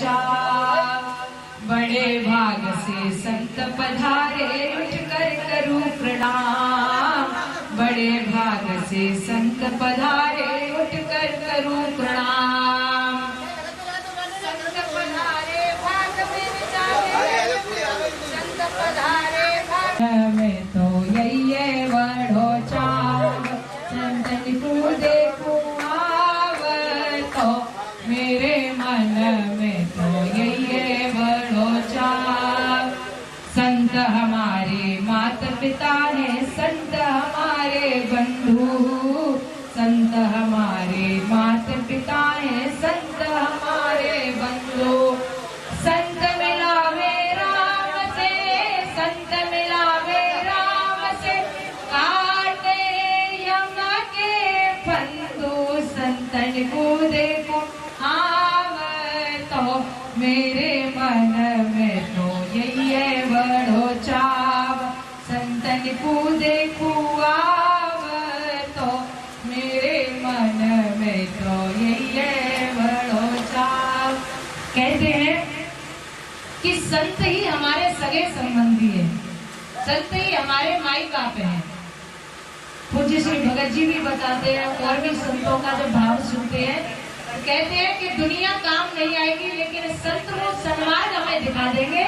चाव। बड़े भाग से संत पधारे उठ कर करूं प्रणाम। बड़े भाग से संत पधारे उठ कर करूं प्रणाम। संत पधारे भाग में विचारे, संत पधारे भाग में तो यही है बड़ो चाव। संतन को देखूं तो मेरे मन में तो यही है बड़ो चाव। संत हमारे माता पिता है, संत हमारे बंधु। संत हमारे माता पिता है, संत हमारे बंधु। संत मिलावे राम से, संत मिलावे राम से, काटे यम के फंदू। संतन को देखो तो मेरे मन में तो यही है बड़ो चाव। संतन को देखूं तो मेरे मन में तो यही है बड़ो चाव। कहते हैं कि संत ही हमारे सगे संबंधी है, संत ही हमारे माई बाप हैं। पूज्य श्री भगत जी भी बताते हैं, और भी संतों का जो भाव सुनते हैं, कहते हैं कि दुनिया काम नहीं आएगी, लेकिन संत वो सन्मार्ग हमें दिखा देंगे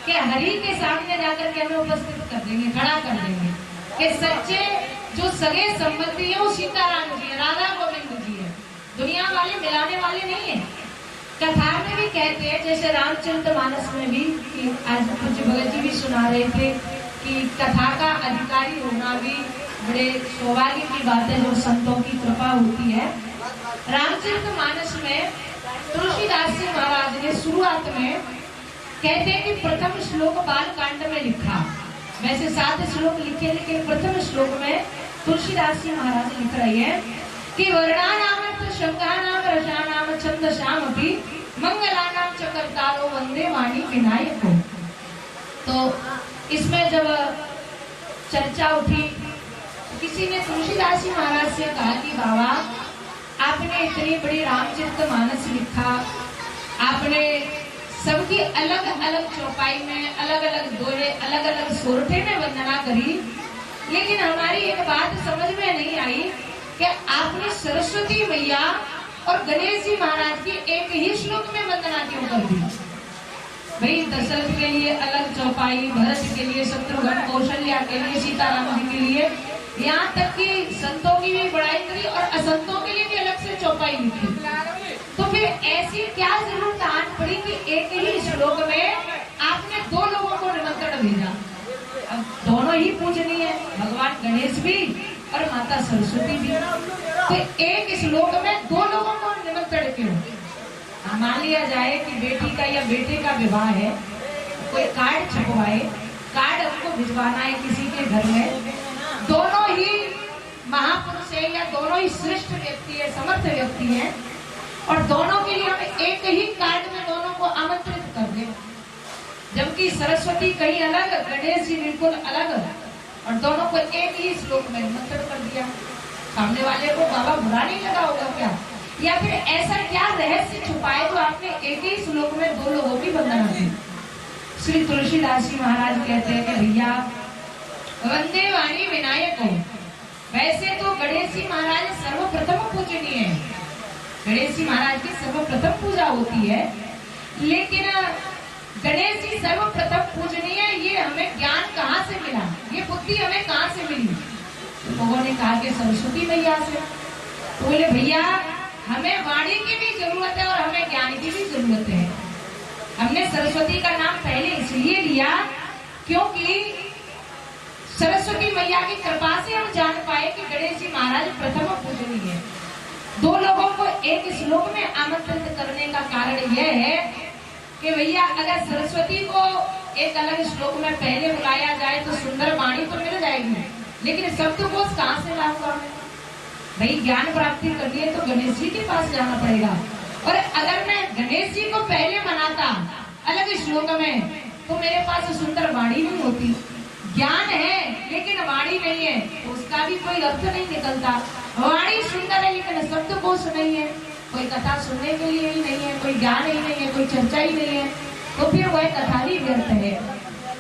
कि हरि के सामने जाकर के हमें उपस्थित कर देंगे, खड़ा कर देंगे कि सच्चे जो सगे संबंधी है वो सीताराम जी है, राधा गोविंद जी है। दुनिया वाले मिलाने वाले नहीं है। कथा में भी कहते हैं, जैसे रामचरितमानस में भी, आज पूज्य भगत जी भी सुना रहे थे कि कथा का अधिकारी होना भी बड़े सौभाग्य की बात है, जो संतों की कृपा होती है। रामचरितमानस में तुलसीदास जी महाराज ने शुरुआत में कहते हैं कि प्रथम श्लोक बाल कांड में लिखा। वैसे 7 श्लोक लिखे, लेकिन प्रथम श्लोक में तुलसीदास जी महाराज लिख रहे हैं कि वर्णानाम शंकानाम रसानाम छंदसाम भी मंगलानाम च कर्तारो वंदे वाणी विनायको। तो इसमें जब चर्चा उठी, किसी ने तुलसीदास जी महाराज से कहा कि बाबा, आपने इतनी बड़ी रामचरितमानस लिखा, आपने सबकी अलग अलग चौपाई में, अलग अलग दोहे, अलग अलग सोरठे में वंदना करी, लेकिन हमारी एक बात समझ में नहीं आई कि आपने सरस्वती मैया और गणेश जी महाराज की एक ही श्लोक में वंदना क्यों कर दी। भाई दशरथ के लिए अलग चौपाई, भरत के लिए, शत्रुघ्न, कौशल्या के लिए, सीताराम जी के लिए, यहाँ तक कि संतों की भी बड़ाई करी और असंतों के लिए भी अलग से चौपाई लिखी। तो फिर ऐसी क्या जरूरत आन पड़ी कि एक ही श्लोक में आपने 2 लोगों को निमंत्रण भेजा। अब दोनों ही पूजनीय है, भगवान गणेश भी और माता सरस्वती भी। तो एक श्लोक में 2 लोगों को निमंत्रण क्यों? मान लिया जाए कि बेटी का या बेटे का विवाह है, कोई कार्ड छपवाए, कार्ड हमको भिजवाना है किसी के घर में, दोनों ही महापुरुष है या दोनों ही श्रेष्ठ व्यक्ति है, समर्थ व्यक्ति है, और दोनों के लिए हम एक ही कार्ड में दोनों को आमंत्रित कर दें। जबकि सरस्वती कहीं अलग, गणेश जी बिल्कुल अलग, और दोनों को एक ही श्लोक में निमंत्रण कर दिया। सामने वाले को बाबा बुरा नहीं लगा होगा क्या? या फिर ऐसा क्या रहस्य छुपाए तो आपने एक ही श्लोक में 2 लोगों की वंदना की? श्री तुलसीदास जी महाराज कहते हैं कि भैया, वंदे वाणी विनायको। वैसे तो गणेश जी महाराज सर्वप्रथम पूजनीय है, गणेश जी महाराज की सर्वप्रथम पूजा होती है, लेकिन गणेश जी सर्वप्रथम पूजनीय, ये हमें ज्ञान कहाँ से मिला, ये बुद्धि हमें कहाँ से मिली? तो लोगों ने कहा कि सरस्वती मैया से। तो बोले भैया, हमें वाणी की भी जरूरत है और हमें ज्ञान की भी जरूरत है। हमने सरस्वती का नाम पहले इसलिए लिया क्योंकि सरस्वती मैया की कृपा से हम जान पाए कि गणेश जी महाराज प्रथम पूजनीय है। 2 लोगों को एक श्लोक में आमंत्रित करने का कारण यह है कि भैया, अगर सरस्वती को एक अलग श्लोक में पहले बुलाया जाए तो सुंदर वाणी तो मिल जाएगी, लेकिन शब्दकोश कहाँ से लाऊंगा? भाई ज्ञान प्राप्ति करनी है तो गणेश जी के पास जाना पड़ेगा। और अगर मैं गणेश जी को पहले मनाता अलग श्लोक में, तो मेरे पास सुंदर वाणी नहीं होती। ज्ञान है लेकिन वाणी नहीं है, तो उसका भी कोई अर्थ नहीं निकलता। वाणी सुंदर है लेकिन शब्दकोश नहीं है, कोई कथा सुनने के लिए ही नहीं है, कोई ज्ञान ही नहीं है, कोई चर्चा ही नहीं है, तो फिर वह कथा ही व्यर्थ है।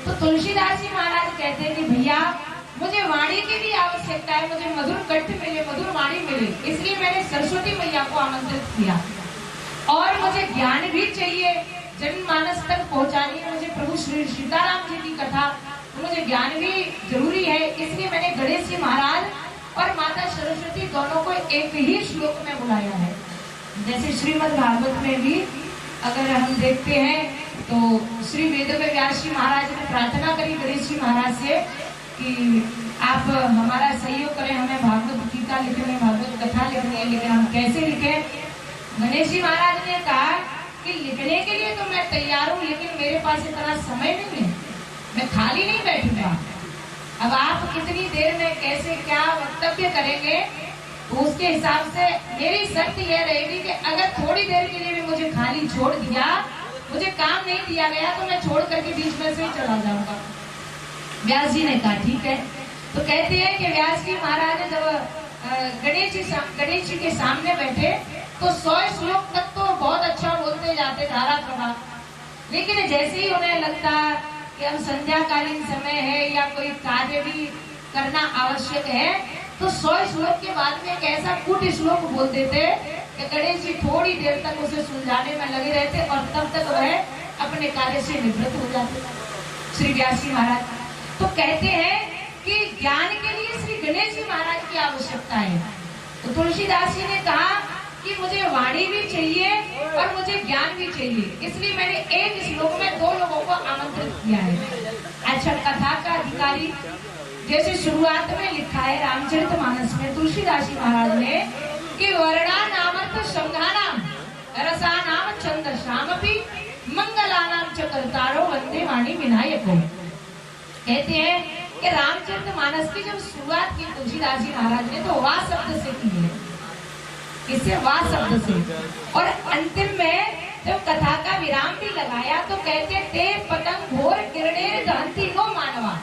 तो तुलसीदास जी महाराज कहते हैं कि भैया मुझे वाणी की भी आवश्यकता है, मुझे मधुर कंठ मिले, मधुर वाणी मिले, इसलिए मैंने सरस्वती मैया को आमंत्रित किया। और मुझे ज्ञान भी चाहिए, जनमानस तक पहुंचानी है मुझे प्रभु श्री सीताराम जी की कथा, तो मुझे ज्ञान भी जरूरी है, इसलिए मैंने गणेश जी महाराज और माता सरस्वती दोनों को एक ही श्लोक में बुलाया है। जैसे श्रीमद् भागवत में भी अगर हम देखते हैं तो श्री वेद व्यास जी महाराज ने प्रार्थना करी गणेश जी महाराज से कि आप हमारा सहयोग करें, हमें भागवत गीता लिखने, भागवत कथा लिखनी है, लेकिन हम कैसे लिखें। गणेश जी महाराज ने कहा कि लिखने के लिए तो मैं तैयार हूँ, लेकिन मेरे पास इतना समय नहीं है, मैं खाली नहीं बैठूंगा। अब आप कितनी देर में कैसे क्या वक्तव्य करेंगे, तो उसके हिसाब से मेरी शर्त यह रहेगी कि अगर थोड़ी देर के लिए भी मुझे खाली छोड़ दिया, मुझे काम नहीं दिया गया, तो मैं छोड़ करके बीच में से ही चला जाऊंगा। व्यास जी ने कहा ठीक है। तो कहते हैं कि व्यास जी महाराज जब गणेश जी के सामने बैठे तो 100 श्लोक तक तो बहुत अच्छा बोलते जाते धारा प्रवाह, लेकिन जैसे ही उन्हें लगता कि अब संध्याकालीन समय है या कोई कार्य भी करना आवश्यक है, तो 100 श्लोक के बाद में एक ऐसा कुट श्लोक बोल देते कि गणेश जी थोड़ी देर तक उसे सुलझाने में लगे रहते और तब तक वह अपने कार्य से निवृत्त हो जाते श्री व्यास जी महाराज। तो कहते हैं कि ज्ञान के लिए श्री गणेश जी महाराज की आवश्यकता है। तो तुलसीदास जी ने कहा कि मुझे वाणी भी चाहिए और मुझे ज्ञान भी चाहिए, इसलिए मैंने एक श्लोक में 2 लोगों को आमंत्रित किया है। अच्छा, कथा का अधिकारी जैसे शुरुआत में लिखा है रामचरितमानस में तुलसीदास जी महाराज ने कि वर्णा नामर्थ संघानाम रसानाम चंद्र श्यामपि मंगलानाम च कर्तारो वंदे वाणी विनायको। कहते हैं कि रामचरितमानस की जब शुरुआत की तुलसीदास जी महाराज ने तो वाह शब्द से की है, इससे वाह शब्द से, और अंतिम में जब कथा का विराम भी लगाया तो कहते ते पतंग घोर किरणेर दहंती नो मानवा,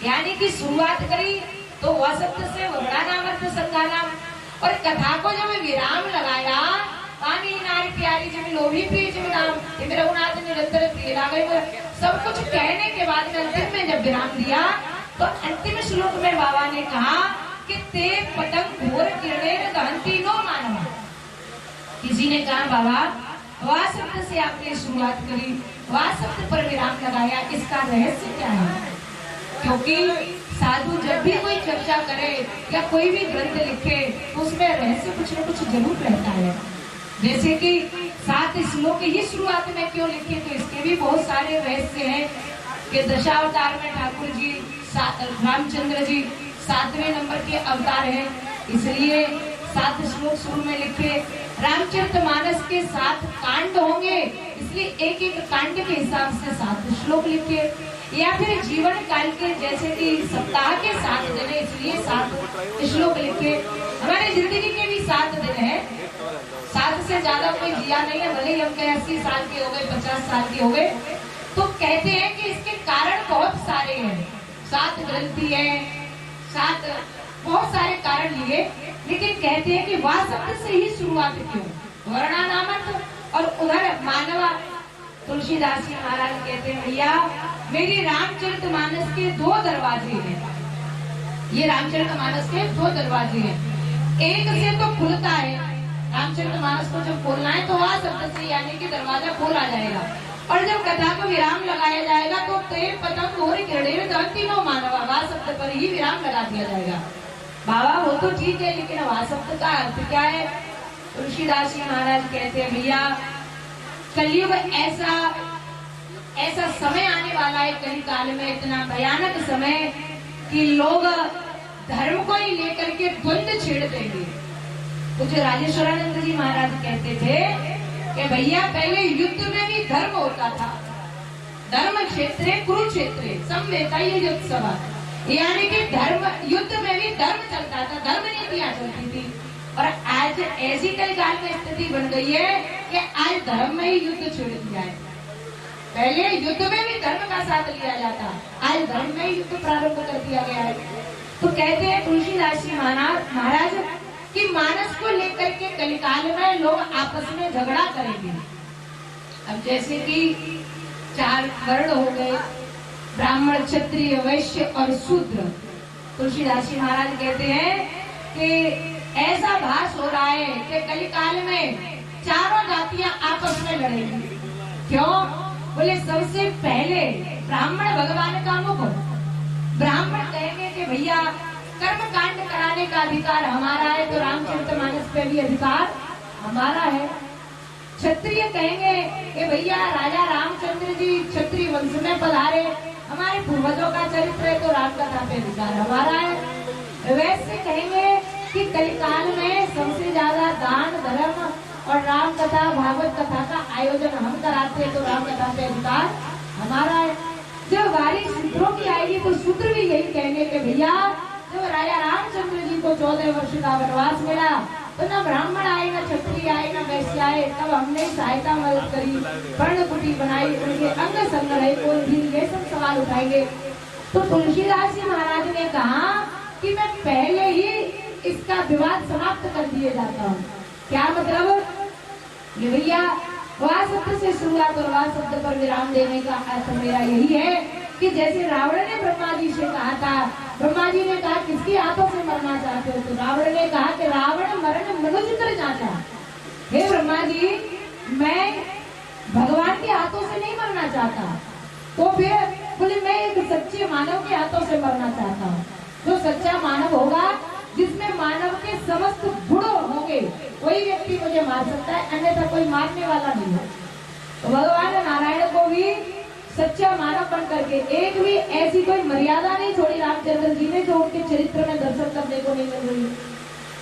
यानी कि शुरुआत करी तो वह शब्द से वर्णानामर्थ संज्ञानाम, और कथा को जब विराम लगाया पानी नारी प्यारी जब लोभी प्रिय जब नाम रघुनाथ निरंतर प्रिय लागे, सब कुछ कहने के बाद में अंतिम में जब विराम दिया तो अंतिम श्लोक में बाबा ने कहा कि ते पतंग घोर किरणेर दहंती नो मानवा। किसी ने कहा बाबा वाह शब्द से आपने शुरुआत करी, वाह शब्द पर विराम लगाया, इसका रहस्य क्या है? क्योंकि साधु जब भी कोई चर्चा करे या कोई भी ग्रंथ लिखे तो उसमें रहस्य कुछ न कुछ जरूर रहता है। जैसे कि 7 श्लोक ही शुरुआत में क्यों लिखे, तो इसके भी बहुत सारे रहस्य हैं कि दशावतार में ठाकुर जी रामचंद्र जी 7वें नंबर के अवतार हैं, इसलिए 7 श्लोक शुरू में लिखे। रामचरितमानस के 7 कांड होंगे, इसलिए एक एक कांड के हिसाब से 7 श्लोक लिखे, या फिर जीवन काल के जैसे कि सप्ताह के 7 दिन है इसलिए 7 श्लोक लिखे। हमारे जिंदगी के भी 7 दिन है, 7 से ज्यादा कोई जिया नहीं है, भले ही हम कहें 80 साल के हो गए, 50 साल के हो गए। तो कहते हैं कि इसके कारण बहुत सारे हैं, 7 ग्रंथि है, 7 बहुत सारे कारण लिए, लेकिन कहते हैं कि वाह शब्द से ही शुरुआत क्यों, वर्णानामर्थ और उधर मानवा। तुलसीदास जी महाराज कहते हैं भैया मेरी रामचरितमानस के 2 दरवाजे हैं, ये रामचरितमानस के 2 दरवाजे हैं। एक से तो खुलता है, रामचरितमानस को जब खोलना है तो वाह शब्द से यानी कि दरवाजा खोला जाएगा, और जब कथा को विराम लगाया जाएगा तो तेल पतंग घोर किरणेर दहंती नो मानवा, वाह शब्द पर ही विराम लगा दिया जाएगा। बाबा वो तो ठीक है, लेकिन वाह शब्द का अर्थ क्या है? तुलसीदास जी महाराज कहते हैं भैया कलयुग ऐसा समय आने वाला है कली काल में, इतना भयानक समय कि लोग धर्म को ही लेकर के द्वंद्व छेड़ देंगे। कुछ राजेश्वरानंद जी महाराज कहते थे कि भैया पहले युद्ध में भी धर्म होता था, धर्म क्षेत्रे कुरुक्षेत्रे समवेता युद्ध सभा, यानी कि धर्म युद्ध में भी धर्म चलता था, धर्म नीतियां चलती थी। और आज ऐसी कई काल में स्थिति बन गई है कि आज धर्म में ही युद्ध छेड़ दिया है। पहले युद्ध में भी धर्म का साथ लिया जाता, आज धर्म में ही युद्ध प्रारंभ कर दिया गया है। तो कहते हैं तुलसीदास जी महाराज कि मानस को लेकर के कलिकाल में लोग आपस में झगड़ा करेंगे। अब जैसे कि 4 वर्ण हो गए, ब्राह्मण, क्षत्रिय, वैश्य और शूद्र। तुलसीदास जी महाराज कहते हैं कि ऐसा भास हो रहा है कि कलिकाल में चारों जातियां आपस में लड़ेंगी। क्यों? बोले सबसे पहले ब्राह्मण भगवान का मुख। ब्राह्मण कहेंगे कि भैया कर्म कांड कराने का अधिकार हमारा है, तो रामचरितमानस पे भी अधिकार हमारा है। क्षत्रिय कहेंगे कि भैया राजा रामचंद्र जी क्षत्रिय वंश में पधारे, हमारे पूर्वजों का चरित्र है, तो राम कथा पे अधिकार हमारा है। वैसे कहेंगे कि कलिकाल में सबसे ज्यादा दान धर्म और राम कथा भागवत कथा का आयोजन हम कराते हैं, तो राम कथा पे अधिकार हमारा है। जब बारी शूद्रों की आएगी तो शूद्र भी यही कहेंगे कि भैया जब राजा रामचंद्र जी को 14 वर्ष का वनवास मिला तो न ब्राह्मण आए, न क्षत्रिय आए, न वैश्य आए, तब हमने सहायता मदद करी, पर्णकुटी बनाई, उनके अंग संग्रह को भी, ये सब सवाल उठाएंगे। तो तुलसीदास जी महाराज ने कहा कि मैं पहले ही इसका विवाद समाप्त कर दिए जाता हूँ। क्या मतलब? ये भैया वाह शब्द से शुरुआत और वाह शब्द पर विराम देने का अर्थ मेरा यही है कि जैसे रावण ने ब्रह्मा जी से कहा था, ब्रह्मा जी ने कहा किसके हाथों से मरना चाहते हो, तो रावण ने कहा कि रावण मरण मनुज कर जाता। हे ब्रह्मा जी, मैं भगवान के हाथों से नहीं मरना चाहता, तो फिर बोले मैं एक सच्चे मानव के हाथों से मरना चाहता हूँ। जो सच्चा मानव होगा, जिसमें मानव के समस्त गुण होंगे, वही व्यक्ति मुझे मार सकता है, अन्यथा कोई मारने वाला नहीं है। तो भगवान नारायण को भी सच्चा मानव बन करके एक भी ऐसी कोई मर्यादा नहीं छोड़ी रामचंद्र जी ने, जो उनके चरित्र में दर्शन करने को नहीं मिल रही,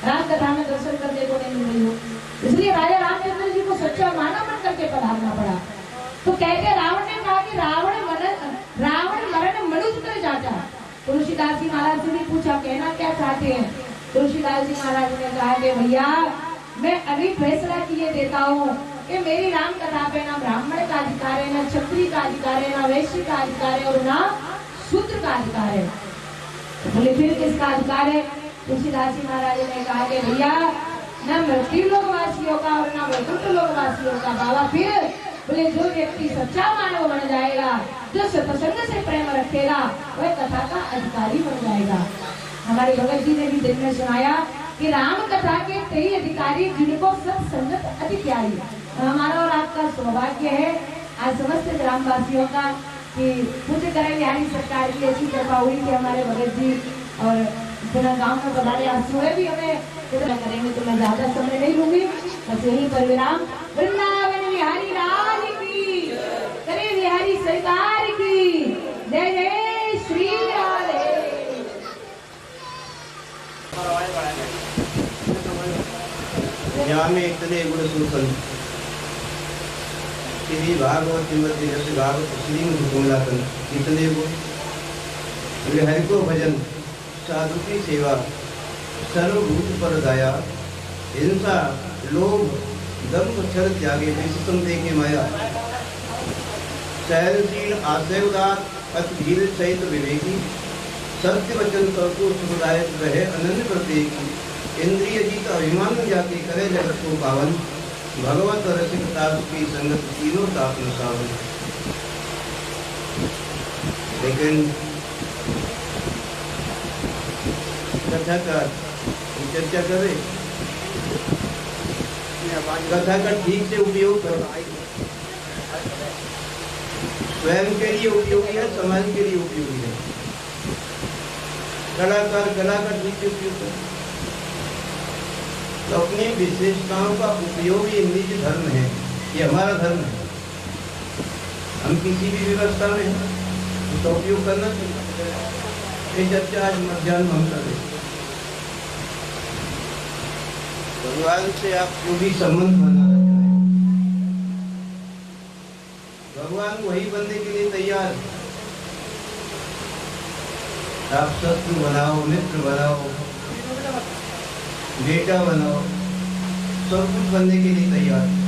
राम कथा में दर्शन करने को नहीं मिल रही हो। इसलिए राजा रामचंद्र जी को सच्चा मानव बन करके पधारना पड़ा। तो कहते रावण ने कहा कि रावण मरण मनुज कर जाता। तुलसीदास जी महाराज से भी पूछा कहना क्या चाहते हैं। तुलसीदास जी महाराज ने कहा कि भैया मैं अभी फैसला किए देता हूँ कि मेरी राम कथा पे ना ब्राह्मण का अधिकार है, ना क्षत्रिय का अधिकार है, ना वैश्य का अधिकार है और ना शूद्र का अधिकार है। तो बोले फिर किसका अधिकार है? तुलसीदास जी महाराज ने कहा कि भैया न मृत्यु लोकवासियों का और ना वैकुंठ लोकवासियों का। बाबा फिर बोले जो व्यक्ति सच्चा मानव बन जाएगा, जो सत्संग से प्रेम रखेगा, वह कथा का अधिकारी बन जाएगा। हमारे भगत जी ने भी दिन में सुनाया कि राम कथा के 23 अधिकारी जिनको सत्संगत अति प्यारी। हमारा और आपका सौभाग्य है आज समस्त ग्रामवासियों का कि पूज्य करण बिहारी सरकार की ऐसी कृपा हुई कि हमारे भगत जी और पूरा गांव में पधारे। आज सुबह भी हमें करेंगे तो मैं ज्यादा समय नहीं लूंगी, बस यही पर विराम। वृंदावन बिहारी लाल की, करे बिहारी सरकार की जय जय श्री राधे। ज्ञान में इतने गुण सुन श्री भागवत श्रीमती रस भागवत श्री मुकुंदलातन इतने गुण हरि को भजन, साधु की सेवा, सर्वभूत पर दया, हिंसा, लोभ, दंभ, छल त्यागे, विषम देखे माया, सहनशील, आशय उदार, अति धीर सहित विवेकी, सत्य वचन सबको सुखदायक रहे अनन्य प्रत्येकी, इंद्रिय जीत अभिमान जाति करे जगत को पावन, भगवत रसिक दास की संगत तीनों ताप न सावन। लेकिन कथा का चर्चा करे, कथा का ठीक से उपयोग करो, स्वयं के लिए उपयोगी है, समाज के लिए उपयोगी है। कलाकार कला का ठीक से उपयोग करे, तो अपनी विशेषताओं का उपयोग ही निज धर्म है, ये हमारा धर्म है। हम किसी भी व्यवस्था में उसका उपयोग करना चाहिए। ये चर्चा आज मध्याह्न हम कर रहे। भगवान से आप जो भी संबंध बनाना चाहें, भगवान वही बनने के लिए तैयार है। आप शत्रु बनाओ, मित्र बनाओ, बेटा बनाओ, सब कुछ बनने के लिए तैयार है।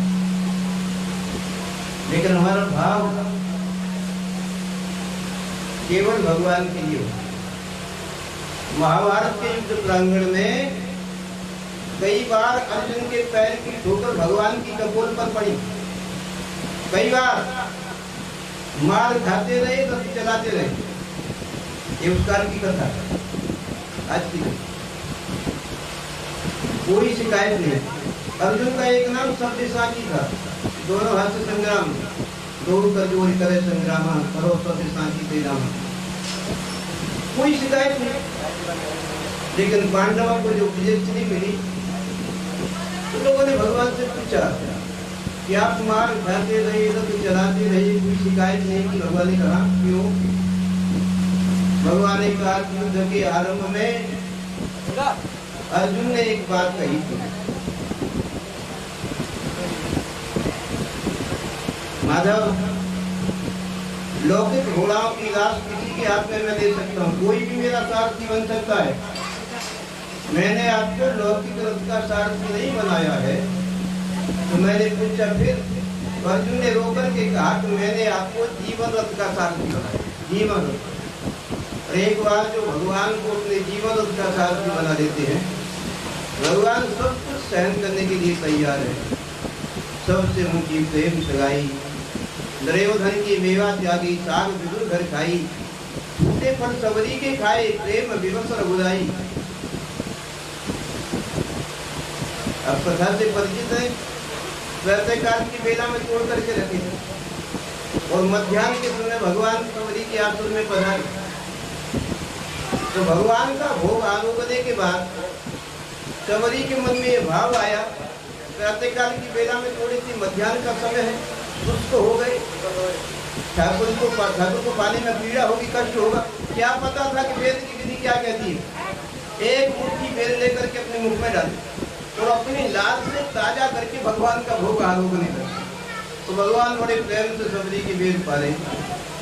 लेकिन हमारा भाव केवल भगवान के लिए हो। महाभारत के युद्ध प्रांगण में कई बार अर्जुन के पैर की ठोकर भगवान की कपोल पर पड़ी, कई बार मार खाते रहे, रथ चलाते रहे। ये उस काल की कथा, आज की नहीं। कोई शिकायत नहीं। अर्जुन का एक नाम सत्यसाची था। दोनों हाथ से संग्राम, दौड़ कर जोर करे संग्राम, करो सत्यसाची से नाम। कोई शिकायत नहीं। लेकिन पांडवों को जो विजय मिली, तो लोगों ने भगवान से पूछा कि आप मार खाते रहे, रथ चलाते रहे, कोई शिकायत नहीं की। भगवान ने कहा क्यों? भगवान ने कहा युद्ध के आरंभ में अर्जुन ने एक बात कही थी, माधव, लौकिक घोड़ाओं की लाश किसी के हाथ में मैं दे सकता हूँ, कोई भी मेरा सारथी बन सकता है। मैंने आपको लौकिक रथ का सारथी नहीं बनाया है। तो मैंने पूछा फिर? अर्जुन ने रोकर के कहा कि मैंने आपको जीवन रथ का सारथी बनाया, जीवन रथ। और एक बार जो भगवान को अपने जीवन रथ का सारथी बना देते हैं, भगवान सब कुछ सहन करने के लिए तैयार है। सबसे ऊंची प्रेम सगाई, दुर्योधन की मेवा त्यागी, साग विदुर घर खाई, छूटे फल सबरी के खाए, प्रेम विवश रघुराई। अब कथा से परिचित है। प्रातःकाल की बेला में तोड़ करके रखे और मध्याह्न के समय भगवान सबरी के आसुर में पधारे। तो भगवान का भोग आरोगने के बाद सबरी के मन में ये भाव आया, प्रातःकाल की बेला में थोड़ी सी मध्याह्न का समय है, सुस्त हो गए, ठाकुर को पानी में पीड़ा होगी, कष्ट होगा। क्या पता था कि वेद की विधि क्या कहती है? एक मुट्ठी बेल लेकर के अपने मुख में डाले और अपनी लाल से ताजा करके भगवान का भोग आरोगने लगे। तो भगवान बड़े प्रेम से सबरी की बेल पाले।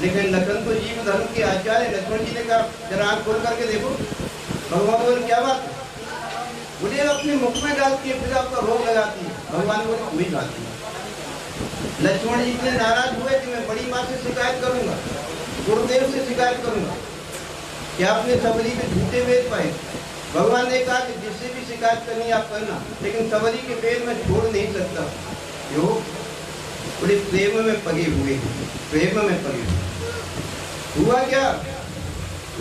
लेकिन लखन तो जीव धर्म के आचार्य, लक्ष्मण जी ने कहा जरा आंख खोल करके देखो। भगवान बोले क्या बात? बोले अपने मुख में डालती है, फिर आपका भोग लगाती है। भगवान बोले वही खाती है। लक्ष्मण जी इतने नाराज हुए कि मैं बड़ी माँ से शिकायत करूंगा, गुरुदेव से शिकायत करूंगा कि आपने सबरी के झूठे वेद पाए। भगवान ने कहा कि जिससे भी शिकायत करनी आप करना, लेकिन सबरी के वेद में छोड़ नहीं सकता। क्यों? बड़े प्रेम में पगे हुए, प्रेम में पगे हुए। हुआ क्या?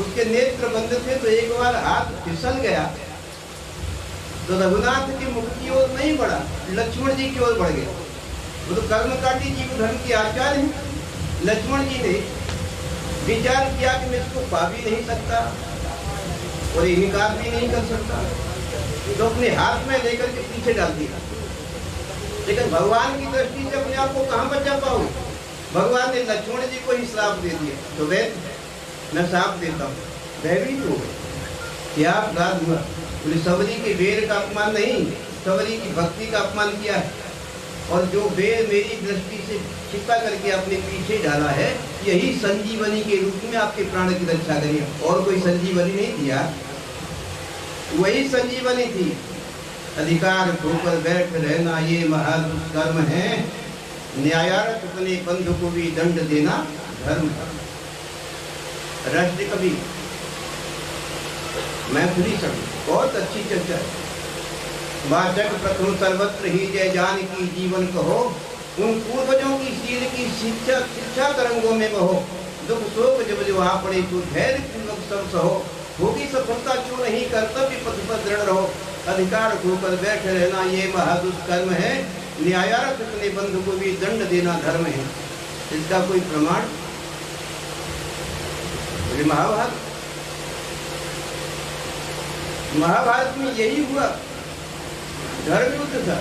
उसके नेत्र बंद थे, तो एक बार हाथ फिसल गया तो रघुनाथ की मुख की ओर नहीं बढ़ा, लक्ष्मण जी की ओर बढ़ गया। वो तो कर्मकांडी जीव धर्म के आचार्य हैं। लक्ष्मण जी ने विचार किया कि मैं इसको पा भी नहीं सकता और इनकार भी नहीं कर सकता, तो अपने हाथ में लेकर के पीछे डाल दिया। लेकिन भगवान की दृष्टि से अपने आप को कहाँ बचा पाओगे? भगवान ने लक्ष्मण जी को ही श्राप दे दिया। तो वेद मैं श्राप देता हूँ, भयभीत हो गए। क्या अपराध हुआ? बोले सबरी के वेद का अपमान नहीं, सबरी की भक्ति का अपमान किया है। और जो वेद मेरी दृष्टि से छिपा करके अपने पीछे डाला है, यही संजीवनी के रूप में आपके प्राण की रक्षा करिए। और कोई संजीवनी नहीं दिया, वही संजीवनी थी। अधिकार खोकर बैठ रहना ये महादुष्कर्म है, न्यायारत अपने बंधु को भी दंड देना धर्म। राष्ट्र कवि मैथिली सब बहुत अच्छी चर्चा है। वाचक प्रथम सर्वत्र ही जय जान की जीवन कहो, उन पूर्वजों की शील की शिक्षा तरंगों में बहो। दुख शोक जब जो आ पड़े तो धैर्य पूर्वक सब सहो, होगी सफलता क्यों नहीं, कर्तव्य पथ पर दृढ़ रहो। अधिकार खोकर बैठ रहना ये महादुष्कर्म है, न्यायारत अपने बंधु को भी दंड देना धर्म है। इसका कोई प्रमाण? महाभारत में यही हुआ, धर्म युद्ध था।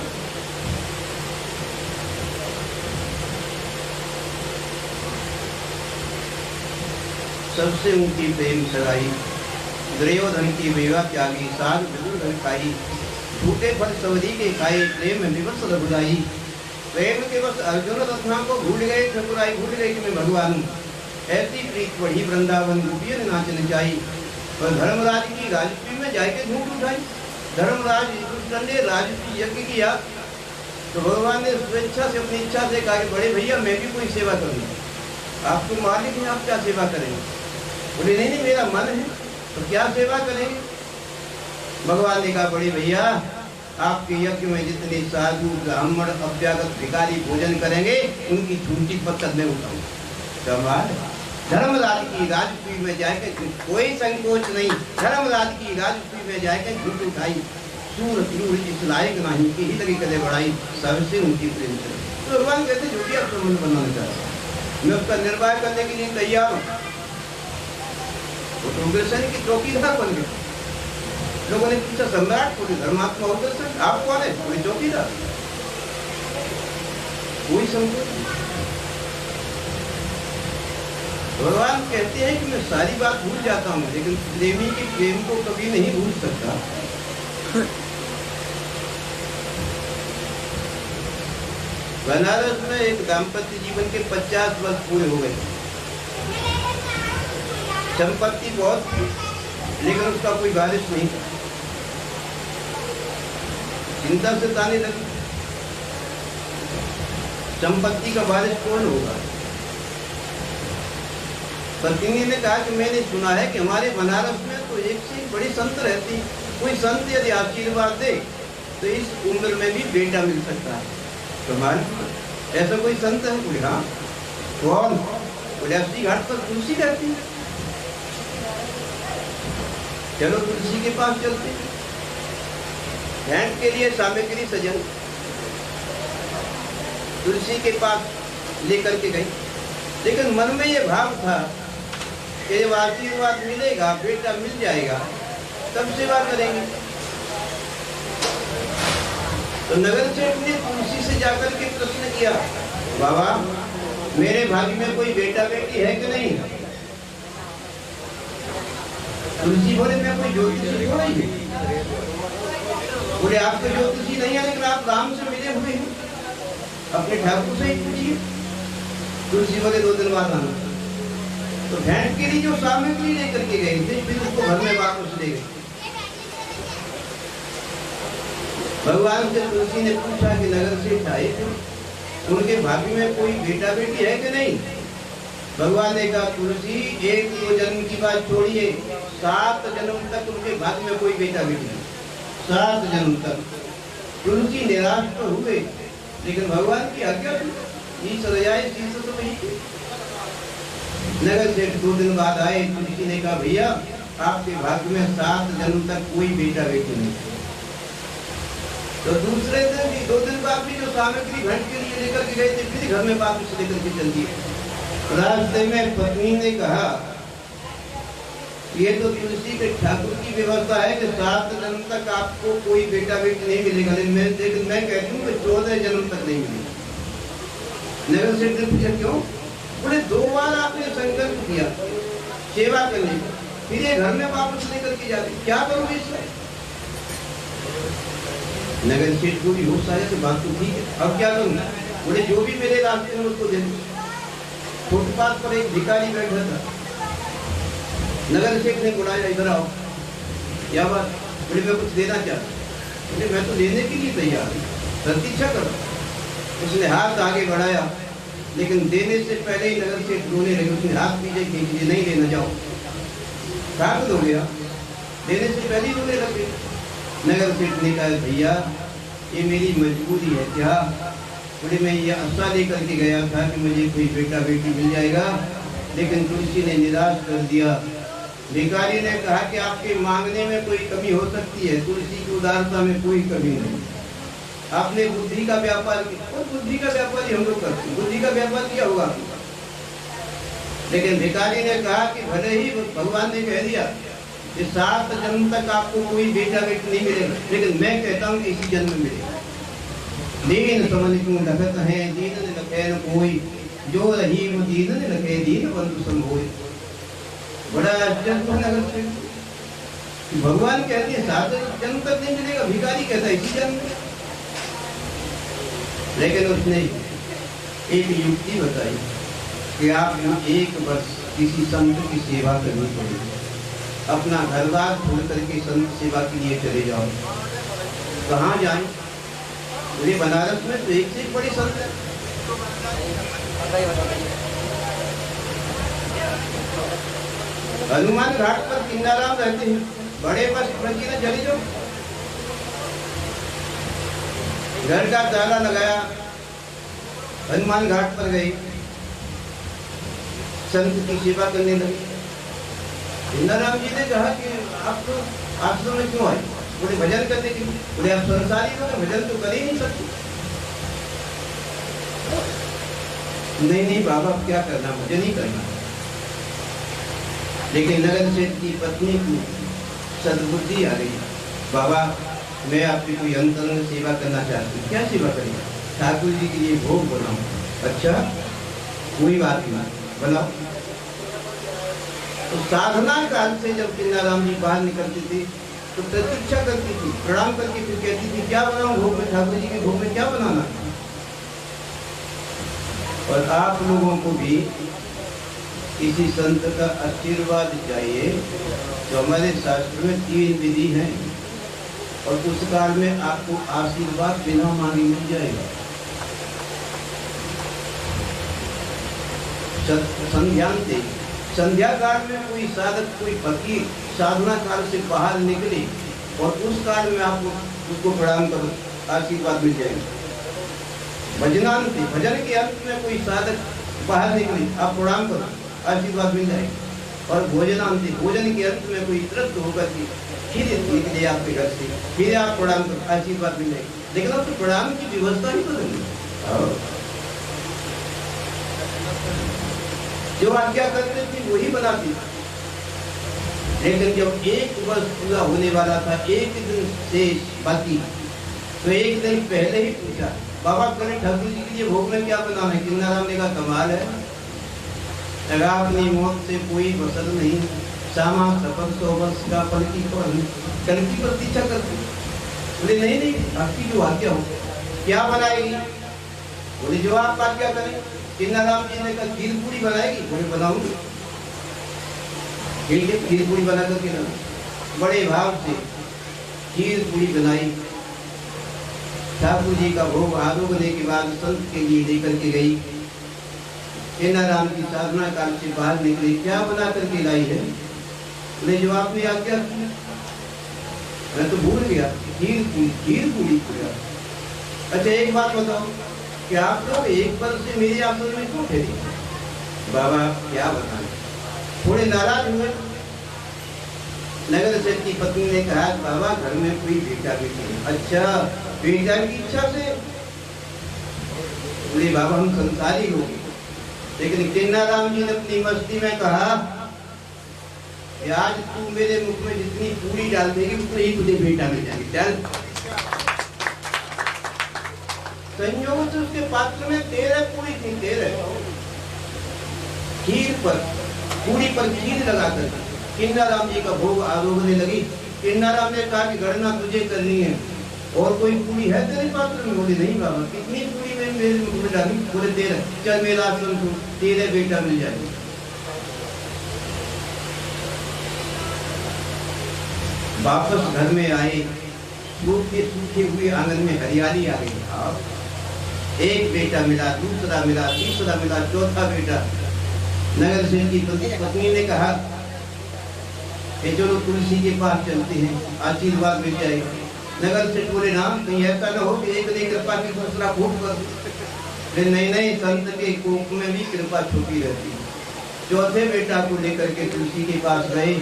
सबसे ऊंची प्रेम सगाई, दुर्योधन की मेवा त्यागी, साग विदुर घर खाई, झूठे फल सबरी के खाए, प्रेम विवश रघुराई। प्रेम के बस अर्जुन रत्ना को भूल गए, ठकुराई भूल गई कि मैं भगवान हूँ। ऐसी प्रीत बढ़ी वृंदावन गोपियों ने नाच नचाई। और धर्मराज की राजपी में जाके धूप उठाई। धर्मराज कृष्ण ने राजपी यज्ञ किया तो भगवान ने स्वेच्छा से अपनी इच्छा से कहा कि बड़े भैया मैं भी कोई सेवा करूँगा। आपको मालिक हैं, आप क्या सेवा करेंगे? बोले नहीं मेरा मन है। तो क्या सेवा करेंगे? भगवान ने कहा बड़े भैया आपके यज्ञ में जितने साधु ब्राह्मण अभ्यागत भिखारी भोजन करेंगे उनकी झूठी पत्थर में उठाऊं। कमाल। धर्मराज की राजपुरी में जाकर कोई संकोच नहीं, धर्मराज की राजपुरी में जाकर झूठ उठाई, सूर क्रूर इस लायक नहीं कि ही लगी कदे बढ़ाई, सबसे उनकी प्रेम से। तो भगवान कहते जो भी आप संबंध बनाना चाहते हैं मैं उसका निर्वाह करने के लिए तैयार हूँ। तो उग्रसेन की चौकीदार बन गए। लोगों ने पूछा सम्राट कोई धर्मात्मा उग्रसेन, आप कौन है? कोई चौकीदार। कोई संकोच नहीं। भगवान कहते हैं कि मैं सारी बात भूल जाता हूँ लेकिन प्रेमी के प्रेम को कभी नहीं भूल सकता। बनारस में एक दाम्पत्य जीवन के 50 वर्ष पूरे हो गए। संपत्ति बहुत थी लेकिन उसका कोई वारिस नहीं था। चिंता से ताने लगी, संपत्ति का वारिस कौन होगा? पत्नी ने कहा कि मैंने सुना है कि हमारे बनारस में तो एक से एक बड़ी संत रहती, कोई संत यदि आशीर्वाद दे तो इस उम्र में भी बेटा मिल सकता है। कमाल। ऐसा कोई संत है कोई? हाँ। कौन? उदासी घाट पर तुलसी रहती है। चलो तुलसी के पास चलते। भेंट के लिए सामग्री सजन तुलसी के पास लेकर के गई, लेकिन मन में ये भाव था कि जब आशीर्वाद मिलेगा, बेटा मिल जाएगा, तब सेवा करेंगे। तो नगर सेठ ने तुलसी से जाकर के प्रश्न किया, बाबा मेरे भाग्य में कोई बेटा बेटी है कि नहीं? तुलसी बोले मैं कोई ज्योतिषी तो नहीं हूँ। बोले आप तो ज्योतिषी नहीं है लेकिन आप राम से मिले हुए हैं, अपने ठाकुर से ही पूछिए। तुलसी बोले 2 दिन बाद आना। तो भेंट के लिए जो सामग्री लेकर के गए थे फिर उसको घर में वापस ले गए। भगवान से तुलसी ने पूछा कि नगर सेठ आए थे, उनके भाग्य में कोई बेटा बेटी है कि नहीं? भगवान ने कहा तुलसी 1-2 जन्म की बात छोड़िए, 7 जन्म तक उनके भाग्य में कोई बेटा बेटी नहीं। 7 जन्म तक। तुलसी निराश तो हुए लेकिन भगवान की आज्ञा थी, ईश्वर जाए शीर्ष तो वही थी। नगर सेठ 2 दिन बाद आए। तुलसी ने कहा भैया आपके भाग्य में 7 जन्म तक कोई बेटा बेटी नहीं। तो दूसरे दिन भी 2 दिन बाद भी जो सामग्री भेंट के लिए लेकर के गए थे फिर घर में वापस लेकर के चल दिए। रास्ते में पत्नी ने कहा ये तो तुलसी के ठाकुर की व्यवस्था है कि 7 जन्म तक आपको कोई बेटा बेटी नहीं मिलेगा, लेकिन मैं कहती हूँ कि 14 जन्म तक नहीं मिलेगा। नगर सेठ ने पूछा क्यों? बोले 2 बार आपने संकल्प किया सेवा करने का, फिर ये घर में वापस लेकर के जाते, क्या करोगे इसमें? नगर सेठ को भी होश आया कि बात तो ठीक है, अब क्या करूँगा? बोले जो भी मेरे रास्ते में उसको दे दो। फुटपाथ पर एक भिखारी बैठा था। नगर सेठ ने बुलाया, इधर आओ। क्या बात? बोले मैं कुछ देना चाहता। बोले मैं तो देने के लिए तैयार हूँ, प्रतीक्षा करो। उसने हाथ आगे बढ़ाया लेकिन देने से पहले ही नगर सेठ रोने लगे। उसने हाथ पीछे खींच लिए, नहीं देना, जाओ। ताकत हो गया, देने से पहले ही रोने लगे। नगर सेठ ने कहा भैया ये मेरी मजबूरी है क्या? बोले मैं ये आशा लेकर के गया था कि मुझे कोई बेटा बेटी मिल जाएगा, लेकिन तुलसी ने निराश कर दिया। भिखारी ने कहा कि आपके मांगने में कोई कमी हो सकती है, तुलसी की उदारता में कोई कमी नहीं। आपने बुद्धि का व्यापार किया, और बुद्धि का व्यापार ही हम लोग करते हैं, बुद्धि का व्यापार किया होगा। लेकिन भिखारी ने कहा कि भले ही भगवान ने कह दिया कि 7 जन्म तक आपको कोई बेटा बेटी नहीं मिलेगा, लेकिन मैं कहता हूँ कि इसी जन्म में मिलेगा। दीन समझ क्यों लखत है, दीन न लखे न कोई, जो रही वो दीन न लखे, दीन बंधु संभोय। बड़ा आश्चर्य नगर से भगवान कहते हैं 7 जन्म तक नहीं मिलेगा, भिखारी कहता है इसी जन्म में। लेकिन उसने एक युक्ति बताई कि आपको 1 वर्ष किसी संत की सेवा करनी पड़ेगी, अपना घर बार छोड़ करके संत सेवा के लिए चले जाओ। कहाँ जाएं? पूरे बनारस में तो एक से एक बड़ी संत है। हनुमान घाट पर किन्नाराम रहते हैं, बड़े बस न चले जाओ। घर का ताला लगाया, हनुमान घाट पर गए, संत की सेवा करने लगे। इंद्राराम जी ने कहा कि आप तो आश्रम में क्यों आए? बोले भजन करने के लिए। बोले आप संसारी हो, भजन तो कर ही नहीं सकते। नहीं नहीं बाबा, क्या करना, भजन ही करना। लेकिन नगर सेठ की पत्नी को सद्बुद्धि आ गई, बाबा मैं आपकी कोई अंतरंग सेवा करना चाहती हूँ। क्या सेवा करेंगे? ठाकुर जी के लिए भोग बनाओ। अच्छा कोई बात नहीं, बनाओ। तो साधना काल से जब किन्नाराम जी बाहर निकलते थे तो प्रतीक्षा करती थी, प्रणाम करके फिर कहती थी क्या बनाऊं भोग में, ठाकुर जी के भोग में क्या बनाना। और आप लोगों को भी किसी संत का आशीर्वाद चाहिए तो हमारे शास्त्र में 3 विधि हैं और उस काल में आपको आशीर्वाद बिना मांगे मिल जाएगा। संध्यांते, संध्या काल में कोई साधक, कोई फकीर साधना काल से बाहर निकले और उस काल में आपको उसको प्रणाम करो, आशीर्वाद मिल जाएगा। भजनांते, भजन के अंत में कोई साधक बाहर निकले, आप प्रणाम करो, आशीर्वाद मिल जाएगा। और भोजनांते, भोजन के अंत में कोई तृप्त होकर के फिर निकले आपके घर से, फिर आप प्रणाम करो, आशीर्वाद मिल जाएगा। लेकिन अब तो प्रणाम की व्यवस्था ही बदल, जो आज्ञा करते थे वही बनाती। लेकिन जब 1 वर्ष पूरा होने वाला था, 1 दिन शेष बाकी, तो 1 दिन पहले ही पूछा, बाबा कल ठाकुर जी के लिए भोग में क्या बनाना है? किन्नाराम ने कहा कमाल है, अपनी मौत से कोई बसर नहीं, सामा सफल 100 वर्ष का कल की प्रतीक्षा करती। बोले नहीं नहीं, आपकी जो आज्ञा हो। क्या बनाएगी? बोले जो आप आज्ञा करें। किन्नाराम जी ने कहा खीर पूरी बनाएगी? बोले बनाऊंगी। ठीक है, खीर पूरी बना करके लाओ। बड़े भाव से खीर पूरी बनाई, ठाकुर जी का भोग आरोगने के बाद संत के लिए लेकर के गई। किन्नाराम की साधना काल से बाहर निकली, क्या बना करके लाई है? बोले जो आपने आज्ञा की। मैं तो भूल गया, खीर पूरी पूरा। अच्छा एक बात बताओ कि आप लोग 1 वर्ष से मेरे आश्रम में क्यों ठहरे? बाबा क्या बताएं, थोड़े नाराज हुए। नगर सेठ की पत्नी ने कहा बाबा घर में कोई बेटा बेटी है। अच्छा बेटा की इच्छा से? बोले बाबा हम संसारी हो गए। लेकिन किन्नाराम जी ने अपनी मस्ती में कहा कि आज तू मेरे मुख में जितनी पूरी डाल देगी उतनी ही तुझे बेटा मिल जाएगी। चल। संयोग से उसके पात्र में 13 पूरी थी, 13 खीर पर, पूरी पर खीर लगाकर किन्नाराम जी का भोग आरोगने लगी। किन्नाराम ने कहा कि गणना तुझे करनी है और कोई पूरी है तेरे पात्र में? बोले नहीं बाबा, कितनी पूरी में मेरे मुख में डाली? बोले 13। चल मेरा आश्रम को 13 बेटा मिल जाएगा। वापस घर में आए, सूखे हुए आंगन में हरियाली आ गई। 1 बेटा मिला, दूसरा मिला, तीसरा मिला, चौथा बेटा। नगर सेठ की पत्नी ने कहा कि चलो तुलसी के पास चलते हैं, आशीर्वाद मिल जाएगा। नगर सेठ बोले ना, कहीं ऐसा न हो कि एक ने कृपा की दूसरा फूट कर। नहीं नहीं, संत के कोप में भी कृपा छुपी रहती है। चौथे बेटा को लेकर के तुलसी के पास गए।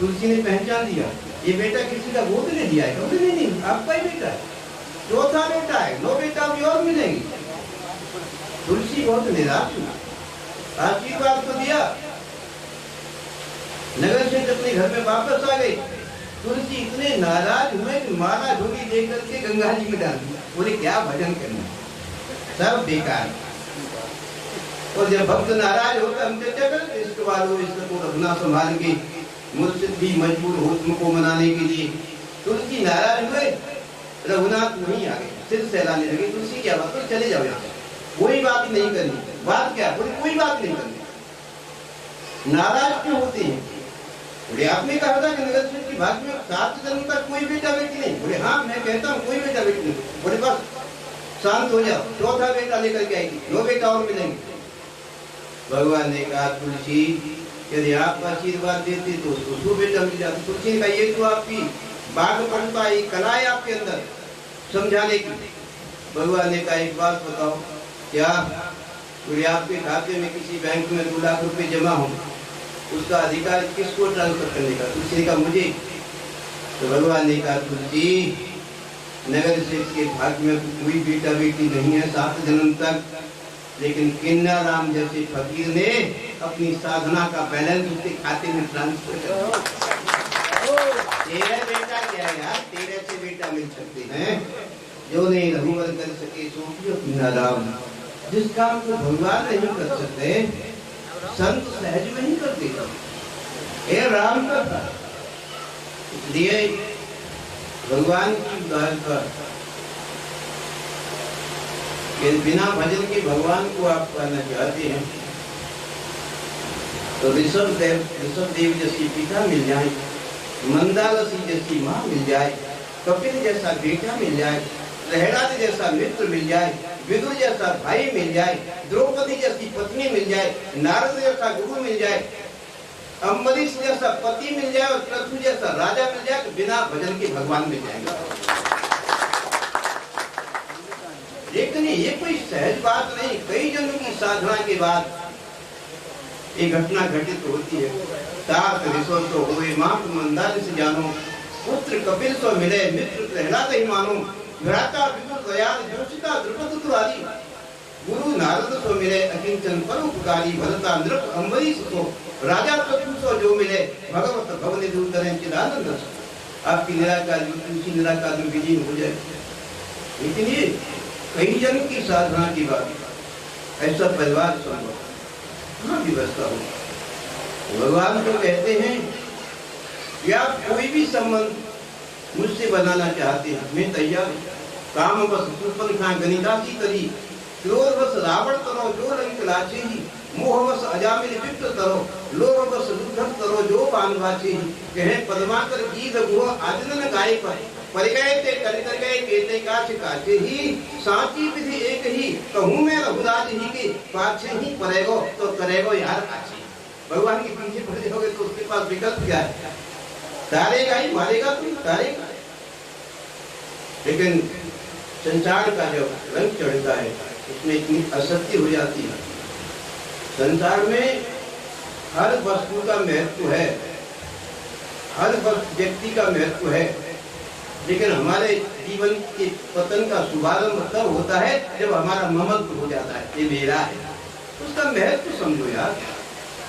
तुलसी ने पहचान दिया, ये बेटा किसी का गोद ले लिया है। नहीं नहीं, आपका ही बेटा है। चौथा बेटा है, 9 बेटा भी और मिलेंगे। तुलसी बहुत निराश हुआ, आशीर्वाद तो दिया। नगर से अपने घर में वापस आ गई। तुलसी इतने नाराज हुए कि माला झोली लेकर के गंगा जी में डाल दिया। बोले क्या भजन करना, सब बेकार। और जब भक्त नाराज होता हम चर्चा करते, इसके बाद इसको रखना संभाल के, मुर्शिद भी मजबूर हो तुमको मनाने के लिए। तुलसी नाराज हुए, रघुनाथ वहीं आ गए, सिर सहलाने लगे। तुलसी क्या बात, तो चले जाओ यहाँ, कोई बात नहीं करनी। बात क्या? बोले कोई बात नहीं करनी। नाराज क्यों होते हैं? बोले आपने कहा था कि नगर सेठ की भाग में 7 जन्म तक कोई बेटा बेटी नहीं। बोले हाँ मैं कहता हूँ कोई बेटा बेटी नहीं। बोले बस शांत हो जाओ, चौथा बेटा लेकर के आएगी, 2 बेटा और मिलेंगे। भगवान ने कहा तुलसी यदि आप आशीर्वाद देते तो उसको 2 बेटा मिल जाते। तुलसी ने कहा ये तो आपकी बाग पड़ता है, कला है आपके अंदर समझाने की। भगवान ने कहा एक बात बताओ, क्या बोले आपके खाते में किसी बैंक में 2 लाख रुपए जमा हो, उसका अधिकार किसको ट्रांसफर करने का? तुलसी का मुझे। तो भगवान ने कहा तुलसी, नगर से इसके भाग्य में कोई बेटा बेटी नहीं है 7 जन्म तक, लेकिन किन्ना राम जैसे फकीर ने अपनी साधना का बैलेंस उसके खाते में ट्रांसफर कर। तेरा बेटा क्या है यार, तेरे से बेटा मिल सकते हैं, जो नहीं रघुवर कर सके सो किन्ना राम। जिस काम को भगवान नहीं कर सकते, संत सहज में ही कर देगा, ये राम का था। इसलिए भगवान की उदारता, बिना भजन के भगवान को आप पाना चाहते हैं तो ऋषभ देव जैसी पिता मिल जाए, मंदालसी जैसी माँ मिल जाए, कपिल जैसा बेटा मिल जाए, प्रहलाद जैसा मित्र मिल जाए, विदुर जैसा भाई मिल जाए, द्रौपदी जैसी पत्नी मिल जाए, नारद जैसा गुरु मिल जाए, अम्बरीश जैसा पति मिल जाए और पृथ्वी जैसा राजा मिल जाए, तो बिना भजन के भगवान मिल जाएंगे। लेकिन ये कोई सहज बात नहीं। कई जन्मों की साधना के बाद ये घटना घटित होती है। तात ऋषो तो हुए माँ मंदार से जानो, पुत्र कपिल तो मिले, मित्र प्रहलाद ही मानो, भ्राता विदुर दयाल जोशिता द्रुपद आदि, गुरु नारद तो मिले, अकिंचन परोपकारी, भरता नृप अम्बरीश तो, राजा पृथु तो जो मिले, भगवत भवन दूतरें चिदानंद। आपकी निराकार तुलसी निराकार में विलीन हो जाए। लेकिन ये कई जन्म की साधना की बात, ऐसा परिवार संभव कहाँ व्यवस्था हो। भगवान तो कहते हैं कि आप कोई भी संबंध मुझसे बनाना चाहते हैं, मैं तैयार हूँ। काम बस सुपन खा गणितासी तरी, क्रोध बस रावण तरो जो रंग लाचे ही, मोह बस अजामिल विप्त तरो, लोभ बस दुर्धर तरो जो बांधवाचे ही। कहे पद्माकर गीत गुह आदिन गाय पर, पर गए ते कर गए केते काछ काछे ही, साची विधि एक ही, कहूँ मैं रघुराज ही के पाछे ही परेगो तो करेगो यार काछे। भगवान के पीछे पड़ जाओगे तो उसके पास विकल्प क्या है? तारेगा ही, मारेगा तो तारेगा। लेकिन संसार का जब रंग चढ़ता है उसमें इतनी असत्य हो जाती है। संसार में हर वस्तु का महत्व है, हर व्यक्ति का महत्व है, लेकिन हमारे जीवन के पतन का शुभारंभ तब होता है जब हमारा ममत्व हो जाता है, ये मेरा है। उसका महत्व समझो यार,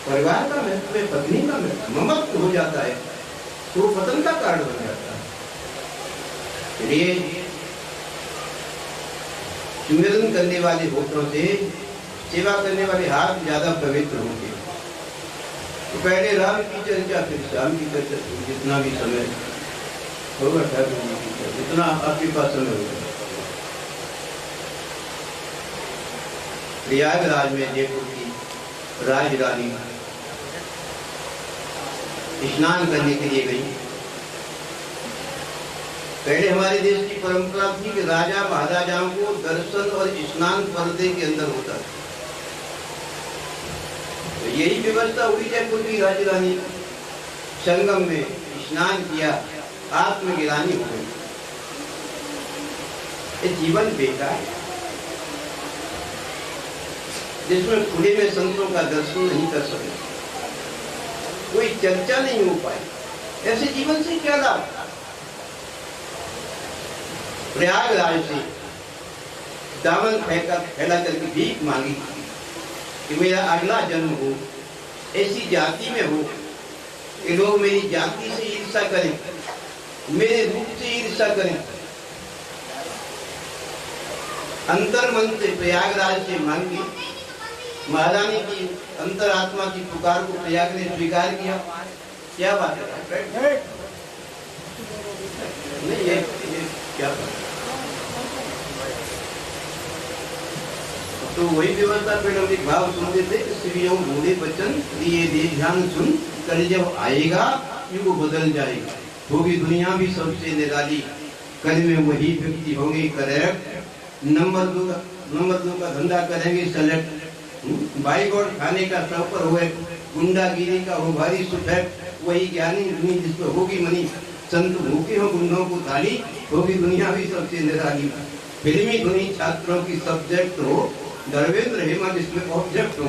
परिवार का महत्व है, पत्नी का महत्व, ममत्व हो जाता है तो पतन का कारण बन जाता है। इसलिए सुमिरन करने वाले होठों से सेवा करने वाले हाथ ज्यादा पवित्र होंगे। तो पहले राम की चर्चा, फिर श्याम की चर्चा, जितना भी समय होगा जितना आपके पास समय होगा। प्रयागराज में जयपुर की राज रानी स्नान करने के लिए गई। पहले हमारे देश की परंपरा थी कि राजा महाराजाओं को दर्शन और स्नान पर्दे के अंदर होता था। तो यही व्यवस्था हुई जयपुर की राज रानी, संगम में स्नान किया, आत्मगिरानी हो गई। ये जीवन बेकार है जिसमें खुले में संतों का दर्शन नहीं कर सके, कोई चर्चा नहीं हो पाई। ऐसे जीवन से क्या लाभ? प्रयागराज से दामन फैला करके भीख मांगी कि मेरा अगला जन्म हो, ऐसी जाति में हो कि लोग मेरी जाति से ईर्ष्या करें, मेरे रूप से ईर्ष्या करें। अंतर मन से प्रयागराज से मांगी। महारानी की अंतरात्मा की पुकार को प्रयाग ने स्वीकार किया। क्या बात है? नहीं ये क्या बात? तो वही व्यवस्था पे भाव सुनते थे, स्त्रियों बूढ़े बच्चन दिए दे ध्यान सुन, कल जब आएगा युग बदल जाएगा, होगी दुनिया भी सबसे निराली, कल में वही व्यक्ति होंगे करेक्ट, नंबर दो का धंधा करेंगे सेलेक्ट, बाइक और खाने का शौकर हुए, गुंडागिरी का हो भारी सुफेक्ट, वही ज्ञानी दुनिया जिसको होगी मनी, संत भूखे हो गुंडों को थाली, होगी दुनिया भी सबसे निराली। फिल्मी धुनी छात्रों की सब्जेक्ट हो, धर्मेंद्र हेमंत इसमें ऑब्जेक्ट हो,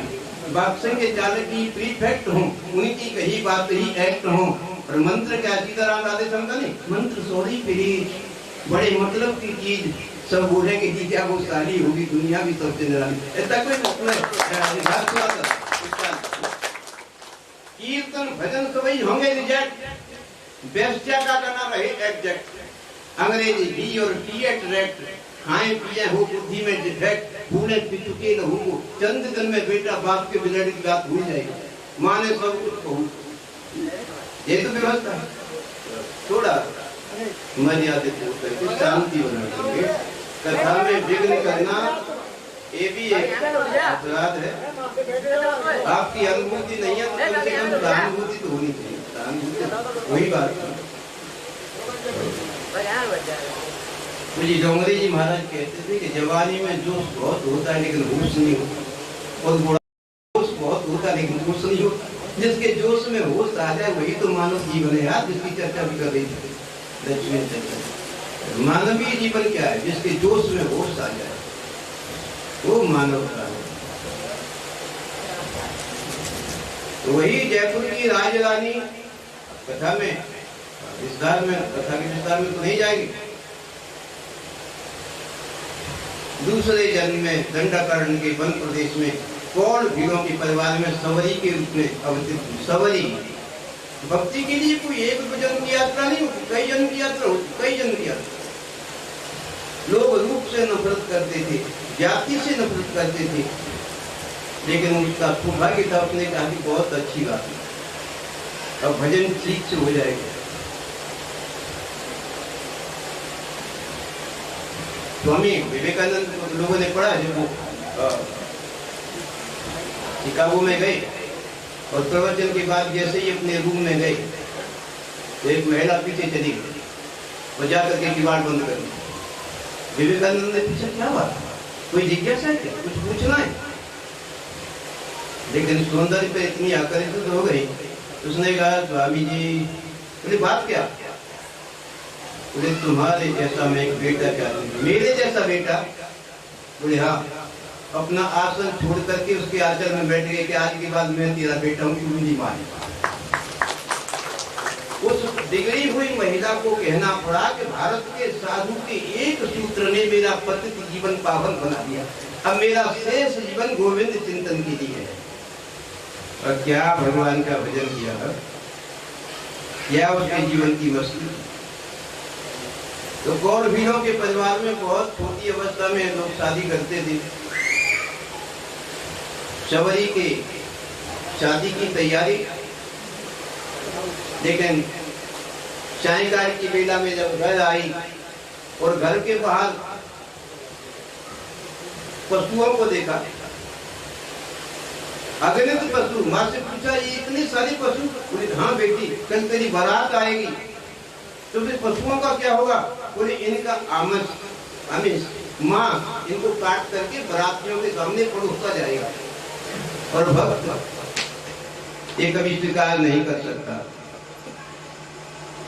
बॉक्सिंग के चालक की प्रीफेक्ट हो, उनकी कही बात ही एक्ट हो, और मंत्र क्या सीताराम राधे शंकर नहीं, मंत्र सॉरी प्लीज, बड़े मतलब की चीज, सब बोलेंगे कि क्या वो साली होगी, दुनिया भी सबसे निराली, ऐसा कोई मतलब कीर्तन भजन सभी होंगे रिजेक्ट, बेस्टिया का करना रहे एग्जैक्ट, अंग्रेजी बी और टी एट खाए पिए हो बुद्धि में डिफेक्ट, भूले पिचुके न हो, चंद दिन में बेटा बाप के बिगड़ की बात भूल जाएगी, माँ ने सब कुछ कहूँ, ये तो व्यवस्था है। थोड़ा मर्यादित होकर शांति बना देंगे, कथा में विघ्न करना ये भी एक अपराध है। आपकी अनुभूति नहीं है तो कम से कम सहानुभूति तो होनी चाहिए, सहानुभूति वही बात है। मुझे डोंगरी जी महाराज कहते थे कि जवानी में जोश बहुत होता है लेकिन होश नहीं होता, और बुढ़ापे जोश बहुत होता है लेकिन होश नहीं होता। जिसके जोश में होश आ जाए वही तो मानव जीवन है यार, जिसकी चर्चा भी कर रही थी लक्ष्मी चर्चा। मानवीय जीवन क्या है? जिसके जोश में होश आ जाए वो मानव का है। तो वही जयपुर की राजरानी कथा में विस्तार में, कथा के विस्तार में तो नहीं जाएगी। दूसरे जन्म में दंडाकर्ण के वन प्रदेश में कौल भीलों के परिवार में सवरी के रूप में अवतरित हुई। सवरी भक्ति के लिए कोई एक जन्म की यात्रा नहीं होती, कई जन्म की यात्रा होती, कई जन्म की यात्रा। लोग रूप से नफरत करते थे, जाति से नफरत करते थे, लेकिन उसका सौभाग्य था उसने कहा कि बहुत अच्छी बात है, अब भजन ठीक से हो जाएगा। स्वामी विवेकानंद को लोगों ने पढ़ा जब वो शिकागो में गए और प्रवचन के बाद जैसे ही अपने रूम में गए तो एक महिला पीछे चली गई और जाकर के किवाड़ बंद कर दी। विवेकानंद ने पूछा क्या बात, कोई जिज्ञासा है क्या, कुछ पूछना है? लेकिन सौंदर्य पे इतनी आकर्षित हो गई, उसने कहा स्वामी जी बोले बात क्या? बोले तुम्हारे जैसा मैं एक बेटा चाहती हूँ। मेरे जैसा बेटा? बोले हाँ। अपना आसन छोड़ करके उसके आंचल में बैठ गए कि आज के बाद मैं तेरा बेटा हूँ, क्यों नहीं माने। उस बिगड़ी हुई महिला को कहना पड़ा कि भारत के साधु के एक सूत्र ने मेरा पतित जीवन पावन बना दिया, अब मेरा शेष जीवन गोविंद चिंतन के लिए है। और क्या भगवान का भजन किया है, क्या उसके जीवन की मस्ती। तो कौल भीलों के परिवार में बहुत छोटी अवस्था में लोग शादी करते थे। शबरी के शादी की तैयारी, लेकिन सायंकाल की बेला में जब घर आई और घर के बाहर पशुओं को देखा, अगणित पशु, माँ से पूछा ये इतने सारे पशु? बोले हाँ बेटी, कल तेरी बारात आएगी तो फिर पशुओं का क्या होगा? बोले इनका आमिष माँ इनको काट करके बरातियों के सामने परोसा जाएगा, और भक्त ये कभी स्वीकार नहीं कर सकता।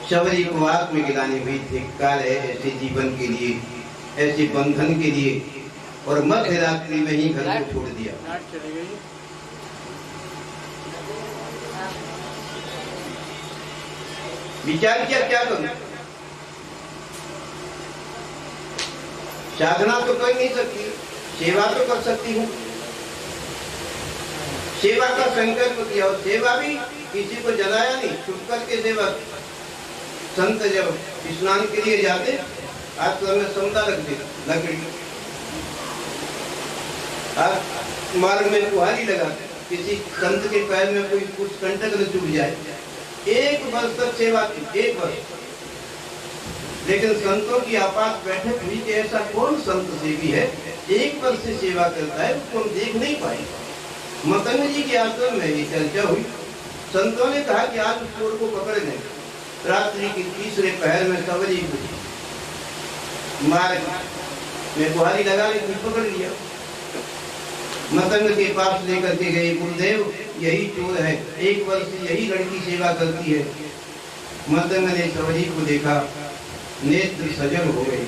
शबरी को आत्मगिलानी हुई थी, काल है ऐसे जीवन के लिए, ऐसे बंधन के लिए, और मध्य रात्रि में ही घर को छोड़ दिया। विचार किया क्या करूं? साधना तो कर नहीं सकती, सेवा तो कर सकती हूँ। सेवा का संकल्प किया और सेवा भी किसी को जलाया नहीं, छुप करके सेवा। संत जब स्नान के लिए जाते आज तो हमें समता रख दी लकड़ी, आज मार्ग में कुहारी लगाते, किसी संत के पैर में कोई कुछ कंटक न चुभ जाए। 1 वर्ष तक सेवा की, 1 वर्ष। लेकिन संतों की आपात बैठक हुई कि ऐसा कौन संत सेवी है 1 वर्ष से सेवा करता है, उसको हम देख नहीं पाए। मतंग जी के आश्रम में ये चर्चा हुई। संतों ने कहा कि आज उस चोर को पकड़ लें। रात्रि के तीसरे पहर में सवरी मार्ग में बुहारी लगा लेकिन पकड़ लिया। मतंग के पास लेकर के गए, गुरुदेव यही चोर है, 1 वर्ष से यही लड़की सेवा करती है। मतंग ने सवरी को देखा, नेत्र सजल हो गए।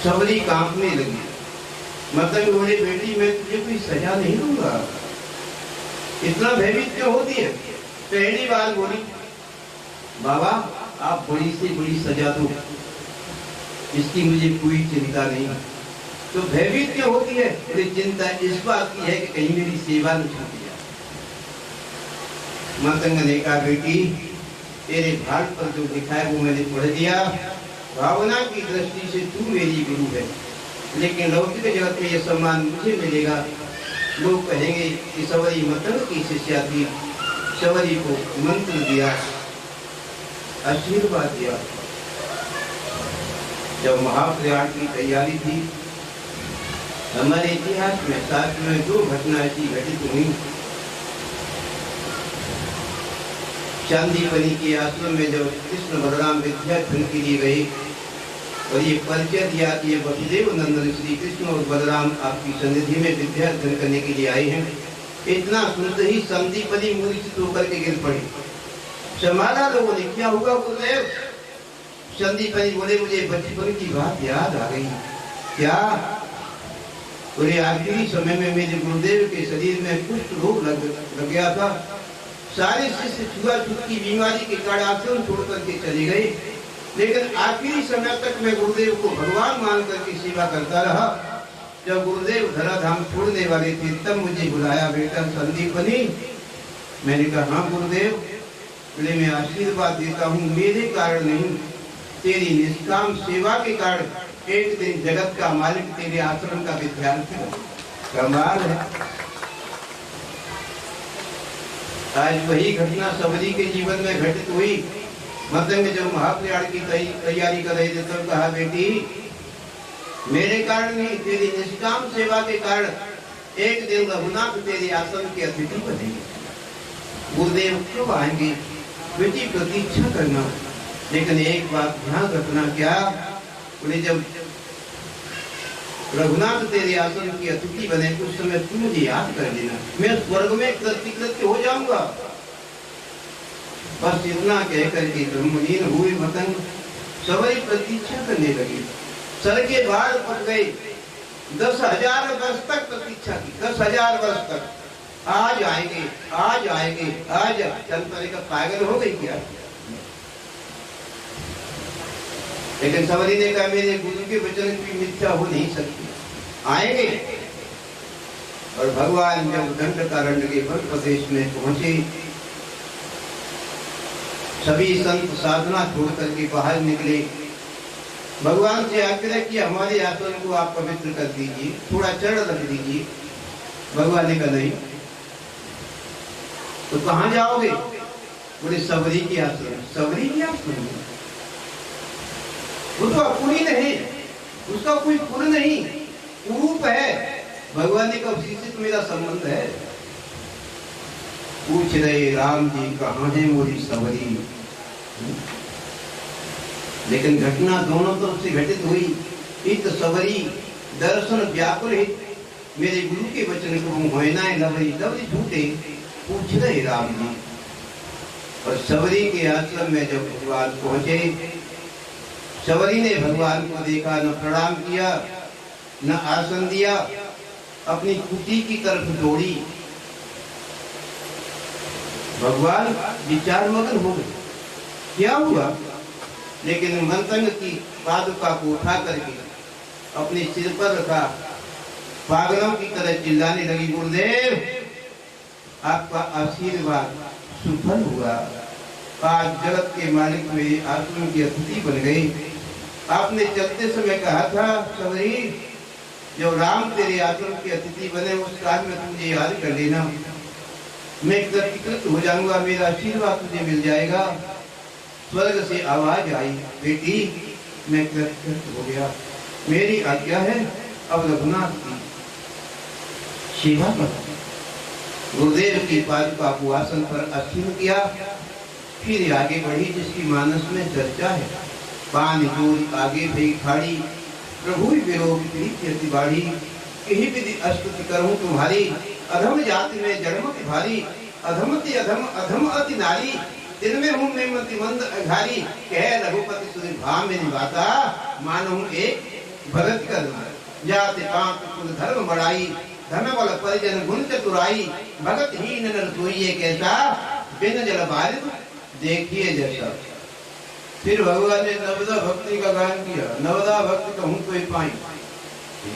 सबरी कांपने लगी। मतलब बोले बेटी मैं तुझे कोई सजा नहीं दूंगा, इतना भयभीत क्यों होती है? पहली बार बोली बाबा आप बड़ी से बड़ी सजा दो, इसकी मुझे कोई चिंता नहीं। तो भयभीत क्यों होती है? मुझे चिंता इस बात की है कि कहीं मेरी सेवा न छूट जाए। मतंग ने कहा बेटी तेरे भाग पर जो लिखा है वो मैंने पढ़ दिया, भावना की दृष्टि से तू मेरी गुरु है, लेकिन लौकिक जगत में यह सम्मान मुझे मिलेगा। लोग कहेंगे कि सवरी मतंग की शिष्या थी। सवरी को मंत्र दिया, आशीर्वाद दिया। जब महाप्रयाण की तैयारी थी, हमारे इतिहास में शास्त्र में दो घटना ऐसी घटित हुई। चांदीपनी के आश्रम में जब कृष्ण बलराम विद्याधन के लिए गए और ये परिचय दिया कि ये वसुदेव नंदन श्री कृष्ण और बलराम आपकी सन्निधि में विद्याधन करने के लिए आए हैं, इतना सुनते ही संदीपनी मूर्छित होकर के गिर पड़ी। संभाला लोगों ने, क्या हुआ गुरुदेव? संदीपनी बोले मुझे बचपन की बात याद आ गई। क्या? बोले आखिरी समय में मेरे गुरुदेव के शरीर में कुष्ठ रोग लग गया था। सारे शिष्य छुआछूत की बीमारी के कारण आश्रम छोड़ करके चले गए, लेकिन आखिरी समय तक मैं गुरुदेव को भगवान मान करके सेवा करता रहा। जब गुरुदेव धराधाम छोड़ने वाले थे तब मुझे बुलाया, बेटा संदीपनी। मैंने कहा हाँ गुरुदेव। बोले मैं आशीर्वाद देता हूँ, मेरे कारण नहीं तेरी निष्काम सेवा के कारण एक दिन जगत का मालिक तेरे आश्रम का विद्यार्थी बना। कमाल है। आज वही घटना सबरी के जीवन में घटित हुई। मतंग जब महाप्रयाण की तैयारी कर रहे थे तब कहा बेटी मेरे कारण नहीं तेरी निष्काम सेवा के कारण एक दिन रघुनाथ तेरे आश्रम के अतिथि बनेंगे। गुरुदेव कब आएंगे? बेटी प्रतीक्षा करना, लेकिन एक बात ध्यान रखना। क्या? बोले जब रघुनाथ तेरे आश्रम की अतिथि बने उस समय तू मुझे याद कर लेना, मैं स्वर्ग में कृतकृत्य हो जाऊंगा। बस इतना कह करके ब्रह्मलीन हुए मतंग सबरी प्रतीक्षा करने लगे। सर के बाल पक गए। 10,000 वर्ष तक प्रतीक्षा की, 10,000 वर्ष तक। आज आएंगे, आज आएंगे, आज। चंद्र का पागल हो गई क्या? लेकिन सबरी ने कहा मेरे गुरु के वचन की मिथ्या हो नहीं सकती, आएंगे। और भगवान जब दंडकारण्य के वन प्रदेश में पहुंचे, सभी संत साधना छोड़ करके बाहर निकले। भगवान से आग्रह किया हमारे आश्रम को आप पवित्र कर दीजिए, थोड़ा चरण रख दीजिए। भगवान ने कहा नहीं। तो कहाँ जाओगे? बोले सबरी के आश्रम। सबरी के आश्रम? वो तो अपूरी नहीं, उसका कोई पुर नहीं, कुरूप है। भगवान ने कहा उसी से तो मेरा संबंध है। पूछ रहे राम जी कहाँ है मोरी सबरी? लेकिन घटना दोनों तरफ से घटित हुई। इत सबरी दर्शन व्याकुल हित, मेरे गुरु के वचन को होना लवरी लवरी झूठे। पूछ रहे राम जी। और सबरी के आश्रम में जब भगवान पहुंचे, सबरी ने भगवान को देखा, न प्रणाम किया न आसन दिया, अपनी कुटी की तरफ दौड़ी। भगवान विचार मगन हो गए, क्या हुआ? लेकिन मंतंग की पादुका को उठा करके अपने सिर पर रखा, पागलों की तरह चिल्लाने लगी, गुरुदेव आपका आशीर्वाद सुफल हुआ। आज जगत के मालिक मेरे आश्रम की अतिथि बन गए। आपने चलते समय कहा था सबरी जब राम तेरे आश्रम के अतिथि बने उस काल में तुझे याद कर लेना, मैं कृतकृत हो जाऊंगा, मेरा आशीर्वाद तुझे मिल जाएगा। स्वर्ग से आवाज आई, बेटी मैं कृतकृत हो गया, मेरी आज्ञा है अब रघुनाथ की सेवा कर। गुरुदेव की पादुका को आसन पर आसीन किया, फिर आगे बढ़ी जिसकी मानस में चर्चा है। पान जोर आगे भई खाड़ी, प्रभु विरोग प्रीति बाढ़ी। कहीं विधि अस्तुति करूं तुम्हारी, अधम जाति में जन्मति भारी। अधमति अधम अधम अति नारी, दिन में हूँ मैं मति मंद अघारी। कह रघुपति सुनि भाव में निभाता, मानो एक भगत करना। जाति पात कुल धर्म बढ़ाई, धन बल परिजन गुण चतुराई, भगत हीन नर सोइए कैसा, बिन जल बारिश देखिए जैसा। फिर भगवान ने नवदा भक्ति का गान किया। नवदा भक्ति कहूँ कोई पाई,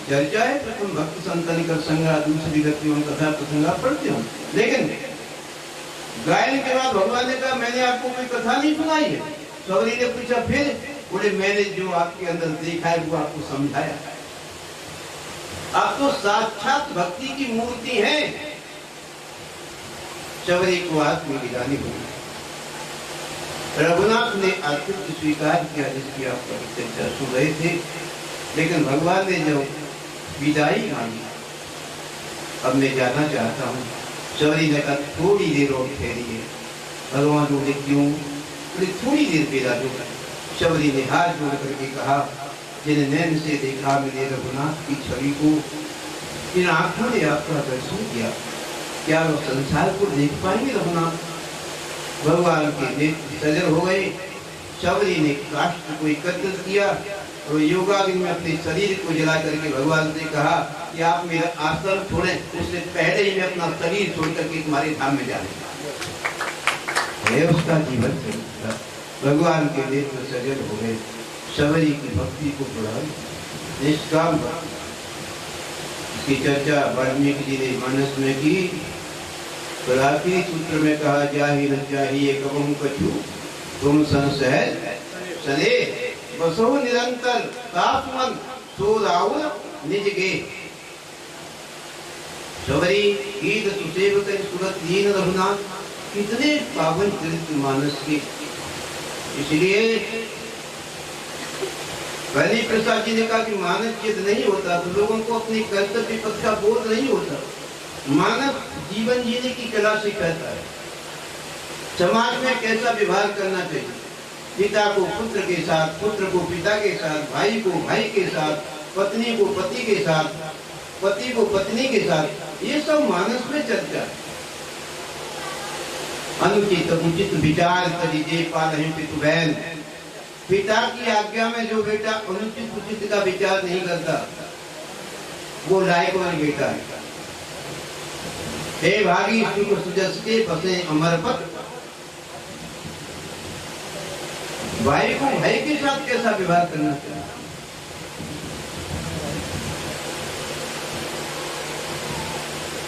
चर्चा है प्रथम भक्त संतन कर संगा, दूसरी गतियों कथा प्रसंगा पढ़ते हो। लेकिन गायन के बाद भगवान ने कहा मैंने आपको कोई कथा नहीं सुनाई है। सवरी ने पूछा फिर, बोले मैंने जो आपके अंदर देखा है वो आपको समझाया। आप तो साक्षात भक्ति की मूर्ति है। सवरी को आत्मज्ञानी हुई। रघुनाथ ने आतिथ्य स्वीकार किया जिसकी आप चर्चा सुन रहे थे। लेकिन भगवान ने जो विदाई मांगी, अब मैं जाना चाहता हूँ। सवरी ने कहा थोड़ी देर और ठहरिए। भगवान बोले क्यों? बोले थोड़ी देर बेरा जो। सवरी ने हाथ जोड़ करके कहा, जिन्हें नैन से देखा मैंने रघुनाथ की छवि को, इन आंखों ने आपका दर्शन किया, क्या वो संसार को देख पाएंगे रघुनाथ? भगवान के नेत्र सजल हो गए। सवरी ने काष्ठ को एकत्रित किया और योगाग्नि में अपने शरीर को जला करके भगवान से कहा कि आप मेरा आश्रम छोड़ें, उससे पहले ही मैं अपना शरीर छोड़ करके तुम्हारे धाम में जाने है। उसका जीवन चरित्र भगवान के नेत्र सजल हो गए। सवरी की भक्ति को बढ़ाई, निष्काम भक्ति। इसकी चर्चा वाल्मीकि जी ने मानस में की। आखिरी सूत्र में कहा, जाहि न चाहिए कबहु कछु, तुम संसहज सने बसो निरंतर, तापमन सो राहुल निज गे। सवरी गीत सुसेवक सुरत दीन रघुनाथ, कितने पावन चरित्र मानस के। इसलिए बलि प्रसाद जी ने कहा कि मानस चित नहीं होता तो लोगों को अपनी कर्तव्य पथ का बोध नहीं होता। मानव जीवन जीने की कला सिखाता है। समाज में कैसा व्यवहार करना चाहिए, पिता को पुत्र के साथ, पुत्र को पिता के साथ, भाई को भाई के साथ, पत्नी को पति के साथ, पति को पत्नी के साथ, ये सब मानस में चर्चा है। अनुचित उचित विचार करिए पालहि पितु बहन। पिता की आज्ञा में जो बेटा अनुचित उचित का विचार नहीं करता वो लायक वाला बेटा है। हे भागी सुख सुजस के बसे अमर पथ। भाई को भाई के साथ कैसा व्यवहार करना चाहिए?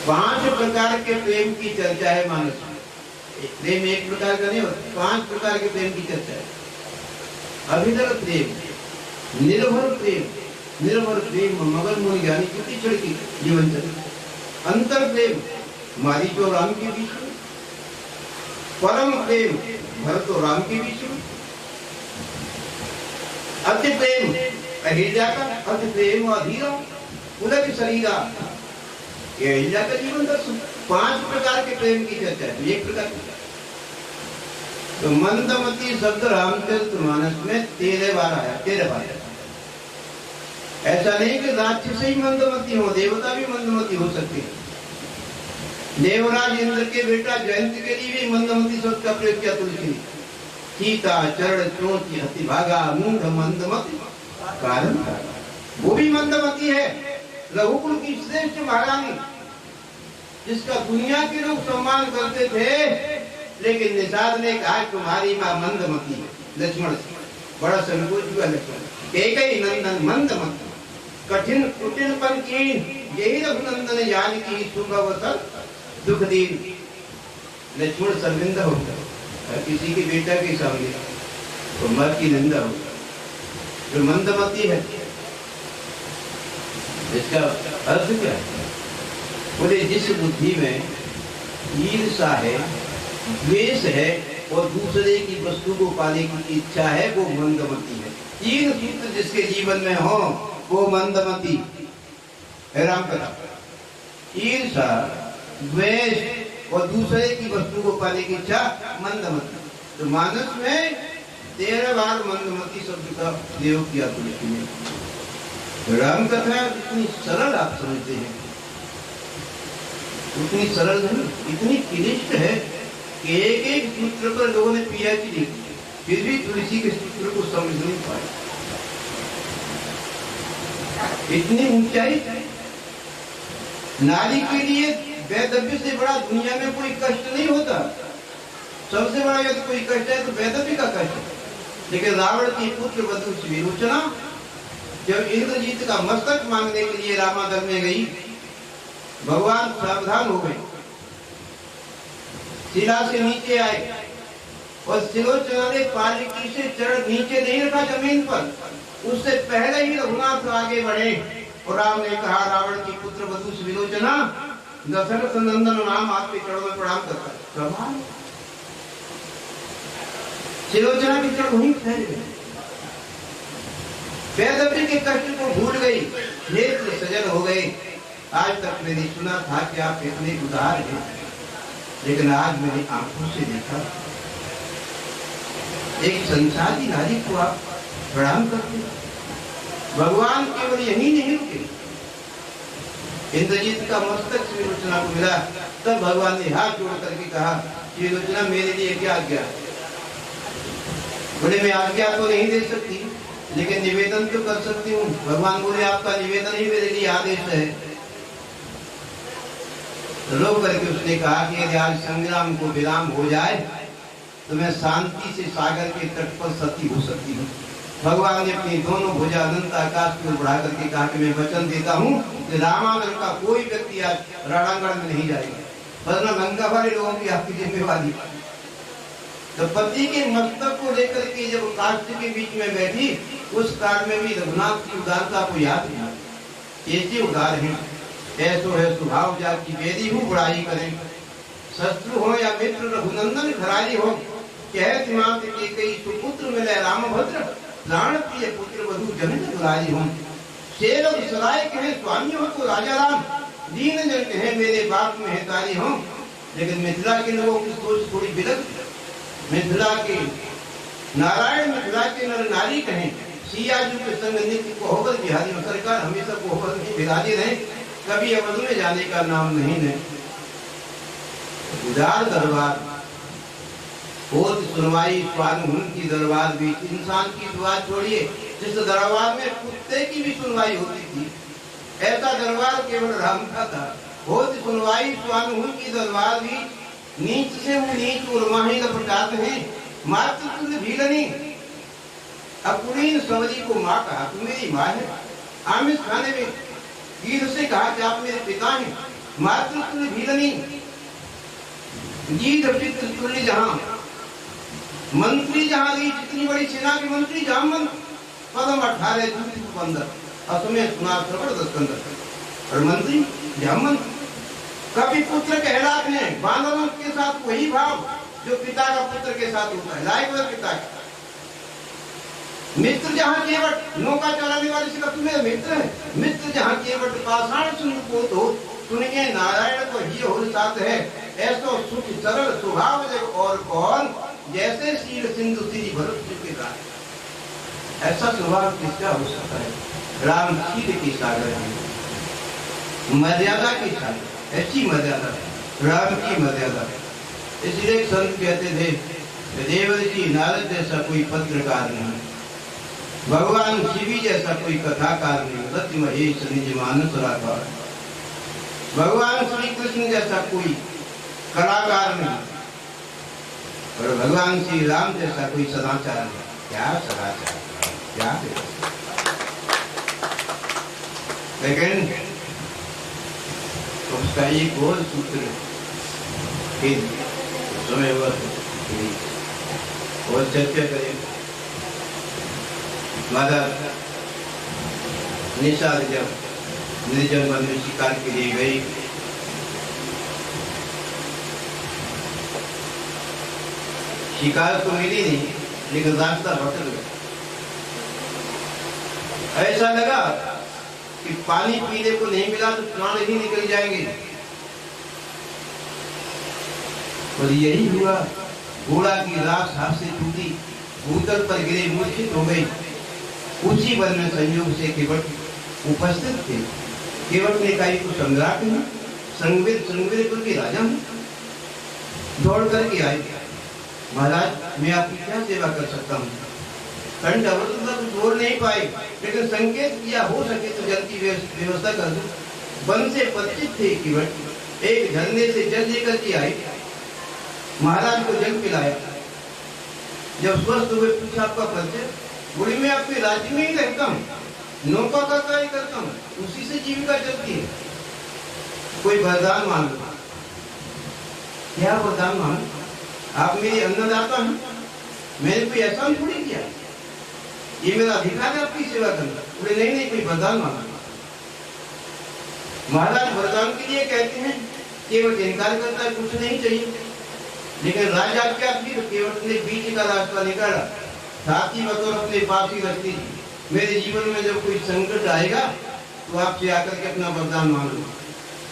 पांच प्रकार के प्रेम की चर्चा है मानस में। प्रेम एक प्रकार का नहीं होता, 5 प्रकार के प्रेम की चर्चा है। अभिधर प्रेम, निर्भर प्रेम, निर्भर प्रेम मगर मुनि ज्ञानी कितनी क्षण की जीवन चर्चा। अंतर प्रेम मारीच और राम के बीच में। परम प्रेम भरत और राम के बीच में। अति प्रेम अहिल्या का, अति प्रेम अधीरा उलग शरीरा, ये अहिल्या का जीवन दर्शन। 5 प्रकार के प्रेम की चर्चा है। एक प्रकार की तो मंदमती शब्द रामचरितमानस में 13 बार आया। 13 बार। ऐसा नहीं कि राक्षस ही मंदमती हो, देवता भी मंदमती हो सकते हैं। देवराज इंद्र के बेटा जयंत के लिए भी मंदमती शब्द का प्रयोग किया तुलसी ने। सीता चरण चोंच हति भागा, मूढ़ मंदमती कारण वो भी मंदमती है। रघुकुल की श्रेष्ठ महारानी जिसका दुनिया के लोग सम्मान करते थे, लेकिन निषाद ने कहा तुम्हारी मां मंदमती है। लक्ष्मण बड़ा संकोच हुआ। लक्ष्मण कैकेयी नंदन मंदमती, कठिन कुटिलपन की यही रघुनंदन जान की सुबह दुख दीन। लक्ष्मण शर्मिंदा होता है किसी के बेटा के सामने तो मर की निंदा होता। जो मंदमती है इसका अर्थ क्या है? बोले जिस बुद्धि में ईर्षा है, द्वेष है और दूसरे की वस्तु को पाने की इच्छा है वो मंदमती है। 3 सूत्र जिसके जीवन में हो वो मंदमती है। राम कथा ईर्षा, द्वेष और दूसरे की वस्तु को पाने की इच्छा मंदमती। तो मानस में 13 बार मंदमती शब्द का प्रयोग किया तुलसी ने। राम कथा इतनी सरल आप समझते हैं, उतनी सरल नहीं, इतनी क्लिष्ट है कि एक सूत्र पर लोगों ने पीएचडी की, फिर भी तुलसी के सूत्र को समझ नहीं पाए। इतनी ऊंचाई। नारी के लिए वैधव्य से बड़ा दुनिया में कोई कष्ट नहीं होता। सबसे बड़ा यदि कोई कष्ट है तो वैधव्य का कष्ट। लेकिन रावण की पुत्र वधु विरोचना जब इंद्रजीत का मस्तक मांगने के लिए रामादल में गई, भगवान सावधान हो गए, शिला से नीचे आए और सिलोचना ने पालकी से चरण नीचे नहीं रखा जमीन पर, उससे पहले ही रघुनाथ आगे बढ़े और राम ने कहा, रावण की पुत्र वधु विलोचना, दशरथ नंदन नाम आपके चरणों में प्रणाम करता है। सिलोचना के चरण वहीं ठहर गए, वैधव्य के कष्ट को भूल गई, नेत्र सजल हो गए। आज तक मैंने सुना था कि आप इतने उदार हैं, लेकिन आज मैंने आंखों से देखा एक संसारी नारी को आप प्रणाम करते। भगवान केवल यही नहीं रुके, इंद्रजीत का मस्तक विलोचना को मिला, तब भगवान ने हाथ जोड़ करके कहा, विलोचना मेरे लिए क्या आज्ञा? बोले मैं आज्ञा तो नहीं दे सकती, लेकिन निवेदन तो कर सकती हूँ। भगवान बोले आपका निवेदन ही मेरे लिए आदेश है। रो करके उसने कहा कि यदि आज संग्राम को विराम हो जाए तो मैं शांति से सागर के तट पर सती हो सकती हूँ। भगवान ने अपनी दोनों भुजा अनंत आकाश को बढ़ा करके कहा कि मैं वचन देता हूँ कि रामायण का कोई व्यक्ति आज रणांगण में नहीं जाएगा, वरना लंका वाले लोगों की आपकी जिम्मेवारी। तो पति के मस्तक को लेकर के जब काष्ठ के बीच में बैठी, उस काल में भी रघुनाथ की उदारता को याद किया। कैसे उदार हैं, ऐसो है स्वभाव जाति वेदी हो बुराई करें, शत्रु हो या मित्र रघुनंदन घरारी हो, कहत मात के कई सुपुत्र मिले रामभद्र, प्राण प्रिय पुत्र वधु जनक दुलारी हो। सेवक सराय कहे स्वामी हो तो राजा राम, दीन जन कहे मेरे बाप में हितारी हो। लेकिन मिथिला के लोगों की सोच थोड़ी बिलक, मिथिला के नारायण मिथिला के नर नारी कहें, सिया जी के संग नित्य को होकर बिहारी में सरकार हमेशा को होकर नहीं बिराजी रहे, कभी अवध में जाने का नाम नहीं है। उदार दरबार होत सुनवाई स्वान की दरबार भी, इंसान की दुआ छोड़िए, जिस दरबार में कुत्ते की भी सुनवाई होती थी, ऐसा दरबार केवल राम का था। होत सुनवाई स्वान की दरबार भी, नीच से वो नीच उर्माही लपटाते हैं, मातृ तुल्य भीलनी। अकुलीन सवरी को माँ कहा, तू मेरी माँ है। आमिष खाने में वीर से कहा कि आप मेरे पिता हैं। मातृ तुल्य भीलनी, गीत पितृ तुल्य जहां, मंत्री जहां गई, जितनी बड़ी सेना के मंत्री जामन, पदम 18 दूत 15, असमें सुना श्रवण 10 और मंत्री जामन। कभी पुत्र कहलाते हैं, बांधवों के साथ वही भाव जो पिता का पुत्र के साथ होता है, लायक पिता का। मित्र जहाँ केवट, नौका चलाने वाले से कहते मेरे मित्र है। मित्र जहाँ केवट पाषाण सुन को तो सुनिए नारायण को ही हो साथ है। ऐसो सुख सरल स्वभाव जग और कौन, जैसे शील सिंधु श्री भरत के साथ। ऐसा स्वभाव किसका हो सकता है? राम शील की सागर है, मर्यादा की सागर, ऐसी मर्यादा राम की मर्यादा। इसलिए संत कहते थे, देवर जी नारद जैसा कोई पत्रकार नहीं, भगवान शिवी जैसा कोई कथाकार नहीं, रति महेश निज मानस राखा। भगवान श्री कृष्ण जैसा कोई कलाकार नहीं, और भगवान श्री राम जैसा कोई सदाचार नहीं। क्या सदाचार, क्या लेकिन उसका एक और सूत्र समय और चर्चा करें। माता निषाद जब निर्जन वन में शिकार के लिए गई, शिकार तो मिली नहीं, लेकिन रास्ता भटक गया। ऐसा लगा कि पानी पीने को नहीं मिला तो प्राण ही निकल जाएंगे, और यही हुआ। घोड़ा की लाश हाथ से टूटी, भूतल पर गिरे, मूर्छित हो गई। उसी वन में संयोग से केवट उपस्थित थे। केवट ने कहा को सम्राट है, संगवीरपुर के राजा हूँ। दौड़ करके आए, महाराज मैं आपकी क्या सेवा कर सकता हूँ? कंठ अवरुद्ध कुछ बोल नहीं पाए, लेकिन संकेत किया हो सके तो जल की व्यवस्था कर दो। वन से परिचित थे केवट, एक झरने से जल लेकर के आए, महाराज को जल पिलाया। जब स्वस्थ हुए पूछा आपका परिचय, बुढ़ी में आपके राज्य में ही रहता हूँ, नौका का कार्य करता हूँ, उसी से जीविका चलती है। कोई वरदान मांगो। क्या वरदान मांगो? आप मेरे अन्नदाता हैं, मैंने कोई एहसान थोड़ी किया, ये मेरा अधिकार है आपकी सेवा करना। बोले नहीं नहीं, कोई वरदान मांगा। महाराज वरदान के लिए कहते हैं, केवट इनकार करता है, कुछ नहीं चाहिए। लेकिन राजा क्या थी, तो केवट ने बीच का रास्ता निकाला, साथी बतौर अपने पास ही रखती, मेरे जीवन में जब कोई संकट आएगा तो आपसे आकर के अपना वरदान मांग लो।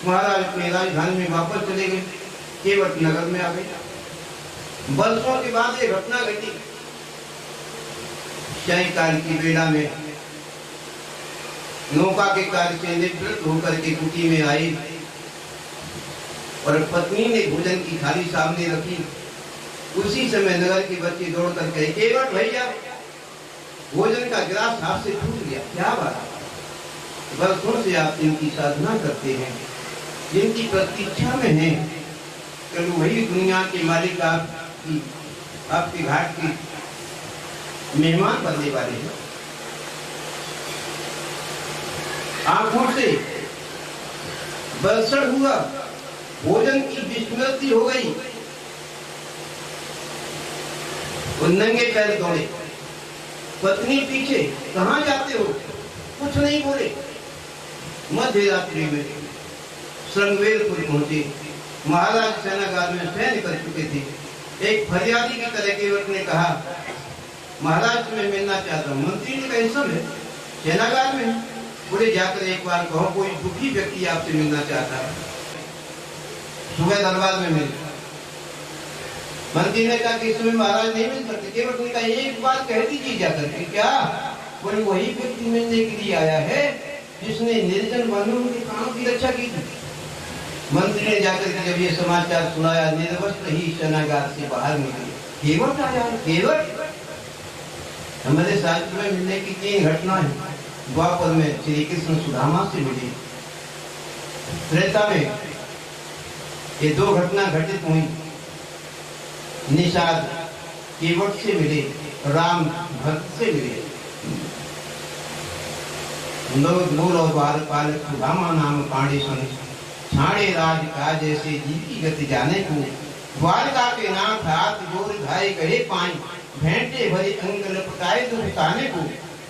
महाराज अपने राजधानी में वापस चले गए, केवट नगर में आ गए। वर्षों के बाद ये घटना घटी। सायंकाल की बेला में नौका के कार्य से निवृत्त होकर के कुटी में आई और पत्नी ने भोजन की थाली सामने रखी। उसी समय नगर के बच्चे दौड़ कर कहे, केवट भैया, भोजन का गिलास हाथ से टूट गया। क्या बात? वर्षों से आप जिनकी साधना करते हैं, जिनकी प्रतीक्षा में हैं, कल वही दुनिया के मालिक आपके घाट की मेहमान बनने वाले हैं। आंखों से बरसड़ हुआ, भोजन की विस्मृति हो गई। वो नंगे पैर दौड़े, पत्नी पीछे, कहाँ जाते हो? कुछ नहीं बोले। मध्य रात्रि में श्रृंगवेरपुर पहुंचे। महाराज सेनागार में सैन्य कर चुके थे। एक फरियादी की तरह केवट ने कहा, महाराज मैं मिलना चाहता हूँ। मंत्री ने कहा, समय सेनागार में? बोले जाकर एक बार कहो, कोई दुखी व्यक्ति आपसे मिलना चाहता है। सुबह दरबार में मिले। मंत्री ने कहा कि इस समय महाराज नहीं मिल सकते। केवट ने कहा, एक बार कह दीजिए जाकर के। क्या? बोले वही व्यक्ति मिलने के लिए आया है जिसने निर्जन वनों के कानों की रक्षा की थी। मंत्री ने जाकर के जब ये समाचार सुनाया, निर्वस्त्र ही सेनागार से बाहर निकले। केवट आया? केवट? हमारे शास्त्र में मिलने की 3 घटना है। द्वापर में श्री कृष्ण सुदामा से मिले, त्रेता में ये 2 घटना घटित हुई। निषाद केवट से मिले, राम भक्त से मिले। मूल और बाल पालक सुदामा नाम पांडे सन, छाड़े राज का जैसे जीती गति जाने को। द्वारका के नाथ हाथ जोर धाये कहे पाई, भेंटे भरे अंग लपटाए दुख ताने को।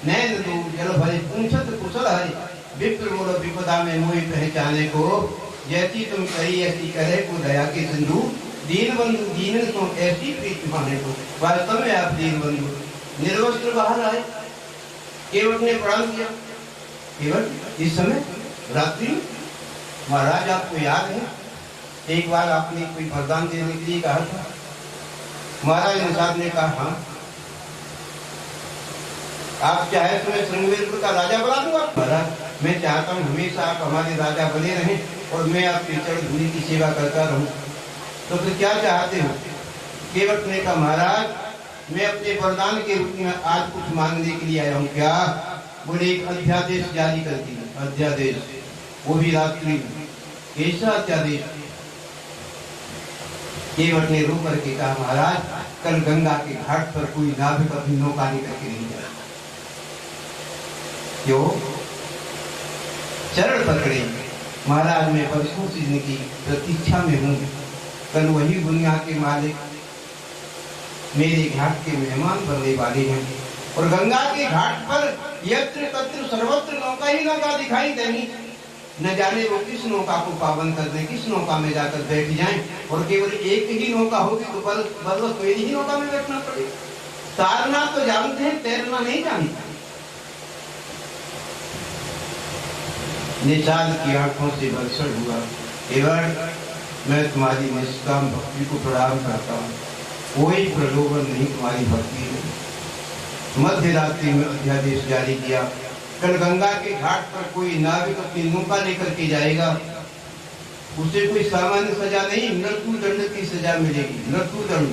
नैन दूर जल भरे पूछत कुशल हरि, विप्र बोलो विपदा में मोहि पहचाने को। जैसी तुम कही ऐसी करे को दया के सिंधु, दीन बंधु दीन तो ऐसी प्रीति माने को। वास्तव में आप दीन बंधु। निर्वस्त्र बाहर आए, केवट ने प्रणाम किया। केवट इस समय रात्रि, महाराज आपको याद है एक बार आपने कोई वरदान देने के लिए कहा था? महाराज निषाद ने कहा, हाँ। आप चाहे तो मैं श्रृंगवेरपुर का राजा बना दूंगा। महाराज मैं चाहता हूँ हमेशा आप हमारे राजा बने रहें और मैं आपके चरण धूलि की सेवा करता रहूं। तो फिर क्या चाहते हो? केवट ने कहा, महाराज मैं अपने वरदान के रूप में आज कुछ मांगने के लिए आया हूँ। क्या? बोले एक अध्यादेश जारी कर दी। अध्यादेश? वो भी रात्रि में। कैसा अध्यादेश? केवट ने रो करके कहा, महाराज कल गंगा के घाट पर कोई नाविक अपनी नौका लेकर के नहीं जाए। क्यों? चरण पकड़े, महाराज मैं वर्षों से इनकी प्रतीक्षा में हूँ, कल वही दुनिया के मालिक मेरे घाट के मेहमान बनने वाले हैं और गंगा के घाट पर यत्र तत्र सर्वत्र नौका ही नौका दिखाई देंगी। न जाने वो किस नौका को पावन कर दे, किस नौका में जाकर बैठ जाएं और केवल एक ही नौका होगी तो बलवत मेरी ही नौका में बैठना पड़ेगा। तारना तो जानते हैं, तैरना नहीं जानते। निषाद की आंखों से बरसड़ हुआ, केवट मैं तुम्हारी निष्काम भक्ति को प्रणाम करता हूँ, कोई प्रलोभन नहीं तुम्हारी भक्ति में। मध्य रात्रि में अध्यादेश जारी किया, कल गंगा के घाट पर कोई नाविक अपनी नौका लेकर के जाएगा, उसे कोई सामान्य सजा नहीं, मृत्यु दंड की सजा मिलेगी। मृत्यु दंड।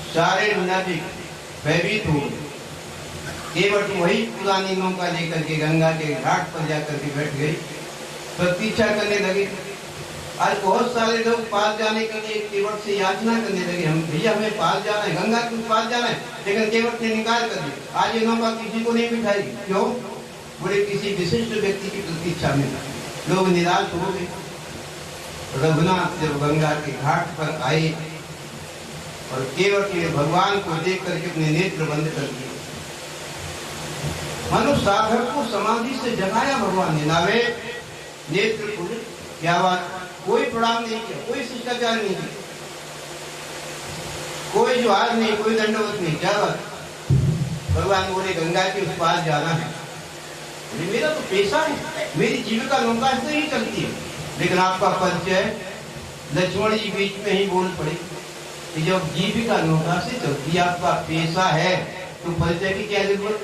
सारे नाविक भयभीत हो, केवट वही पुरानी नौका लेकर के गंगा के घाट पर जाकर के बैठ गई, प्रतीक्षा करने लगे। आज बहुत सारे लोग पास जाने के लिए केवट से याचना करने लगे, हम भैया हमें पास जाना है, गंगा के पास जाना है, लेकिन केवट ने निकाल कर दिया। आज ये नौका किसी को नहीं बिठाएगी। क्यों? बोले किसी विशिष्ट व्यक्ति की प्रतीक्षा में लोग निराश हो गए। रघुनाथ जब गंगा के घाट पर आए और केवट ने भगवान को देख करके अपने नेत्र बंद कर दिए, मानो साधक को समाधि से जगाया भगवान ने। नावे नेत्र खुले, क्या बात, कोई प्रणाम नहीं किया, कोई शिष्टाचार नहीं किया, कोई जुहार नहीं, कोई दंडवत नहीं, क्या बात। भगवान बोले गंगा के उस पार जाना है, मेरा तो पेशा है, मेरी जीविका नौका से ही चलती है। लेकिन आपका परिचय, लक्ष्मण जी बीच में ही बोल पड़े कि जब जीविका नौका से चलती है, आपका पेशा है, तो परिचय की क्या जरूरत।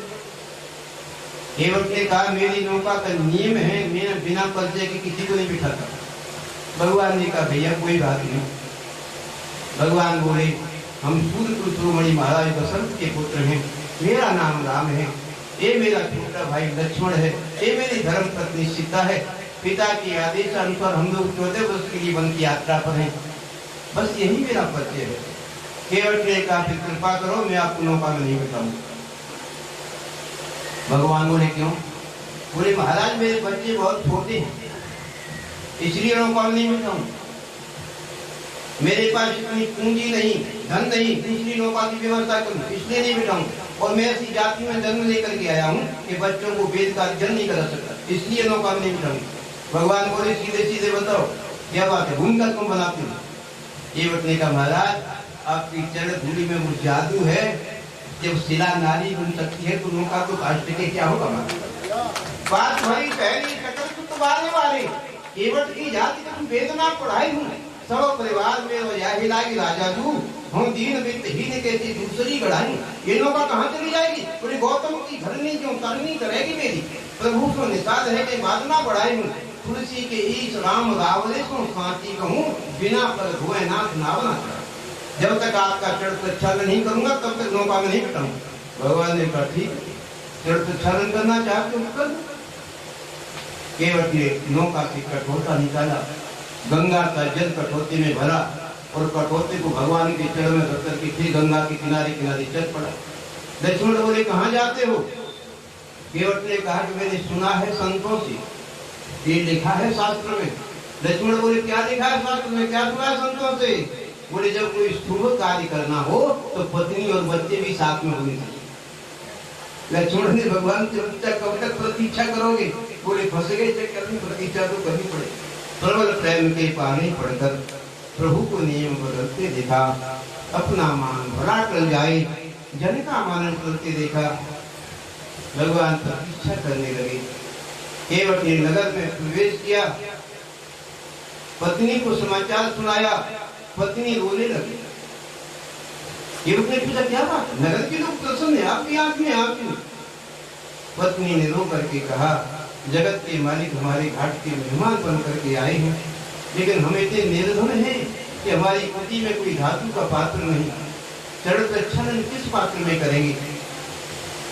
केवट ने कहा मेरी नौका का नियम है, मैं बिना परिचय के किसी को नहीं बिठाता। भगवान ने कहा भैया कोई बात नहीं। भगवान बोले हम सूर्य शिरोमणि महाराज दशरथ के पुत्र हैं, मेरा नाम राम है, ये मेरा छोटा भाई लक्ष्मण है, ये मेरी धर्म पत्नी सीता है। पिता के आदेश अनुसार हम लोग 14 वर्ष के लिए वन की यात्रा पर हैं, बस यही मेरा परिचय है। केवट ने कहा फिर कृपा करो, मैं आपको नौका में नहीं बिठाऊंगा। भगवान बोले क्यों? बोले महाराज मेरे बच्चे बहुत छोटे हैं, इसलिए नौका में नहीं बिठाऊंगा। मेरे पास इतनी पूंजी नहीं, धन नहीं, दूसरी नौका की व्यवस्था करूं, इसलिए नहीं बिठाऊंगा। और मैं ऐसी जाति में जन्म लेकर के आया हूँ कि बच्चों को वेद का अध्ययन नहीं करा सकता, इसलिए नौका में नहीं बिठाऊंगा। भगवान बोले सीधे सीधे बताओ क्या बात है, भूमिका तुम बनाते हो। ये बतने का महाराज आपकी चरण धूलि में वो जादू है, जब शिला नारी बन सकती है तो नौका तो काष्ट के क्या होगा। बात भरी पहली कटल तो बारे बारे केवट की जाति का तुम वेदना पढ़ाई हूँ, सब परिवार में वही लागी राजा तू हम दीन वित्त हीन कैसी दूसरी गढ़ाई। ये नौका कहाँ चली जाएगी? बोले गौतम की घरनी क्यों करनी करेगी मेरी, प्रभु को निषाद है कि बात ना बढ़ाई हूँ। तुलसी के ईश राम रावले को सांची कहूँ, बिना पर धोए नाथ नावना। जब तक आपका चढ़ नहीं करूंगा तब तक नौका में नहीं बिठाऊंगा। भगवान ने कहा ठीक, चढ़ करना चाहते हो कर। केवट ने नौका की कठोरता निकाला, गंगा का जल कठोती में भरा और कठोते को भगवान के चरण में रख करके फिर गंगा के किनारे किनारे चल पड़ा। लक्ष्मण बोले कहाँ जाते हो? केवट ने कहा कि मैंने सुना है संतों से, ये लिखा है शास्त्र में। लक्ष्मण बोले क्या लिखा है शास्त्र में, क्या सुना है संतों से? बोले जब कोई शुभ कार्य करना हो तो पत्नी और बच्चे भी साथ में होने चाहिए। लक्ष्मण ने भगवान से पूछा कब तक प्रतीक्षा करोगे? बोले फंस गए चक्कर में, प्रतीक्षा तो करनी पड़े। प्रबल प्रेम के पानी पड़कर प्रभु को नियम बदलते देखा, अपना मान भला टल जाए, जन का मान करते देखा। भगवान प्रतीक्षा करने लगे। केवट ने नगर में प्रवेश किया, पत्नी को समाचार सुनाया, पत्नी रोने लगी। केवट ने पूछा क्या बात, नगर के लोग प्रसन्न है आपकी आंख में आपकी। पत्नी ने रो करके कहा जगत के मालिक हमारे घाट के मेहमान बन करके आए हैं, लेकिन हम इतने निर्धन हैं कि हमारी कुटी में कोई धातु का पात्र नहीं, चरण किस पात्र में करेंगे?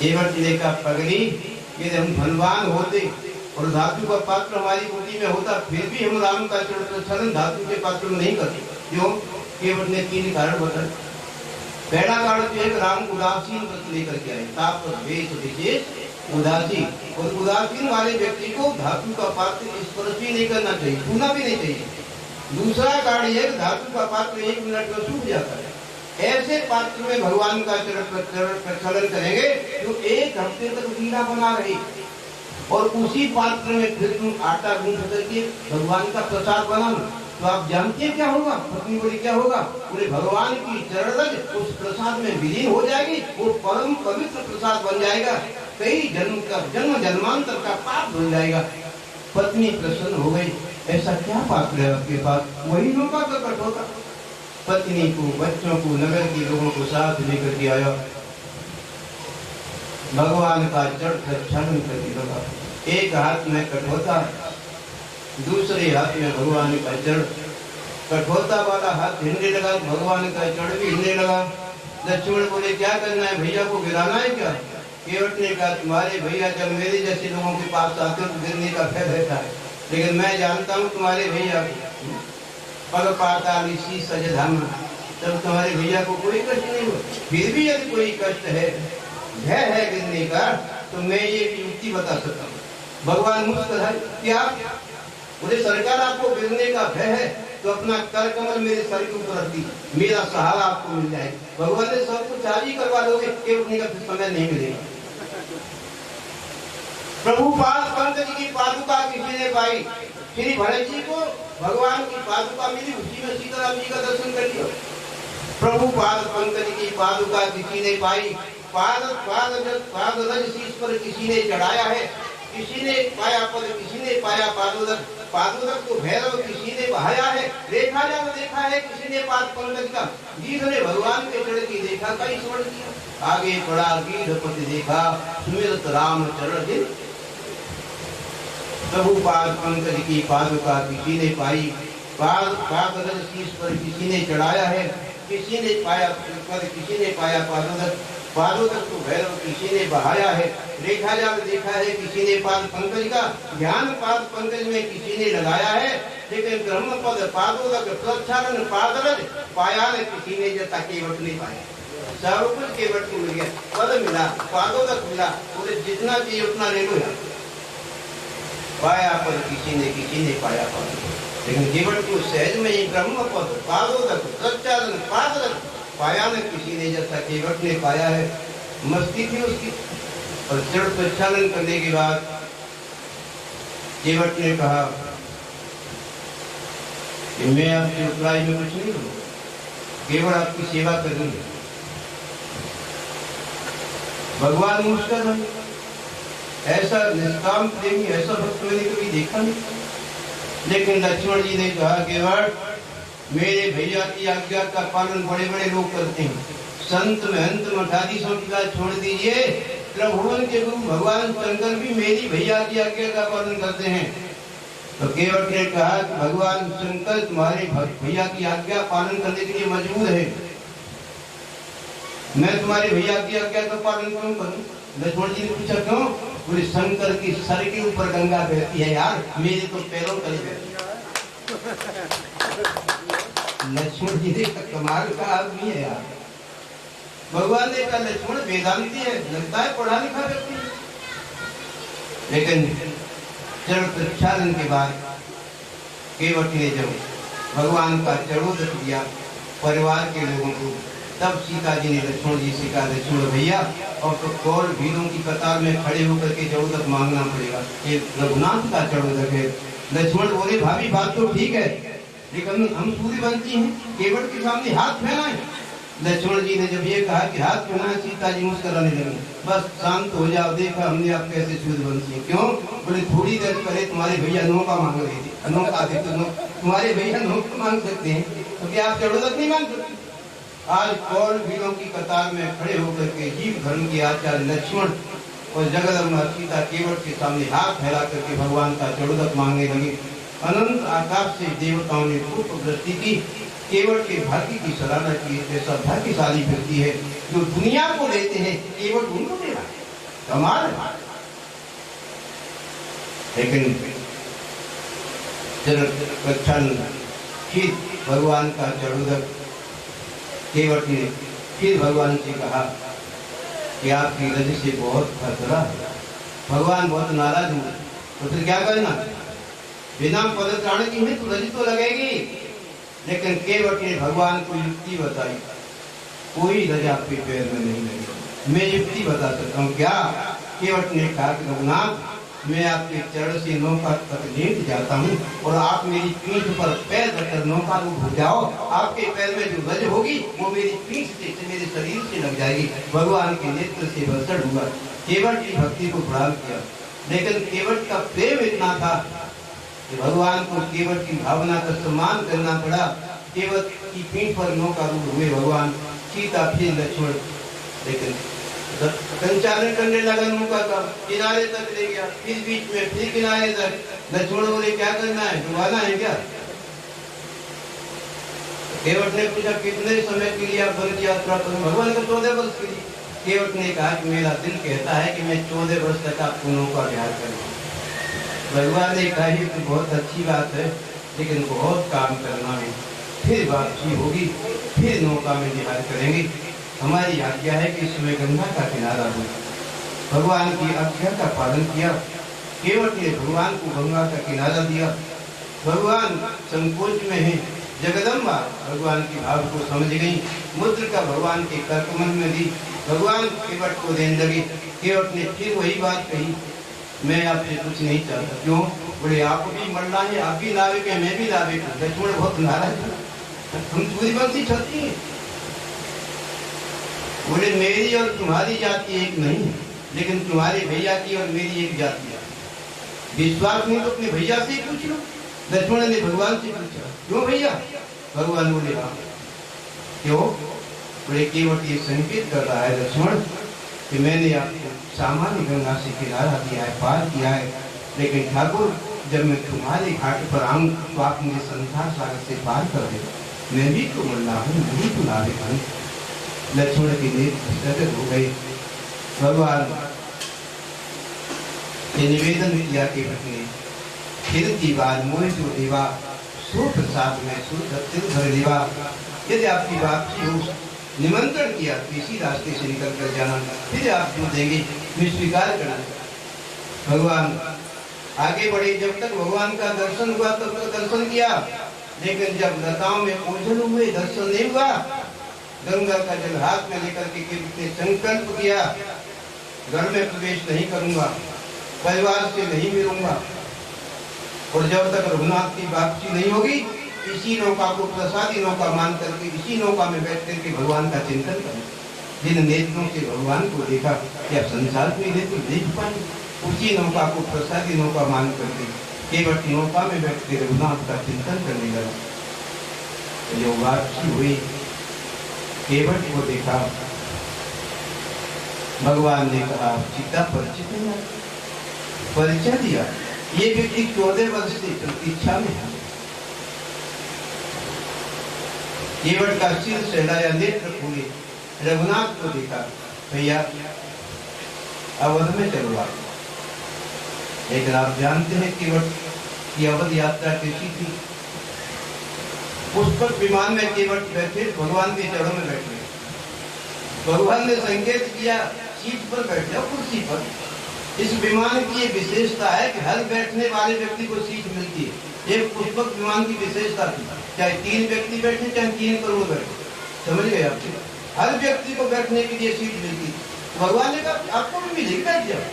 केवट ने कहा पगली, यदि हम धनवान होते और धातु का पात्र हमारी कुटी में होता फिर भी हम राम का चरण धातु के पात्र में नहीं करते। क्यों? केवट ने 3 कारण बताए। पहला कारण जो है राम उदासीन व्रत लेकर के आए, ताप द्वेष विशेष उदासीन, और उदासीन वाले व्यक्ति को धातु का पात्र स्पर्श भी नहीं करना चाहिए, छूना भी नहीं चाहिए। दूसरा कारण यह धातु का पात्र 1 मिनट में सूख जाता है। ऐसे पात्र में भगवान का चरण करेंगे जो 1 हफ्ते तक पीला बना रहे, और उसी पात्र में फिर तुम आटा गूंथ करके भगवान का प्रसाद बनाना, तो आप जानते हैं क्या होगा? पत्नी बोली क्या होगा? बोले भगवान की चरण रज उस प्रसाद में विलीन हो जाएगी, वो परम पवित्र प्रसाद बन जाएगा, कई जन्म का जन्मांतर का पाप धुल जाएगा। पत्नी प्रसन्न हो गई, ऐसा क्या पात्र है आपके पास? वही नौका का कठोता। पत्नी को, बच्चों को, नगर के लोगों को साथ लेकर के आया, भगवान का चरण करने लगा। एक हाथ में कठोता, दूसरे हाथ में भगवान का जड़। कठोता वाला हाथ हिलने लगा, भगवान का जड़ भी हिलने लगा। लक्ष्मण बोले क्या करना है, भैया को गिराना है क्या? केवट ने कहा तुम्हारे भैया जब मेरे जैसे लोगों के पास आते हो तो गिरने का भय रहता है, लेकिन मैं जानता हूँ तुम्हारे भैया पग पाताल शीश सजधाम, तब तुम्हारे भैया को कोई कष्ट नहीं हो। फिर भी यदि कोई कष्ट है, भय है गिरने का, तो मैं ये युक्ति बता सकता हूँ। भगवान मुस्कुराए, क्या बोले सरकार आपको गिरने का भय है तो अपना कर कमल मेरे सर के ऊपर रख दी, मेरा सहारा आपको मिल जाएगा। भगवान ने सब कुछ आज ही करवा दोगे, के उठने का समय नहीं मिलेगा। प्रभु पाद पंकज की पादुका किसी ने पाई, श्री भरत जी को भगवान की पादुका मिली, उसी में सीताराम जी का दर्शन कर लिया। प्रभु पाद पंकज की पादुका किसी ने पाई, पाद पाद पाद रज शीश पर किसी ने चढ़ाया है, किसी ने पाया पद, किसी ने पाया पादोदक, पादोदक को भैरव किसी ने बहाया है। देखा है किसी ने पाद पंकज का, गीध ने भगवान के चढ़ की देखा, कई स्मरण किया। आगे पड़ा गीधपति देखा, सुमिरत राम चरण दिन। प्रभु पाद पंकज की पादुका किसी ने पाई, पाद पाद रज शीश पर किसी ने चढ़ाया है, किसी ने पाया पद, किसी ने पाया पादोदक, पादोदक को भैरव किसी ने बहाया है। देखा है किसी ने पाद पंकज का, ध्यान पाद पंकज में किसी ने लगाया है, लेकिन ब्रह्म पद पादोदक प्रक्षालन पादरज पाया है किसी ने जता केवट नहीं पाया। सब कुछ केवट को मिल गया, पद मिला, पादोदक मिला, बोले जितना चाहिए उतना ले लो। पाया पद किसी ने पाया पद, लेकिन केवट को सहज में ही ब्रह्म पद पादोदक प्रक्षालन पादरज पाया न किसी ने जैसा केवट ने पाया है। मस्ती थी उसकी, और जड़ प्रक्षालन करने के बाद केवट ने कहा कि मैं आपकी उपराई में कुछ नहीं हूँ, केवल आपकी सेवा करूंगी। भगवान मुस्कुरा, ऐसा निष्काम प्रेमी, ऐसा भक्त मैंने कभी देखा नहीं। लेकिन लक्ष्मण जी ने कहा केवट मेरे भैया की आज्ञा का पालन बड़े बड़े लोग करते हैं, संत महंत मठाधीशों की बात छोड़ दीजिए, त्रिभुवन के गुरु भगवान शंकर भी मेरी भैया की आज्ञा का पालन करते हैं। तो केवट ने कहा कि भगवान शंकर तुम्हारे भैया की आज्ञा पालन करने के लिए मजबूर है, मैं तुम्हारे भैया की आज्ञा का पालन क्यों करूं? लक्ष्मण जी ने पूछा क्यों? बोले शंकर की सर के ऊपर गंगा बहती है यार, मेरे तो पैरों तले बहती है। लक्ष्मण जी ने कमाल का आदमी है यार। भगवान ने कहा लक्ष्मण वेदांती है, लगता है पढ़ा लिखा व्यक्ति, लेकिन चरण प्रक्षालन के बाद केवट ने जब भगवान का चरणोदक दिया परिवार के लोगों को, तब सीता जी ने लक्ष्मण जी से कहा लक्ष्मण भैया और तो कौन भीड़ों की कतार में खड़े होकर के चरणोदक मांगना पड़ेगा, ये रघुनाथ का चरणोदक है। लक्ष्मण बोले भाभी बात तो ठीक है, लेकिन हम सूर्यवंशी हैं, केवट के सामने हाथ फैलाएं। लक्ष्मण जी ने जब ये कहा कि हाथ फैलाएं, सीता जी मुस्कुराने लगी, बस शांत हो जाओ, देखा हमने आप कैसे सूर्यवंशी हैं। क्यों? बोले थोड़ी देर पहले तुम्हारे भैया नौका मांग रहे थे, नौका दे तो तुम्हारे भैया नौका मांग सकते हैं, तो क्या आप चढ़ोदक नहीं मांग सकते? आज कौन भीड़ों की कतार में खड़े होकर के जीव धर्म के आचार्य लक्ष्मण और जगदम्बा सीता केवट के सामने हाथ फैला करके भगवान का चढ़ोदक मांगने लगे। अनंत आकाश से देवताओं ने पुष्प वृष्टि की, केवट के भाग्य की सराहना की। ऐसा भाग्यशाली व्यक्ति है जो दुनिया को लेते हैं, केवट उनको दे रहा है, कमाल है। लेकिन फिर भगवान का चढ़ोदक केवट ने फिर भगवान से कहा कि आपकी रज से बहुत खतरा है। भगवान बहुत नाराज हुए, तो फिर क्या करना? बिना पदत्राण की है तो रज तो लगेगी। लेकिन केवट ने भगवान को युक्ति बताई, कोई रज आपके पैर में नहीं लगेगी। मैं युक्ति बता सकता हूँ क्या? केवट ने कहा कि रघुनाथ मैं आपके चरण से नौका तक लेट जाता हूँ और आप मेरी पीठ पर पैर रखकर नौका रूप हो जाओ, आपके पैर में जो रज होगी वो मेरी पीठ से मेरे शरीर से लग जाएगी। भगवान के नेत्र से वर्षण हुआ, केवट की भक्ति को प्रणाम किया। लेकिन केवट का प्रेम इतना था कि भगवान को केवट की भावना का सम्मान करना पड़ा। केवट की पीठ पर नौका रूप हुए भगवान, सीता फिर लक्ष्मण, लेकिन संचालन करने लगा नौका का, किनारे तक ले गया, फिर बीच में, फिर किनारे तक। लक्ष्मण बोले क्या करना है, डुबाना है क्या? केवट ने पूछा कितने समय के लिए आप वन की यात्रा करें? भगवान का 14 वर्ष के लिए। केवट ने कहा कि मेरा दिल कहता है कि मैं 14 वर्ष तक आपको नौका विहार करूँ। भगवान ने कहा ये तो बहुत अच्छी बात है, लेकिन बहुत काम करना है, फिर वापसी होगी, फिर नौका में विहार करेंगे। हमारी आज्ञा है कि इसमें गंगा का किनारा हो। भगवान की आज्ञा का पालन किया। केवट ने भगवान को गंगा का किनारा दिया। भगवान संकोच में है। जगदम्बा भगवान के भाव को समझ गई, मुद्रिका भगवान के कर्कमंड में दी। भगवान केवट को देने लगे। केवट ने फिर वही बात कही, मैं आपसे कुछ नहीं चाहता। क्यों? बोले आप भी मरना है, आप भी नाविक है, मैं भी नाविक हूँ। लक्ष्मण बहुत नाराज है, तुम पूरी बंसी छती है। बोले मेरी और तुम्हारी जाति एक नहीं है, लेकिन तुम्हारे भैया की और मेरी एक जाति है। विश्वास नहीं तो अपने भैया से ही पूछ लो। लक्ष्मण ने भगवान से पूछा, क्यों भैया? भगवान बोले हाँ। क्यों? बोले केवट ये संकेत कर रहा है लक्ष्मण कि मैंने आपको सामान्य गंगा से किनारा दिया है, पार किया है, लेकिन ठाकुर जब मैं तुम्हारे घाट पर आऊं तो आप मुझे संसार सागर से पार कर दे। मैं भी तो मरना हूँ, मैं भी तो नाविक हूँ। लक्ष्मण की नेत्र हो गई। भगवान ये निवेदन किया कि पत्नी फिर दीवार मोह जो दीवा सो प्रसाद में सुर दीवा। यदि आपकी वापसी हो, निमंत्रण किया किसी रास्ते से निकल कर जाना, फिर आप जो देंगे मैं स्वीकार करना। भगवान आगे बढ़े। जब तक भगवान का दर्शन हुआ तब तक दर्शन किया, लेकिन जब लताओं में ओझल हुए दर्शन नहीं हुआ। गंगा का जल हाथ में लेकर के केवट ने संकल्प किया, घर में प्रवेश नहीं करूंगा, परिवार से नहीं मिलूंगा, और जब तक रघुनाथ की वापसी नहीं होगी इसी नौका को प्रसादी नौका मान करके इसी नौका में बैठ करके भगवान का चिंतन करें। जिन नेत्रों से भगवान को देखा क्या संसार में नेत्र देख पाए, उसी नौका को प्रसादी नौका मान करके केवट नौका में बैठ के रघुनाथ का चिंतन करने लगा। जो वापसी हुई, केवट को देखा। भगवान ने कहा सीता परिचित नहीं, परिचय दिया। ये व्यक्ति 14 वर्ष से प्रतीक्षा में है। केवट का सिर सहलाया, नेत्र खोले, रघुनाथ को देखा। भैया अवध में चलो आप। लेकिन आप जानते हैं केवट की अवध यात्रा कैसी थी। पुष्पक विमान में केवट बैठे, भगवान के चरणों में बैठे। भगवान ने संकेत किया सीट पर बैठ जाओ, कुर्सी पर। इस विमान की ये विशेषता है कि हर बैठने वाले व्यक्ति को सीट मिलती है। एक पुष्पक विमान की विशेषता थी, चाहे 3 व्यक्ति बैठे चाहे 3 करोड़ बैठे। समझ गए आप? हर व्यक्ति को बैठने के लिए सीट मिलती। भगवान ने कहा आपको भी मिलेगी, बैठ जाओ।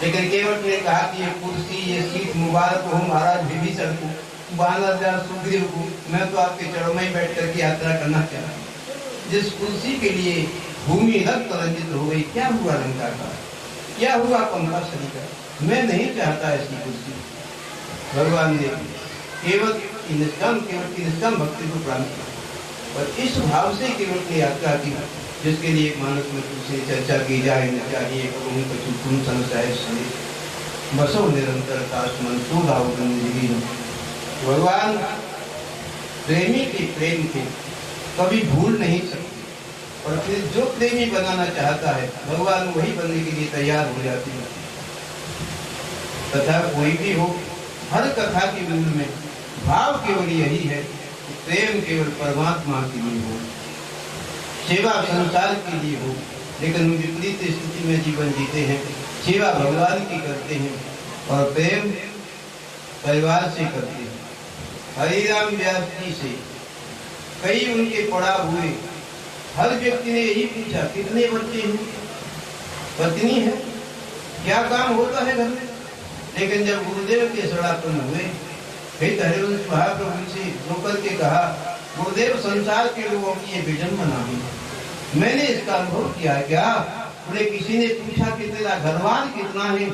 लेकिन केवट ने कहा कि ये कुर्सी, ये सीट मुबारक हो महाराज विभीषण को, वानर सुग्रीव को, मैं तो आपके चरणों में बैठ करके यात्रा करना चाह रहा हूँ। जिस कुर्सी के लिए भूमि रक्त रंजित हो गई, क्या हुआ लंका का, क्या हुआ पंखा शरीर का, मैं नहीं चाहता ऐसी कुर्सी। भगवान ने केवट की निष्काम भक्ति को प्राप्त किया और इस भाव से केवट ने यात्रा की, जिसके लिए मानस में तुझसे चर्चा की जाए न चाहिए। बसो निरंतर ताशमन सो। भगवान प्रेमी के प्रेम को कभी भूल नहीं सकते, और फिर जो प्रेमी बनाना चाहता है भगवान वही बनने के लिए तैयार हो जाती है। तथा कोई भी हो, हर कथा के मूल में भाव केवल यही है कि प्रेम केवल परमात्मा के लिए हो, सेवा संसार के लिए हो। लेकिन विपरीत स्थिति में जीवन जीते हैं, सेवा भगवान की करते हैं और प्रेम परिवार से करते हैं। हरिराम व्यास जी से कई उनके पड़ा हुए, हर व्यक्ति ने यही पूछा कितने बच्चे हैं, पत्नी है, क्या काम होता है घर में। लेकिन जब गुरुदेव के शरणापन्न हुए, फिर हरिवंश महाप्रभु से होकर के कहा गुरुदेव संसार के लोगों की ये विडंबना है, मैंने इसका अनुभव किया। क्या? बोले किसी ने पूछा कि तेरा घरवार कितना है,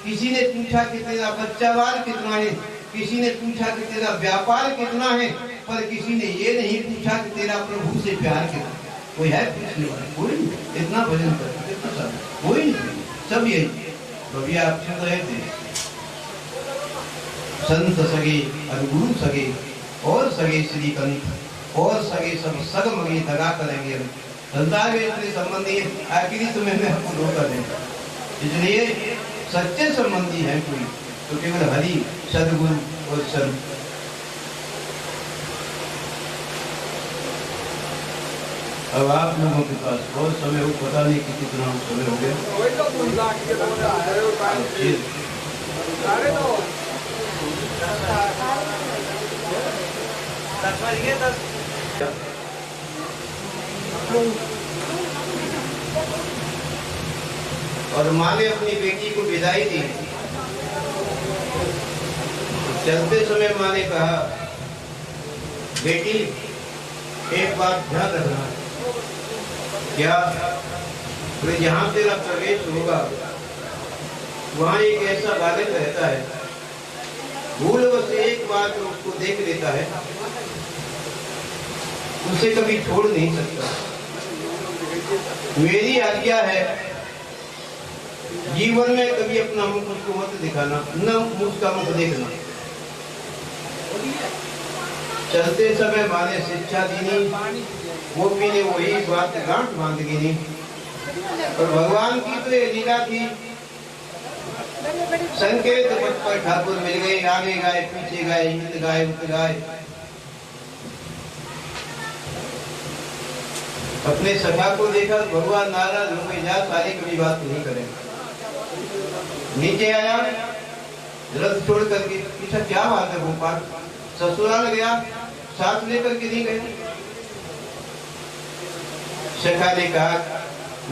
किसी ने पूछा कि तेरा बच्चावार कितना है, किसी ने पूछा कि तेरा व्यापार कितना है, पर किसी ने ये नहीं पूछा कि तेरा प्रभु से प्यार कितना। कोई है पूछने वाला? कोई नहीं। इतना भजन करते कोई नहीं, सब यही कभी आप सुन रहे थे। संत सगे गुरु सगे और सगे श्री कंठ और सगे सब सग मगे दगा करेंगे। संसार में इतने संबंधी है, आखिरी समय में हमको धोखा दें। इसलिए सच्चे संबंधी है कोई तो केवल हरि, सदगुरु और सर। अब आप लोगों के पास बहुत समय हो, पता नहीं कि कितना समय हो गया। और माँ ने अपनी बेटी को विदाई दी। चलते समय माँ ने कहा, बेटी एक बात ध्यान रखना, क्या बोले जहाँ तेरा प्रवेश होगा वहाँ एक ऐसा बालक रहता है, भूलवश एक बार तो उसको देख लेता है, उसे कभी छोड़ नहीं सकता। मेरी आज्ञा है जीवन में कभी अपना मुख उसको मत दिखाना, न उसका मुख देखना। चलते समय माँ ने शिक्षा दी, वो भी ने वही बात गांठ बांध गिनी। और भगवान की तो ये लीला थी, संकेत पथ पर ठाकुर मिल गए, आगे गाए पीछे गाए, हित गाए उत गाए। अपने सखा को देखा, भगवान नाराज हो गए, जा सारी कभी बात नहीं करें। नीचे आया, रथ छोड़ करके पूछा, क्या बात है गोपाल? ससुराल गया, साथ लेकर के नहीं गए। सखा ने कहा,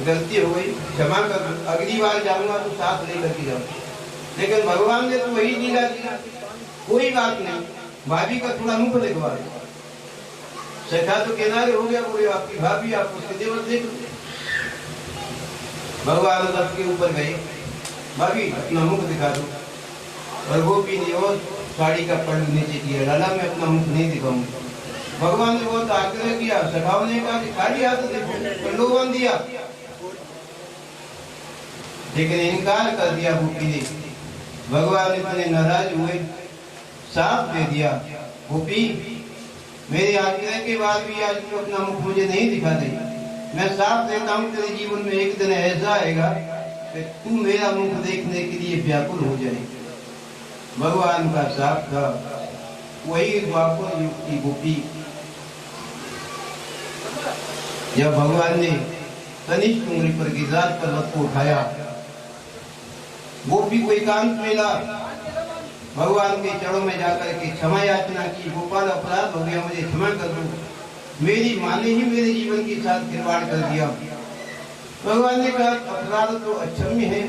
गलती हो गई, क्षमा कर, अगली बार जाऊंगा तो साथ लेकर के जाऊंगा। लेकिन भगवान ने तो वही लीला की, कोई बात नहीं, भाभी का थोड़ा मुंह दिखवा दे। सखा तो किनारे हो गया, बोले आपकी भाभी, आप उसके देवर देख। भगवान रथ के ऊपर गए, भाभी अपना मुख दिखा दो। और गोपी ने और साड़ी का पल्लू नीचे किया, डाला मैं अपना मुख नहीं दिखाऊंगा। भगवान ने बहुत आग्रह किया, सखाओं ने कहा कि खाली हाथ देखो, प्रलोभन दिया, लेकिन इनकार कर दिया गोपी ने। भगवान इतने नाराज हुए, साफ दे दिया, गोपी मेरे आग्रह के बाद भी आज तू अपना मुख मुझे नहीं दिखा दे। मैं साफ देता हूँ, तेरे जीवन में एक दिन ऐसा आएगा कि तू मेरा मुख देखने के लिए व्याकुल हो जाए। भगवान का साफ था, वही द्वापर युग की गोपी। जब भगवान ने कनिष्ठ उंगली पर गिरिराज पर्वत को उठाया, गोपी को एकांत मिला, भगवान के चरणों में जाकर के क्षमा याचना की, गोपाल अपराध हो गया, मुझे क्षमा कर दो, मेरी माँ ने ही मेरे जीवन के साथ खिलवाड़ कर दिया। भगवान ने कहा, अपराध तो अक्षम्य है,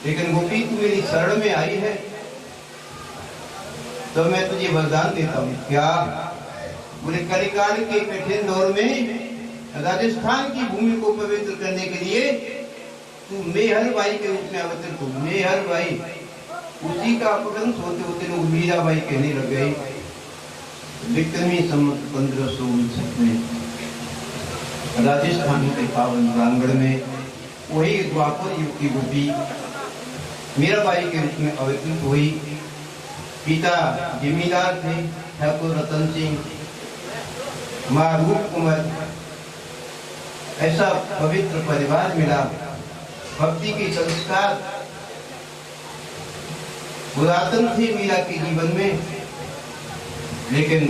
लेकिन गोपी तू मेरी शरण में आई है तो मैं तुझे वरदान देता हूँ। क्या? बोले कलिकाल के कठिन दौर में राजस्थान की भूमि को पवित्र करने के लिए तू मेहर बाई के रूप में अवतरित हो। मेहर बाई, उसी का अपभ्रंश होते होते लोग मीराबाई कहने लग गए। विक्रमी संवत 1559 में राजस्थान के पावन प्रांगण में वही द्वापर युग की गोपी मीराबाई के रूप में अवतरित हुई। पिता जिम्मेदार थे ठाकुर रतन सिंह, माँ रूप कुमार। ऐसा पवित्र परिवार मिला, भक्ति के संस्कार पुरातन थे मीरा के जीवन में। लेकिन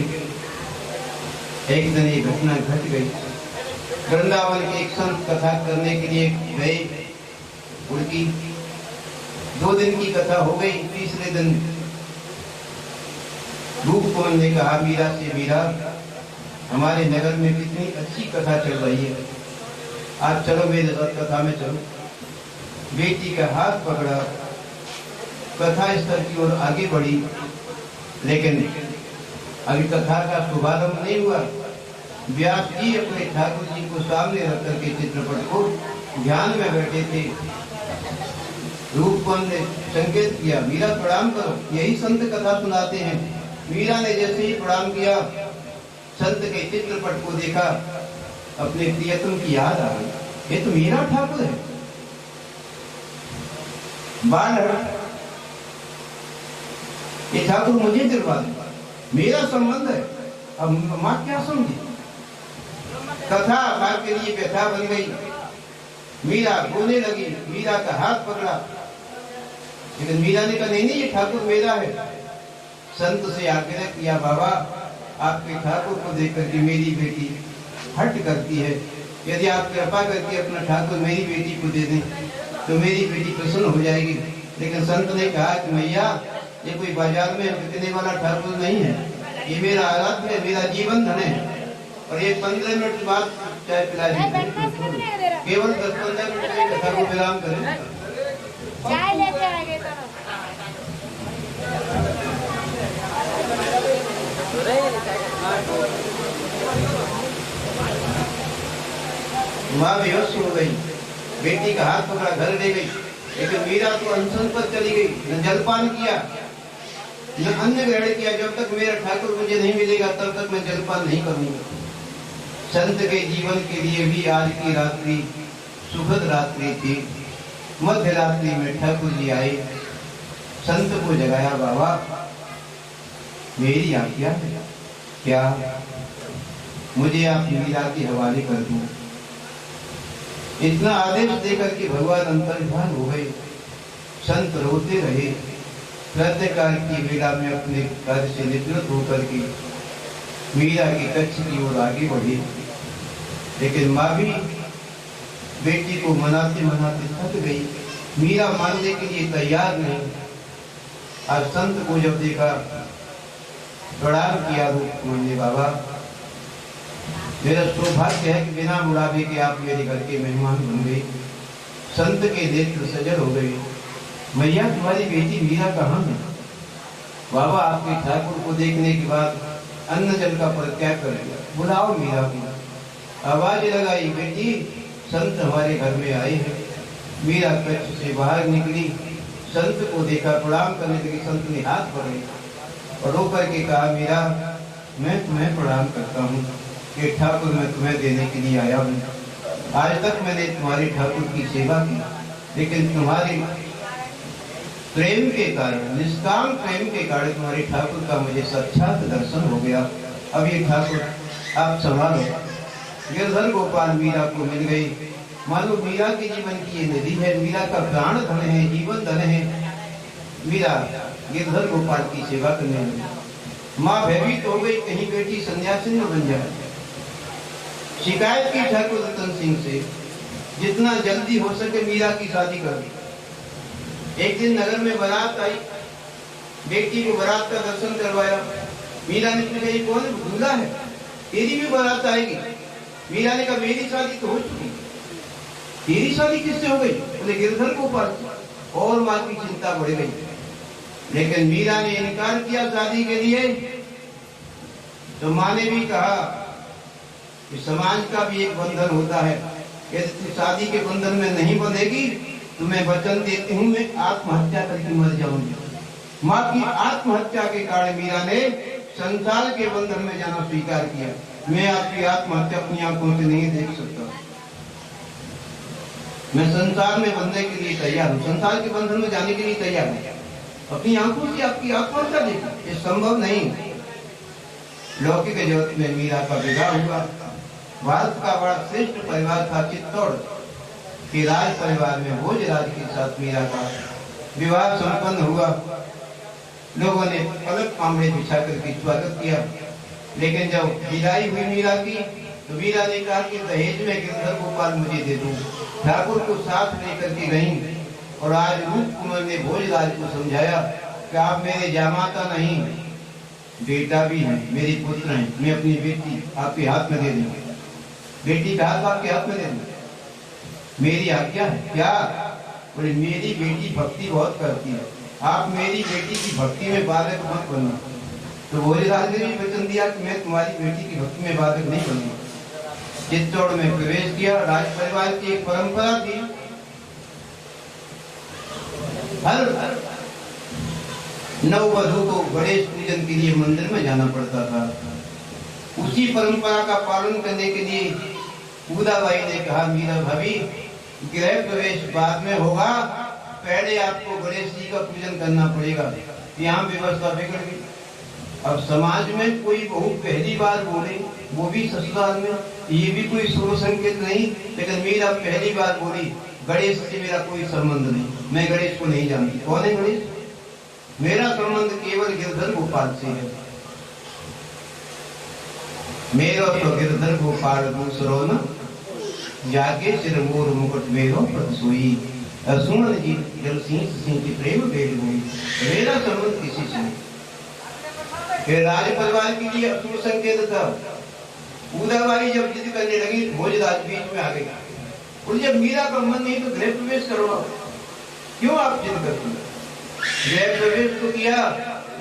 एक दिन ये घटना घट गई। वृंदावन के एक संत कथा करने के लिए गए, उनकी 2 दिन की कथा हो गई। तीसरे दिन रूप कुमार ने कहा मीरा से, मीरा हमारे नगर में कितनी अच्छी कथा चल रही है, आज चलो मेरे साथ कथा में चलो। बेटी का हाथ पकड़ा, कथा स्तर की ओर आगे बढ़ी। लेकिन अभी कथा का शुभारंभ नहीं हुआ। व्यास जी अपने ठाकुर जी को सामने रख करके चित्रपट को ध्यान में बैठे थे। रूपकुमार ने संकेत किया, मीरा प्रणाम करो, यही संत कथा सुनाते हैं। मीरा ने जैसे ही प्रणाम किया, संत के चित्रपट को देखा, अपने प्रियतम की याद आ गई। ये तो मीरा ठाकुर है। बाल ये ठाकुर मुझे दिलवा दे, मेरा संबंध है। अब माँ क्या समझी? कथा भाग के लिए व्यथा बन गई। मीरा रोने लगी, मीरा का हाथ पकड़ा, लेकिन मीरा ने कहा नहीं नहीं, ये ठाकुर मेरा है। संत से आग्रह किया, बाबा आपके ठाकुर को देख करके मेरी बेटी हट करती है, यदि आप कृपा करके अपना ठाकुर मेरी बेटी को दे दें तो मेरी बेटी प्रसन्न हो जाएगी। लेकिन संत ने कहा कि मैया ये कोई बाजार में बिकने वाला ठाकुर नहीं है, ये मेरा आराध्य है, मेरा जीवन धन है, और ये 15 मिनट बाद चाय पिला दीजिए, केवल 10-15 मिनट में कथा को विराम करें। चाय लेके आएंगे माँ बेहोश हो गई, बेटी का हाथ पकड़ा घर ले गई, लेकिन मीरा तो अनशन पर चली गई, न जलपान किया न अन्न ग्रहण किया। जब तक मेरा ठाकुर मुझे नहीं मिलेगा तब तक मैं जलपान नहीं करूंगा। संत के जीवन के लिए भी आज की रात्रि सुखद रात्रि थी। मध्य रात्रि में ठाकुर जी आए, संत को जगाया, बाबा मेरी आज्ञा है, क्या मुझे आप मीरा के हवाले कर दूं? इतना आदेश देकर के भगवान अंतर्धान हो गए। संत रोते रहे। प्रातःकाल की वेला में अपने घर से निवृत्त होकर के मीरा के कक्ष की ओर आगे बढ़े, लेकिन माँ भी बेटी को मनाते मनाते थक गई। मीरा मानने के लिए तैयार नहीं। आज संत को जब देखा, प्रणाम किया, रूप बोले, बाबा मेरा सौभाग्य है कि बिना बुढ़ापे के आप मेरे घर के मेहमान बन गए। संत के नेत्र सजल हो गए। मैया तुम्हारी बेटी मीरा कहाँ है? बाबा आपके ठाकुर को देखने के बाद अन्न जल का परित्याग कर दिया, बुलाओ मीरा को। आवाज लगाई, बेटी संत हमारे घर में आए हैं। मीरा कक्ष से बाहर निकली, संत को देखा, प्रणाम करने लगी। संत ने हाथ पकड़े और रो करके कहा, मीरा मैं तुम्हें प्रणाम करता हूँ, ये ठाकुर मैं तुम्हें देने के लिए आया हूँ। आज तक मैंने तुम्हारे ठाकुर की सेवा की, लेकिन तुम्हारे प्रेम के कारण, निष्काम प्रेम के कारण तुम्हारे ठाकुर का मुझे साक्षात दर्शन हो गया। अब ये ठाकुर आप संभालो। गिरधर गोपाल मीरा को मिल गई। मानो मीरा के जीवन की ये निधि है, मीरा का प्राण धन है, जीवन धन है। मीरा गिरधर गोपाल की सेवा करने लगी। माँ भयभीत हो गई, कहीं बेटी सन्यासी न बन जाए। शिकायत की ठाकुर रतन सिंह से, जितना जल्दी हो सके मीरा की शादी कर। एक दिन नगर में बारात आई, बेटी को बारात का दर्शन करवाया। मीरा ने पूछा, ये कौन दूल्हा है? तेरी भी बारात आएगी? मीरा ने कहा, मेरी शादी तो हो चुकी, तेरी शादी किससे हो गई? बोले गिरधर गोपाल। और माँ की चिंता बढ़ गई, लेकिन मीरा ने इनकार किया शादी के लिए। तो माँ ने भी कहा कि समाज का भी एक बंधन होता है, यदि शादी के बंधन में नहीं बंधेगी तो मैं वचन देती हूँ मैं आत्महत्या करके मर जाऊंगी। माँ की आत्महत्या के कारण मीरा ने संसार के बंधन में जाना स्वीकार किया। मैं आपकी आत्महत्या अपनी आंखों से नहीं देख सकता, मैं संसार में बंधने के लिए तैयार हूँ, संसार के बंधन में जाने के लिए तैयार हूँ। अपनी आंखों से आपकी आत्महत्या देखी, ये संभव नहीं। लौकिक जगत में मीरा का विवाह हुआ। भारत का बड़ा श्रेष्ठ परिवार था चित्तौड़ के राज परिवार में भोजराज के साथ मीरा का विवाह संपन्न हुआ। लोगों ने पलक पामड़े बिछा करके स्वागत किया, लेकिन जब विदाई हुई मीरा की तो मीरा ने कहा कि दहेज में गिरधर गोपाल मुझे दे दो। ठाकुर को साथ लेकर के गई और आज रूप कुंवर ने भोजराज को समझाया कि आप मेरे जामाता नहीं, बेटा भी है, मेरी पुत्र है, मैं अपनी बेटी आपके हाथ में दे दूंगी। बेटी का हाथ आपके हाथ में दे दूंगी, मेरी आज्ञा है। क्या? बोले मेरी बेटी भक्ति बहुत करती है, आप मेरी बेटी की भक्ति में बाधक मत बनना। तो भोजराज ने भी वचन दिया कि मैं तुम्हारी बेटी की भक्ति में बाधक नहीं बनूंगा। चित्तौड़ में प्रवेश किया। राज परिवार की एक परंपरा थी, हर नववधू को गणेश पूजन के लिए मंदिर में जाना पड़ता था। उसी परंपरा का पालन करने के लिए पूदाबाई ने कहा, मीरा भाभी गृह प्रवेश बाद में होगा, पहले आपको गणेश जी का पूजन करना पड़ेगा। यहाँ व्यवस्था बिगड़ गई। अब समाज में कोई बहू पहली बार बोले, वो भी ससुराल में, ये भी कोई शुभ संकेत नहीं। लेकिन मीरा पहली बार बोली, गणेश से मेरा कोई संबंध नहीं, मैं गणेश को नहीं जानती। कौन है गणेश? मेरा संबंध केवल गिरधर गोपाल से है। मेरो तो गिरधर गोपाल दूसरो न, जाके सिर मोर मुकुट मेरो प्रत सोई। सुमन जी जल सिंह की प्रेम बेल हुई। मेरा संबंध किसी से नहीं। फिर राज परिवार के लिए अशुभ संकेत था। उदाबाई जब जिद करने लगी, भोजराज बीच में आ गई। और जब मीरा का मन नहीं तो गृह प्रवेश करवाओ, क्यों आप जिद करते हैं? गृह प्रवेश तो किया,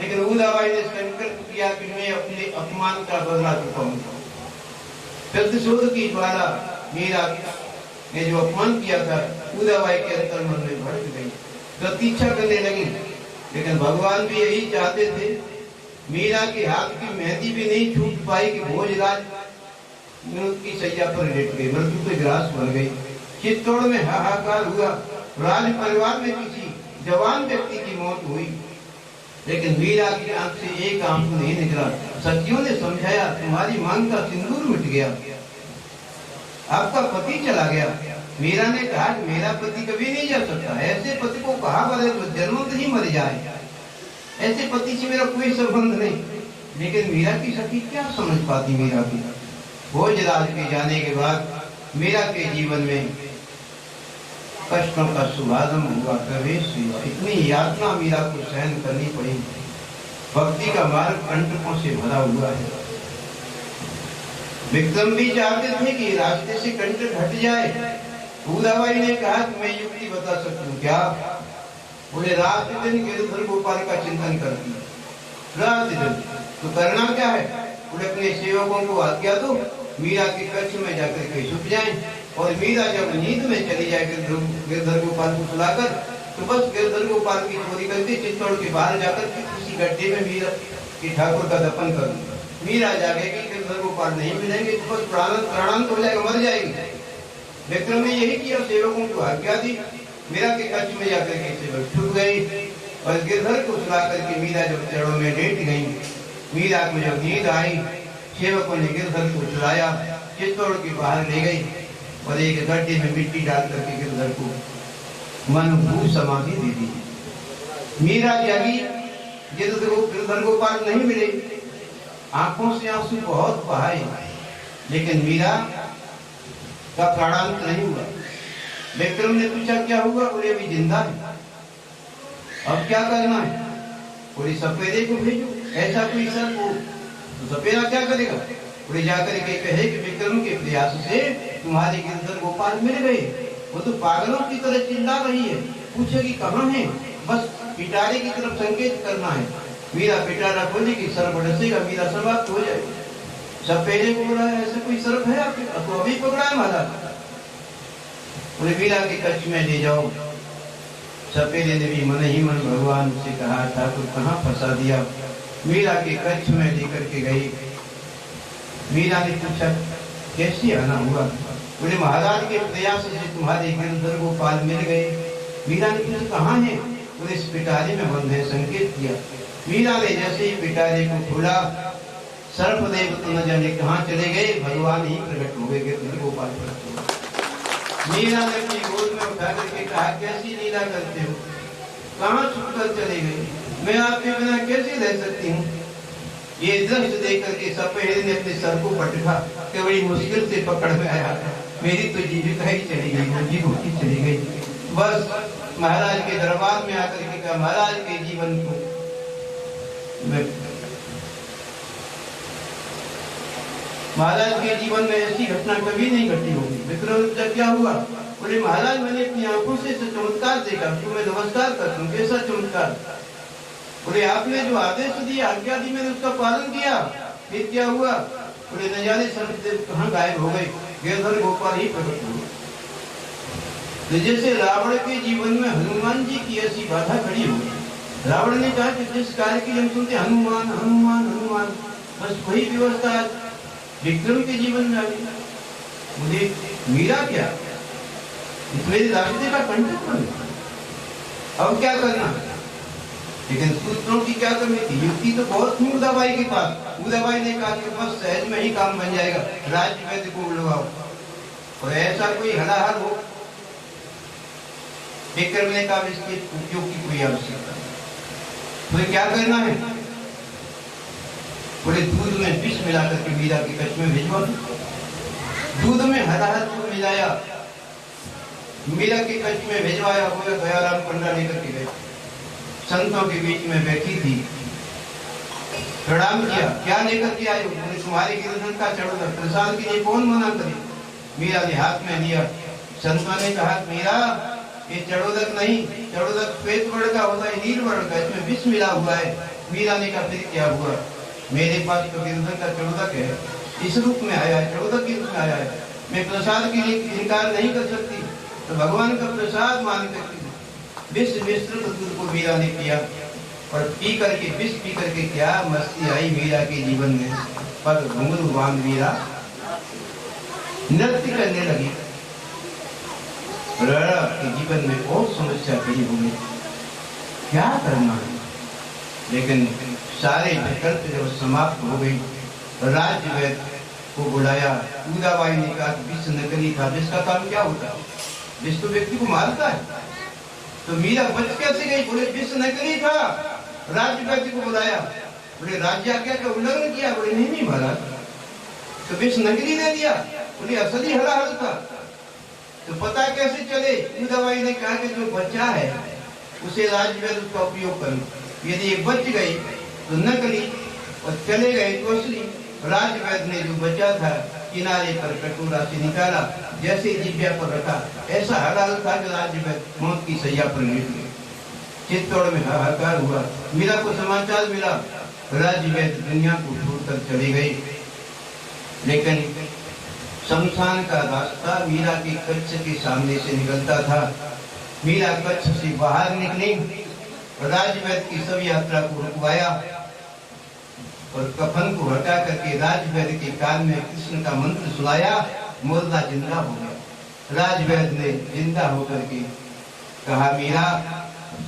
लेकिन उदाबाई ने संकल्प किया कि मैं अपने अपमान का बदला चुकाऊंगा। प्रतिशोध की ज्वाला मीरा ने जो अपमान किया था, उदाबाई के अंतर मन में भड़क गई, प्रतीक्षा करने लगी। लेकिन भगवान भी यही चाहते थे। मीरा के हाथ की मेहंदी भी नहीं छूट पाई कि भोजराज की सैया पर लेट गए, मृत्यु के ग्रास बन गई। चित्तौड़ में हाहाकार हुआ। राज परिवार में किसी जवान व्यक्ति की मौत हुई, लेकिन मीरा की आंख से एक आंसू नहीं निकला। सखियों ने समझाया, तुम्हारी मांग का सिंदूर मिट गया, आपका पति चला गया। मीरा ने कहा, मेरा पति कभी नहीं जा सकता। ऐसे पति को कहा बड़े तो जन्मत ही मर जाए। ऐसे पति से मेरा कोई संबंध नहीं। लेकिन मीरा की सखी क्या समझ पाती मीरा की? भोजराज के जाने के बाद मीरा के जीवन में कष्टों का शुभारंभ हुआ, प्रवेश हुआ। इतनी यातना मीरा को सहन करनी पड़ी। भक्ति का मार्ग कंटकों से भरा हुआ है। विक्रम भी चाहते थे कि रास्ते से कंटक हट जाए। उदाबाई ने कहा कि मैं युक्ति बता सकती हूँ। क्या? बोले, रात दिन गिरधर गोपाल का चिंतन करती, रात दिन। तो करना क्या है? बोले, अपने सेवकों को आज्ञा दो, मीरा के कक्ष में जाकर के छुप जाएं, और मीरा जब नींद में चली जाए गिरधर गोपाल को सुलाकर, तो बस गिरधर गोपाल की चोरी करके चित्तौड़ के बाहर जाकर के किसी गड्ढे में मीरा की ठाकुर का दफन कर दूंगा। मीरा जागेगी, गिरधर गोपाल नहीं मिलेंगे, तो बस प्राणांत हो जाएगा, मर जाएगी। विक्रम ने यही किया, सेवकों को आज्ञा दी, मीरा के कक्ष में जाकर के सेवक छुप गई, और गिरधर को सुला करके मीरा जब चरणों में लेट गई, मीरा को जब नींद आई, सेवकों ने गिरधर को चुराया, चित्तौड़ के बाहर ले गई, और एक गड्ढे में मिट्टी डाल करके गिरधर को मनभूत समाधि दे दी। मीरा जागी, गिरधर गोपाल नहीं मिले, आंखों से आंसू बहुत बहाए, लेकिन मीरा का प्राणांत नहीं हुआ। विक्रम ने पूछा, क्या हुआ? बोले, अभी जिंदा है। अब क्या करना है? बोले, सपेरे को भेजो। ऐसा कोई सर को तो सपेरा क्या करेगा? बोले, जाकर के कहे कि विक्रम के प्रयास से तुम्हारे गिरधर गोपाल मिल गए। वो तो पागलों की तरह चिल्ला रही है, पूछेगी कहाँ है, बस पिटारे की तरफ संकेत करना है। मीरा पिटारा खोली कि सर बरसेगा, मीरा समाप्त हो जाएगी। सपेरे को बोला, ऐसा कोई सर्प है आपके? तो अभी पकड़ा है महाराज। बोले, मीरा के कक्ष में ले जाओ। सपेरे ने भी मन ही मन भगवान से कहा, ठाकुर कहाँ फंसा दिया। मीरा के कक्ष में लेकर के गई। मीरा ने पूछा, कैसे आना हुआ? बोले, महाराज के प्रयास से तुम्हारे गिरधर गोपाल मिल गए। मीरा ने पूछा, कहाँ है? बोले, इस पिटारे में बंद है। संकेत किया। मीरा ने जैसे ही पिटारे को खोला, सर्पदेव तो न जाने कहाँ चले गए, भगवान ही प्रकट हो गए, गिरधर गोपाल प्रकट हो गए। मीरा ने अपनी गोद में उठा करके कहा, कैसी लीला करते हो, कहाँ छुपकर चले गए, मैं आपके बिना कैसे रह सकती हूँ। ये दृश्य देख करके सपेरे ने अपने सर को पटका कि बड़ी मुश्किल से पकड़ में आया, मेरी तो जीविका ही चली गई, रोजी रोटी चली गई। बस महाराज के दरबार में आकर के कहा, महाराज के जीवन को महाराज के जीवन में ऐसी घटना कभी नहीं घटी होगी। विक्रम क्या हुआ? बोले, महाराज मैंने अपनी आंखों से चमत्कार देखा, तो मैं नमस्कार करता हूँ। कैसा चमत्कार? बोले, आपने जो आदेश दिया, आज्ञा दी, मैंने उसका पालन किया। फिर क्या हुआ? बोले, न जाने सर्पदेव कहाँ गायब हो गए, गिरधर गोपाल ही प्रकट हो गए। जैसे रावण के जीवन में हनुमान जी की ऐसी बाधा खड़ी हो गई। रावण ने कहा कि जिस कार्य की हम सुनते हनुमान हनुमान हनुमान, बस वही व्यवस्था विक्रम के जीवन में आ गई। मुझे मीरा क्या, मेरे रास्ते का कंटक बन। अब क्या करना? लेकिन सूत्रों की क्या कमी थी? युक्ति तो बहुत थी उदाबाई के पास। उदाबाई ने कहा कि बस सहज में ही काम बन जाएगा, राज्य वैद्य को बुलवाओ। और ऐसा कोई हलाहल हो? विक्रम ने कहा इसके उपयोग की कोई आवश्यकता नहीं। तो क्या करना है? बोले दूध में विष मिला करके मीरा के कच्छ में भिजवा। दूध में हलाहल को मिलाया, मीरा के कच्छ में भिजवाया। बोले दयाराम पंडा लेकर के गए, संतों के बीच में बैठी थी, प्रणाम किया। क्या लेकर के आए? बोले तुम्हारे गिरधन का चढ़ोदक, प्रसाद के लिए कौन मना करे? मीरा ने हाथ में लिया। संतों ने कहा मीरा ये चढ़ोदक नहीं, चढ़ोदक श्वेत वर्ण का होता है, नील वर्ण का, इसमें विष मिला हुआ है। मीरा ने कहा फिर क्या हुआ? मेरे पास तो गिरधन का चढ़ोदक है, इस रूप में आया है, चढ़ोदक के रूप में आया है, मैं प्रसाद के लिए इनकार नहीं कर सकती, तो भगवान का प्रसाद मान करके विष मिश्रित दूध को मीरा ने पिया। और पी करके विष पी करके क्या मस्ती आई मीरा के जीवन में। पर घुंघरू बांध मीरा नृत्य करने लगी। के जीवन में बहुत समस्या खड़ी हो गई, क्या करना है? लेकिन सारे विकल्प जब समाप्त हो गई, राज्य वैद्य को बुलाया। उदाबाई ने कहा विष नकली था, विष का काम क्या होता है? विष तो व्यक्ति को मारता है। तो मीरा बच कैसे गई? बोले विष नकली था। राज्य वैद्य को बुलाया, बोले राज्य आज्ञा का उल्लंघन किया? बोले नहीं महाराज, तो विष नकली दे दिया। बोले असली हलाहल था। तो पता कैसे चले? उदाबाई ने कहा कि जो बच्चा है उसे राज्य वैद्य उसका उपयोग करो। यदि ये बच गई तो नकली और चले गए तो असली। राज्य वैद्य ने जो बच्चा था किनारे पर कटोरा से निकाला, जैसे जिभ्या पर रखा, ऐसा हलाल था कि राज्य वैद्य मौत की सैया पर लेट गए। चित्तौड़ में हाहाकार हुआ। मीरा को समाचार मिला, राज्य वैद्य दुनिया को छोड़कर चले गए। लेकिन शमशान का रास्ता मीरा के कच्छ के सामने से निकलता था। मीरा कच्छ से बाहर निकली, राजवैद्य की सब यात्रा को रुकवाया और कफन को हटा करके राजवैद्य के कान में कृष्ण का मंत्र सुनाया। मुर्दा जिंदा हो गया। राजवैद्य ने जिंदा होकर के कहा मीरा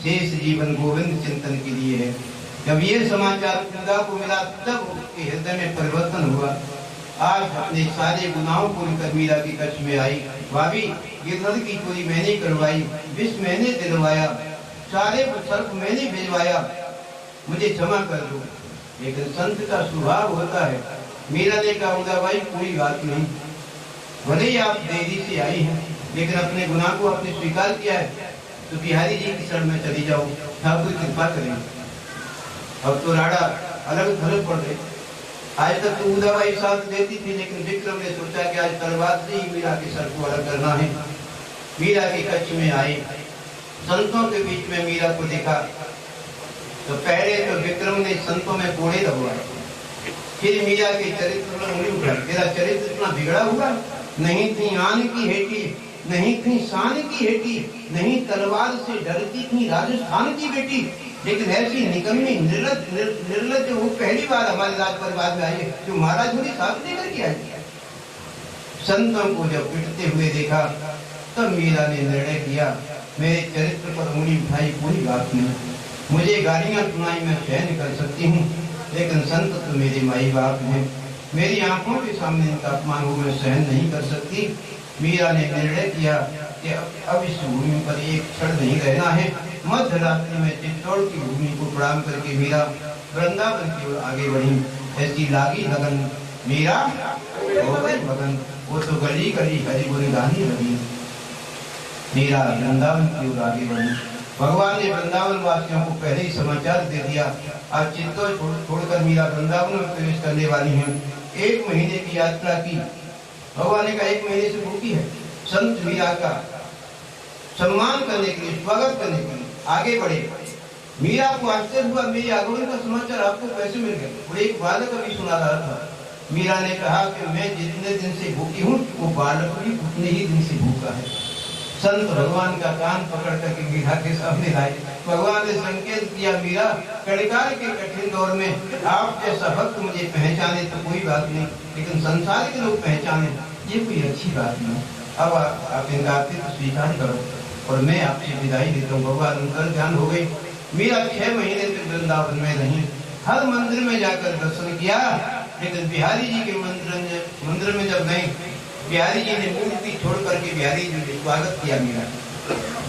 शेष जीवन गोविंद चिंतन के लिए है। जब ये समाचार खुदा को मिला तब उसके हृदय में परिवर्तन हुआ। आज अपने सारे गुनाहों को लेकर मीरा की कच्छ में आई। भाभी गिरधर की चोरी मैंने करवाई, विष मैंने दिलवाया, सारे सर्प मैंने भिजवाया, मुझे क्षमा कर दो। लेकिन संत का स्वभाव होता है। मीरा ने कहा उदाबाई कोई बात नहीं, भले ही आप देरी से आई हैं, लेकिन अपने गुनाह को आपने स्वीकार किया है, तो बिहारी जी की शरण में चली जाओ, ठाकुर कृपा करेंगे। अब तो राड़ा अलग थलग पड़ गए। आज तक तो उदाबाई साथ देती थी, लेकिन विक्रम ने सोचा कि आज तलवार से ही मीरा के सर को अलग करना है। मीरा के कच्छ में आए, संतों के बीच में मीरा को देखा तो पहले तो विक्रम ने संतों में कोड़े लगवाए, फिर मीरा के चरित्र पर उंगली उठाई। तेरा चरित्र इतना बिगड़ा हुआ, नहीं थी आन की हेटी, नहीं थी शान की हेटी, नहीं तलवार से डरती थी राजस्थान की बेटी। लेकिन ऐसी निकम्मी निर्लज वो पहली बार हमारे राज परिवार में आई है जो महाराज होनी साथ लेकर के आई। संतों को जब पिटते हुए देखा तब मीरा ने निर्णय किया, मेरे चरित्र पर उंगली उठाई कोई बात नहीं, मुझे गालियां सुनाई मैं सहन कर सकती हूँ, लेकिन संत तो मेरे माई बाप हैं, मेरी आंखों के सामने इनका अपमान हो मैं सहन नहीं कर सकती। मीरा ने निर्णय किया कि अब इस भूमि पर एक क्षण नहीं रहना है। मध्य रात्रि में चित्तौड़ की भूमि को प्रणाम करके मीरा वृंदावन की ओर आगे बढ़ी। ऐसी लागी लगन मीरा हो गई मगन, वो तो गली गली हरी बुरी गानी लगी। मीरा वृंदावन की ओर आगे बढ़ी। भगवान ने वृंदावन वासियों को पहले ही समाचार दे दिया, आज चित्तौड़ छोड़कर मीरा वृंदावन में प्रवेश करने वाली है। 1 महीने की यात्रा की। भगवान ने कहा 1 महीने से भूखी है। संत मीरा का सम्मान करने के लिए, स्वागत करने के लिए आगे बढ़े। मीरा को आश्चर्य हुआ, मेरी आगमन का समाचार आपको कैसे मिल गया? वो एक बालक अभी सुना रहा था। मीरा ने कहा कि मैं जितने दिन से भूखी हूँ वो बालक भी उतने ही दिन से भूखा है। संत भगवान का कान पकड़ करके मीरा के सामने लाए। भगवान ने संकेत किया, मीरा कड़िकाल के कठिन दौर में आप जैसा भक्त मुझे पहचाने तो कोई बात नहीं, लेकिन संसार के लोग पहचाने ये कोई अच्छी बात नहीं। अब आप इनका स्वीकार करो और मैं आपसे विदाई देता हूँ। भगवान अंतर ध्यान हो गई। मीरा 6 महीने तक वृंदावन में रही, हर मंदिर में जाकर दर्शन किया, लेकिन बिहारी जी के मंदिर में जब गई, बिहारी जी ने मूर्ति छोड़ करके बिहारी जी ने स्वागत किया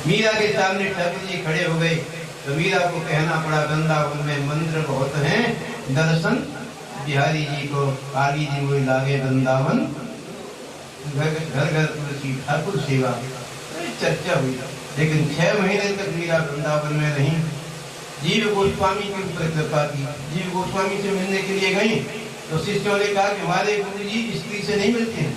मीरा के सामने ठाकुर जी खड़े हो गए, तो मीरा को कहना पड़ा वृंदावन में मंदिर बहुत हैं, दर्शन बिहारी जी को आली जी वो लागे वृंदावन, घर घर तुलसी ठाकुर सेवा, चर्चा हुई। लेकिन 6 महीने तक मीरा वृंदावन में रही। जीव गोस्वामी की ऊपर कृपा की, जीव गोस्वामी से मिलने के लिए गई, तो शिष्यों ने कहा कि हमारे गुरु जी स्त्री से नहीं मिलते हैं।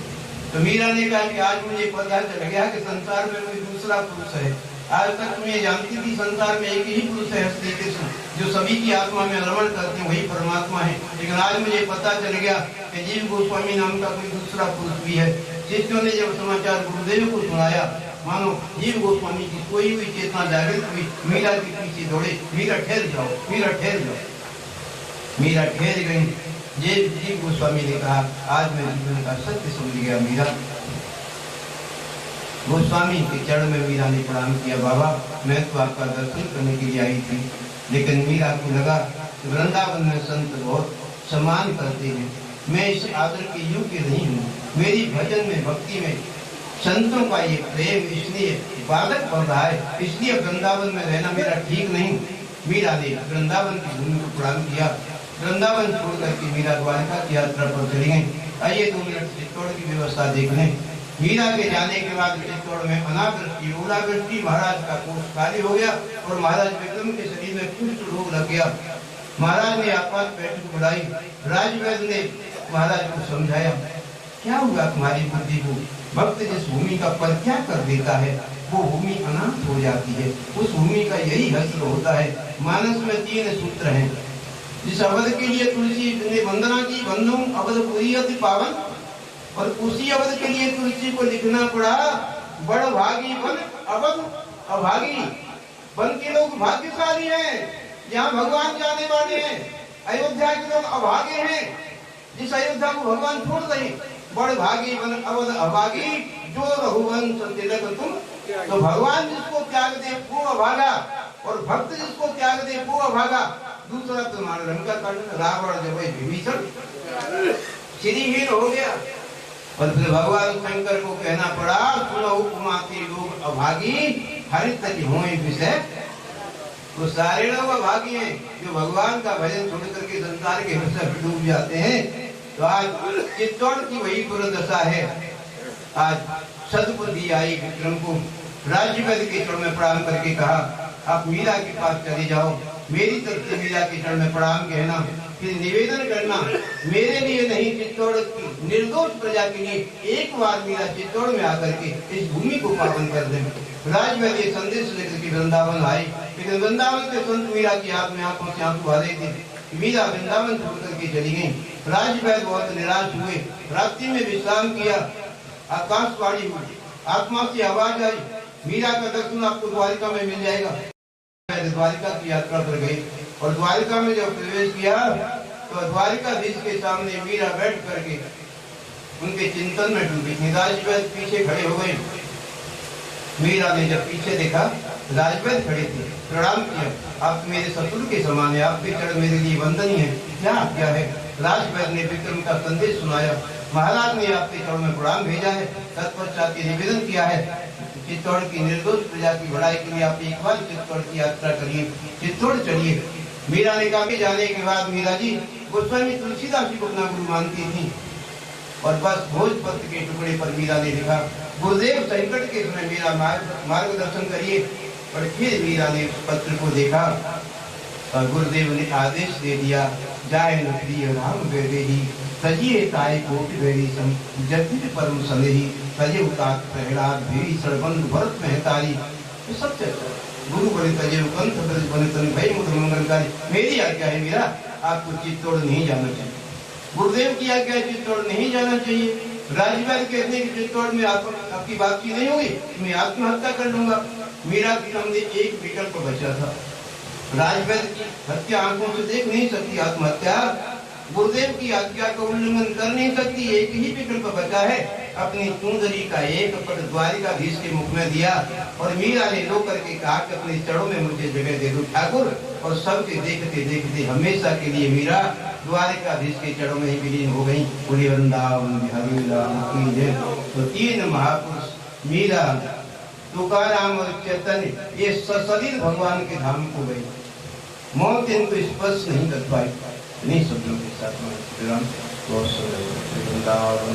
तो मीरा ने कहा कि आज मुझे पता चल गया कि संसार में कोई दूसरा पुरुष है। आज तक मैं जानती थी संसार में एक ही पुरुष है, श्री कृष्ण, जो सभी की आत्मा में रमण करते हैं, वही परमात्मा है। लेकिन आज मुझे पता चल गया कि जीव गोस्वामी नाम का कोई दूसरा पुरुष भी है। शिष्यों ने जब समाचार गुरुदेव को सुनाया, मानो जीव गोस्वामी की कोई हुई चेतना जागृत हुई, मीरा के पीछे दौड़े, मीरा ठहर जाओ, मीरा ठहर जाओ। मीरा ठहर गई। जीव गोस्वामी ने कहा, आज मैं जीवन का सत्य समझ गया मीरा। गोस्वामी के चरण में मीरा ने प्रणाम किया, बाबा मैं तो आपका दर्शन करने के लिए आई थी। लेकिन मीरा को लगा वृंदावन में संत बहुत सम्मान करते हैं, मैं इस आदर के योग्य नहीं हूँ। मेरी भजन में, भक्ति में संतों का ये प्रेम इसलिए बाधक बन रहा है, इसलिए वृंदावन में रहना मेरा ठीक नहीं। मीरा ने वृंदावन की भूमि को प्रणाम किया। वृंदावन छोड़ करके मीरा द्वारका की यात्रा पर चली गई। आइए 2 मिनट चित्तौड़ की व्यवस्था देख लें। मीरा के जाने के बाद चित्तौड़ में अनावृष्टि, ओलावृष्टि, महाराज का कोष खाली हो गया और महाराज विक्रम के शरीर में कुष्ठ रोग लग गया। महाराज ने आपात बैठक बुलाई। राजवैद्य ने महाराज को समझाया, क्या हुआ तुम्हारी बुद्धि को? भक्त जिस भूमि का परित्याग कर देता है वो भूमि अनाथ हो जाती है। उस भूमि का यही हस्त्र होता है। मानस में 3 सूत्र हैं। जिस अवध के लिए तुलसी ने वंदना की, बंधु अवधपुरी अति पावन, और उसी अवध के लिए तुलसी को लिखना पड़ा, बड़ भागी बन अवध अभागी। वन के लोग भाग्यशाली हैं, यहाँ भगवान जाने वाले हैं। अयोध्या के लोग अभागे हैं, जिस अयोध्या को भगवान छोड़ रहे। बड़ भागी बन अवध अभागी, जो रघुवंश तिलक तुम। तो भगवान जिसको त्याग दे वो अभागा, और भक्त जिसको त्याग दे वो अभागा। दूसरा तुम्हारा लंका कांड, रावण जब विभीषण श्रीहीन हो गया, और फिर भगवान शंकर को कहना पड़ा, सुनो उपमाती लोग अभागी, हरित होए विषय। तो सारे लोग अभागी हैं जो भगवान का भजन छोड़ करके संसार के विषय में डूब जाते हैं। तो आज चित्तौड़ की वही दुर्दशा है। आज सदबुद्धि आई विक्रम को। राज्यवैद्य के चरण में प्रणाम करके कहा, आप मीरा के पास चले जाओ, मेरी तरफ से मीरा के चरण में प्रणाम कहना, फिर निवेदन करना, मेरे लिए नहीं चित्तौड़ की निर्दोष प्रजा के लिए एक बार मीरा चित्तौड़ में आकर के इस भूमि को पावन कर दे। राजवैद्य संदेश लेकर के वृंदावन आए, लेकिन वृंदावन के संत मीरा की आंख में आंखों से आंसू आ रहे थे। मीरा वृंदावन छोड़ करके चली गई। राजवैद्य बहुत निराश हुए, रात्रि में विश्राम किया। आकाशवाणी हुई, आत्मा से आवाज आई, मीरा का दर्शन आपको द्वारिका में मिल जाएगा। द्वारिका की यात्रा पर गई, और द्वारिका में जब प्रवेश किया तो द्वारिकाधीश के सामने मीरा बैठ करके उनके चिंतन में डूबी। राजवैद्य पीछे खड़े हो गए। मीरा ने जब पीछे देखा, राजवैद्य खड़े थे, प्रणाम किया, आप मेरे ससुर के समान है, आपके चरण मेरे लिए वंदनीय है, क्या है? राजवैद्य ने विक्रम का संदेश सुनाया, महाराज ने आपके चरण में प्रणाम भेजा है, तत्पश्चात निवेदन किया है, चित्तौड़ की निर्दोष प्रजा की बड़ाई के लिए आप एक बार चित्तौड़ की यात्रा करिए, चित्तौड़ चलिए। मीरा ने कहा, जाने के बाद मीरा जी गोस्वामी तुलसीदास जी को अपना गुरु मानती थी, और बस भोजपत्र के टुकड़े पर मीरा ने लिखा, गुरुदेव संकट के समय मेरा मार्गदर्शन करिए। और फिर मीरा ने उस पत्र को देखा, और गुरुदेव ने आदेश दे दिया, जाए न प्रिय राम वेदेही, सजिए ताय कोटि वेरी सम, जगत परम सनेही, तजे उतात प्रहलाद भेरी सरबंध भरत महतारी। ये सब चर्चा गुरु बड़े तजे कंठ ब्रज बने तन भय मुद्र मंगलकारी। मेरी आज्ञा है मीरा, आपको चित्तौड़ नहीं जाना चाहिए। गुरुदेव की आज्ञा है, चित्तौड़ नहीं जाना चाहिए। राजवैद्य कहते हैं कि चित्तौड़ में आपकी बातचीत नहीं होगी, मैं आत्महत्या कर लूंगा। मीरा के सामने एक विकल्प बचा था, राजवैद्य की हत्या आंखों से देख नहीं सकती, आत्महत्या। गुरुदेव की आज्ञा का उल्लंघन कर नहीं सकती, एक ही विकल्प बचा है, अपनी चुंदरी का एक पट द्वारिकाधीश के मुख में दिया और मीरा ने लो करके कहा कि अपने चरणों में मुझे जगह दे दो ठाकुर। और सबके देखते देखते हमेशा के लिए मीरा द्वारिकाधीश के चरणों में ही विलीन हो गई। पूरी वृंदावन बिहारी लाल की जय। तो तीन महापुरुष मीरा, तुकाराम और चैतन्य ये सशरीर भगवान के धाम को गए। मौत इनको स्पर्श नहीं कर पाई। नहीं शब्दों के साथ में वृंदावन